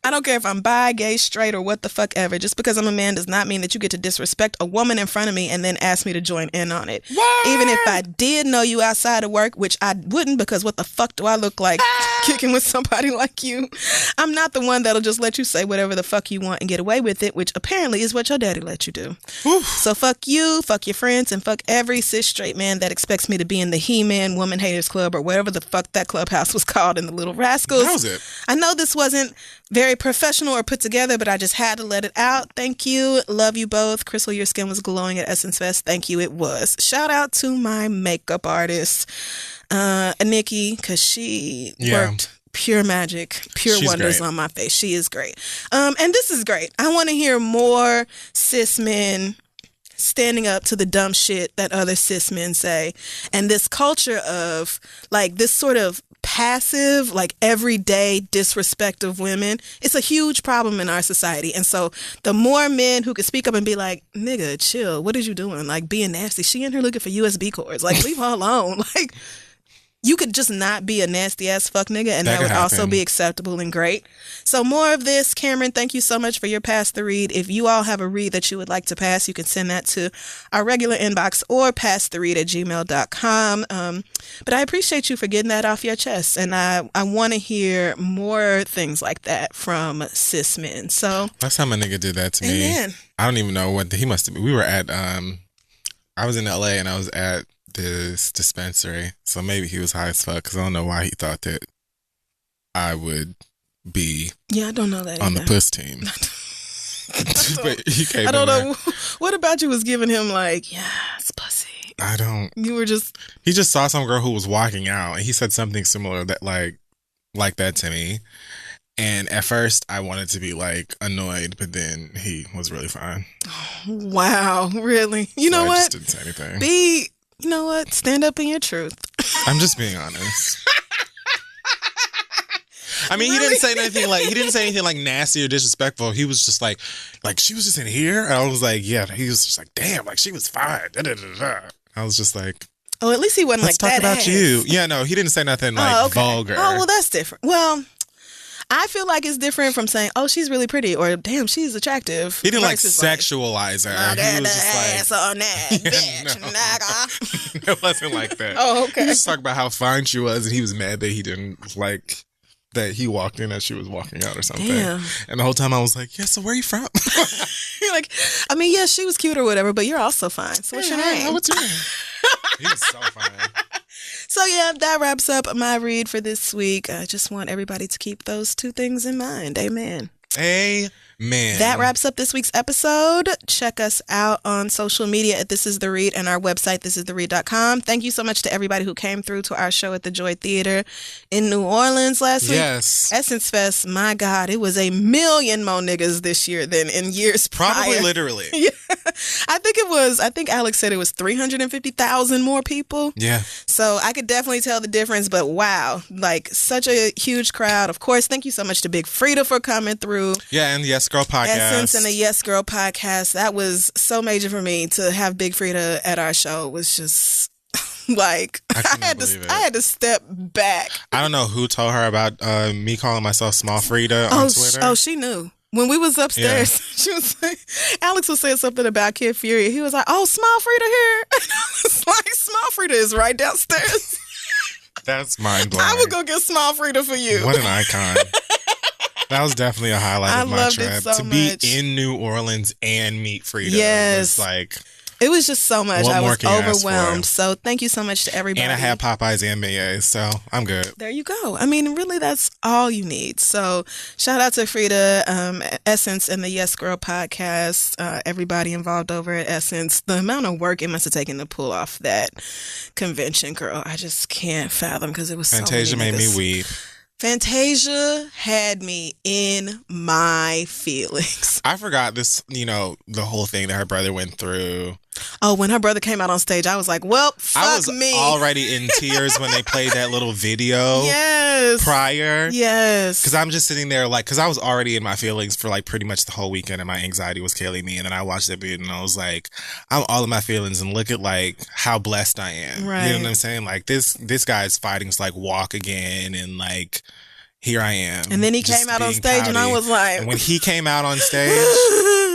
I don't care if I'm bi, gay, straight, or what the fuck ever. Just because I'm a man does not mean that you get to disrespect a woman in front of me and then ask me to join in on it. What? Even if I did know you outside of work, which I wouldn't, because what the fuck do I look like kicking with somebody like you? I'm not the one that'll just let you say whatever the fuck you want and get away with it, which apparently is what your daddy let you do. So fuck you, fuck your friends, and fuck every cis straight man that expects me to be in the He-Man Woman Haters Club or whatever the fuck that clubhouse was called in the Little Rascals.
That was it.
I know this wasn't very professional or put together, but I just had to let it out. Thank you. Love you both. Crystal, your skin was glowing at Essence Fest. Thank you. It was. Shout out to my makeup artist, Nikki, because she worked pure magic, She's wonders great on my face. She is great. And this is great. I want to hear more cis men standing up to the dumb shit that other cis men say. And this culture of like this sort of passive, like everyday disrespect of women, it's a huge problem in our society. And so the more men who could speak up and be like, nigga, chill, what is you doing? Like being nasty. She in here looking for USB cords. Like leave her alone. Like you could just not be a nasty ass fuck nigga and that would also be acceptable and great. So more of this. Cameron, thank you so much for your pass the read. If you all have a read that you would like to pass, you can send that to our regular inbox or passtheread@gmail.com. But I appreciate you for getting that off your chest. And I want to hear more things like that from cis men. So
last time a nigga did that to me,
amen.
I don't even know what he must have been. We were at, I was in LA and I was at this dispensary, so maybe he was high as fuck because I don't know why he thought that I would be
I don't know that
on
either.
the puss team. But he came
I don't
in
know. What about you was giving him like, it's pussy?
I don't.
You were just.
He just saw some girl who was walking out, and he said something similar that like that to me. And at first, I wanted to be like annoyed, but then he was really fine.
Wow, really? You know
I
what?
just didn't say anything.
You know what? Stand up in your truth.
I'm just being honest. I mean, he didn't say anything like nasty or disrespectful. He was just like she was just in here. And I was like, yeah. He was just like, damn, like she was fine. Da, da, da, da. I was just like,
oh, at least he wasn't
let's
like
talk
that
about
ass.
you. Yeah, no, he didn't say nothing like vulgar.
Oh, well, that's different. Well, I feel like it's different from saying, oh, she's really pretty or damn, she's attractive.
He didn't like
versus,
sexualize her.
Look
He
at
was
the
just like,
ass on that bitch, nigga.
It wasn't like that.
Oh, okay.
He was talking about how fine she was, and he was mad that he didn't like that he walked in as she was walking out or something.
Damn.
And the whole time I was like, yeah, so where are you from?
You're like, I mean, yeah, she was cute or whatever, but you're also fine. So what's your name?
What's your name? He was so fine.
So yeah, that wraps up my read for this week. I just want everybody to keep those two things in mind. Amen.
Amen.
That wraps up this week's episode. Check us out on social media at This Is The Read and our website, thisistheread.com. Thank you so much to everybody who came through to our show at the Joy Theater in New Orleans last week.
Yes.
Essence Fest, my God, it was 1 million more niggas this year than in years prior.
Probably literally.
Yeah. I think Alex said it was 350,000 more people.
Yeah.
So I could definitely tell the difference, but wow, like such a huge crowd. Of course, thank you so much to Big Frida for coming through.
Yeah, and the Yes Girl podcast.
Essence and the Yes Girl podcast. That was so major for me to have Big Frida at our show. It was just like I had to step back.
I don't know who told her about me calling myself Small Frida on Twitter.
Oh, she knew. When we was upstairs, she was like, Alex was saying something about Kid Fury. He was like, oh, Small Frida here. And I was like, Small Frida is right downstairs.
That's mind blowing.
I would go get Small Frida for you.
What an icon. That was definitely a highlight of my
loved
trip.
it so
to be
much.
in New Orleans and meet Frida.
Yes.
Was like,
it was just so much.
What
I
more
was
can you ask
overwhelmed.
for?
So thank you so much to everybody.
and I had Popeyes and beignets, so I'm good.
There you go. I mean, really, that's all you need. So shout out to Frida, Essence, and the Yes Girl podcast. Everybody involved over at Essence. The amount of work it must have taken to pull off that convention, girl, I just can't fathom because it was
Fantasia
so many
made me
niggas.
weep.
Fantasia had me in my feelings.
I forgot this, the whole thing that her brother went through.
Oh, when her brother came out on stage, I was like, well, fuck
I was
me.
already in tears when they played that little video
Yes.
prior.
Yes.
Because I'm just sitting there because I was already in my feelings for like pretty much the whole weekend and my anxiety was killing me. And then I watched that video and I was like, I'm all in my feelings and look at like how blessed I am.
Right.
You know what I'm saying? Like this guy's fighting to like walk again and like here I am.
And then he
just
came out on
being
stage and I
pouty.
was like...
And when he came out on stage,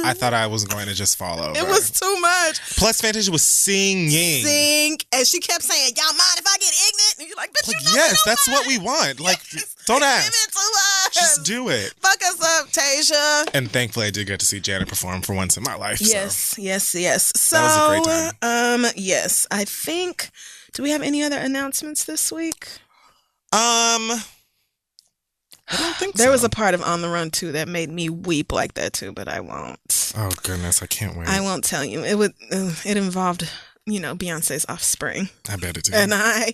I thought I was going to just fall over.
It was too much.
Plus Fantasia was singing.
And she kept saying, y'all mind if I get ignorant? And you're like, but
Like,
you know
yes,
we don't
that's
mind.
what we want. Like,
Yes.
don't
Give
ask.
it to us.
Just do it.
Fuck us up, Tasia.
And thankfully, I did get to see Janet perform for once in my life.
Yes. So,
That was a great
time. Yes, I think, do we have any other announcements this week?
I don't think
There
so.
was a part of On the Run, too, that made me weep like that, too, but I won't.
Oh, goodness. I can't wait.
I won't tell you. It involved, Beyonce's Offspring.
I bet it did.
And I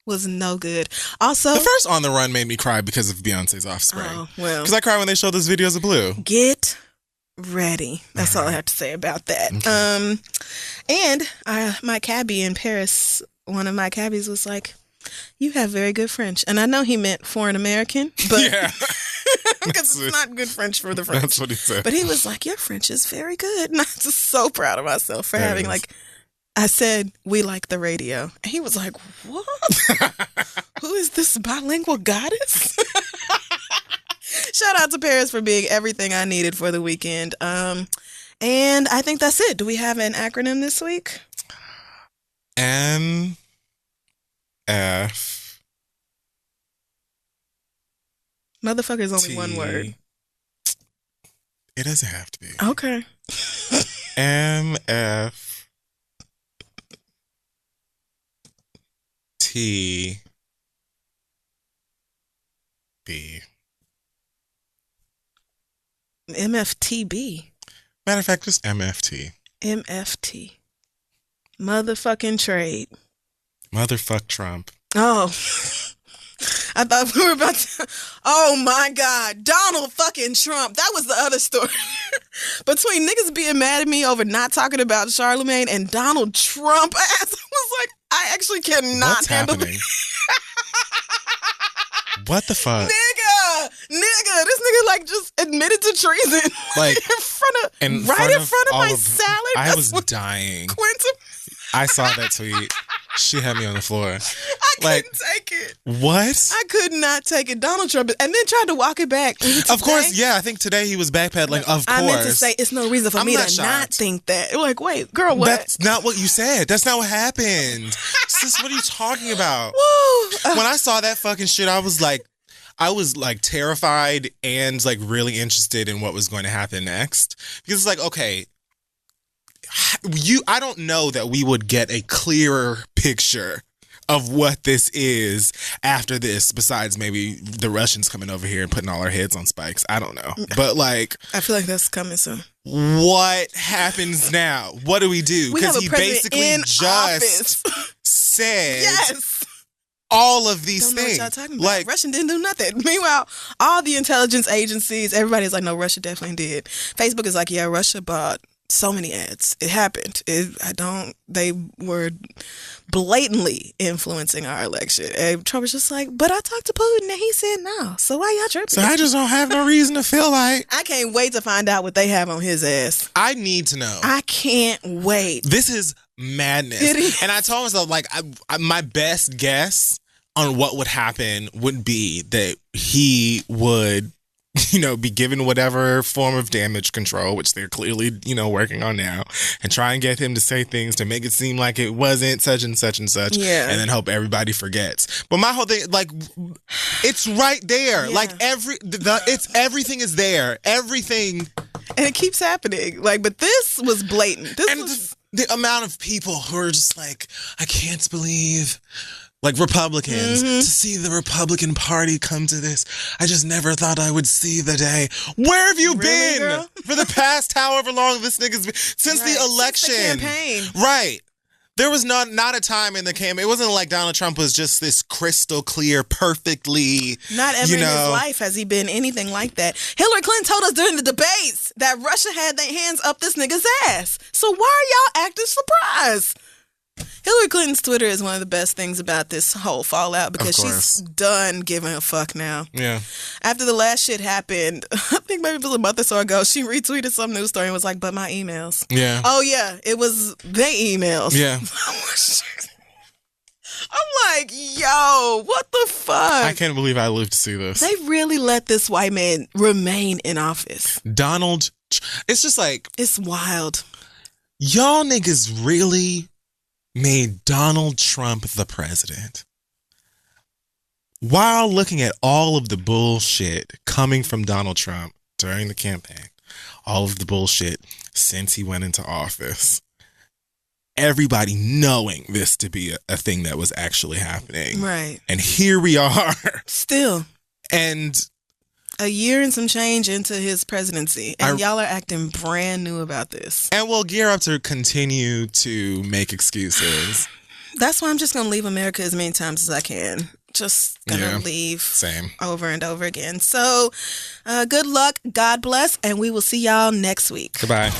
was no good. Also,
The first On the Run made me cry because of Beyonce's Offspring.
oh, well,
Because I cried when they showed those videos of Blue.
get ready. That's all I have to say about that. And my cabbie in Paris, one of my cabbies was like, "You have very good French." And I know he meant foreign American, but
Yeah.
because it's not good French for the French.
That's what he said.
But he was like, "Your French is very good." And I'm just so proud of myself for
It
having
is.
like, I said, "We like the radio." And he was like, "What? Who is this bilingual goddess?" Shout out to Paris for being everything I needed for the weekend. And I think that's it. Do we have an acronym this week?
MF.
Motherfucker is only one word.
It doesn't have to be.
Okay.
MF. T. B.
MFTB.
Matter of fact, just MFT.
MFT. Motherfucking trade.
Motherfuck Trump.
Oh. I thought we were about to. Oh my God. Donald fucking Trump. That was the other story. Between niggas being mad at me over not talking about Charlemagne and Donald Trump ass, I was like, I actually cannot
What's
handle
happening?
it.
What the fuck?
Nigga, this nigga like just admitted to treason,
Like,
in front of
in
right
front
in
of
front of
all
my
of-
salad.
I
That's
was
what
dying.
Quentin,
I saw that tweet. She had me on the floor.
I
Like,
couldn't take it.
What?
I could not take it. Donald Trump, and then tried to walk it back.
Of course, yeah. I think today he was backpedaling. Of course.
I meant to say it's no reason for
I'm
me
not
to not
shocked.
think that. Like, wait, girl, what?
That's not what you said. That's not what happened. Sis, what are you talking about?
Woo.
When I saw that fucking shit, I was like terrified and like really interested in what was going to happen next. Because it's like, okay, I don't know that we would get a clearer picture of what this is after this, besides maybe the Russians coming over here and putting all our heads on spikes. I don't know. But like,
I feel like that's coming soon.
what happens now? What do we do?
We have
Because
a
he
president
basically
in
just
office.
said
Yes.
all of these
Don't know
things.
what y'all talking about.
Like,
Russia didn't do nothing. Meanwhile, all the intelligence agencies, everybody's like, no, Russia definitely did. Facebook is like, yeah, Russia bought so many ads. It happened. They were blatantly influencing our election. And Trump was just like, but I talked to Putin and he said no. So why y'all tripping?
so I just don't have no reason to feel like.
I can't wait to find out what they have on his ass.
I need to know.
I can't wait.
This is madness.
It is.
And I told myself, like, my best guess on what would happen would be that he would, be given whatever form of damage control, which they're clearly, working on now, and try and get him to say things to make it seem like it wasn't such and such and such.
Yeah.
And then hope everybody forgets. But my whole thing, like, it's right there.
Yeah.
Like, everything is there. Everything.
And it keeps happening. Like, but this was blatant. This
And
was
the amount of people who are just like, I can't believe, like Republicans, to see the Republican Party come to this. I just never thought I would see the day. Where have you
Really,
been
girl?
for the past however long this nigga's been? Since
Right.
the election.
Since the campaign.
Right. There was not a time in the campaign. It wasn't like Donald Trump was just this crystal clear, perfectly.
not ever in his life has he been anything like that. Hillary Clinton told us during the debates that Russia had their hands up this nigga's ass. So why are y'all acting surprised? Hillary Clinton's Twitter is one of the best things about this whole fallout because she's done giving a fuck now.
Yeah.
After the last shit happened, I think maybe it was a month or so ago, she retweeted some news story and was like, but my emails.
Yeah.
Oh, yeah. It was their emails.
Yeah.
I'm like, yo, what the fuck?
I can't believe I lived to see this.
They really let this white man remain in office.
It's just like,
It's wild.
y'all niggas really made Donald Trump the president while looking at all of the bullshit coming from Donald Trump during the campaign, all of the bullshit since he went into office, everybody knowing this to be a thing that was actually happening.
Right.
And here we are.
Still,
And
a year and some change into his presidency, and y'all are acting brand new about this.
we'll gear up to continue to make excuses.
That's why I'm just going to leave America as many times as I can. Just going to leave
Same.
over and over again. So, good luck, God bless, and we will see y'all next week.
Goodbye.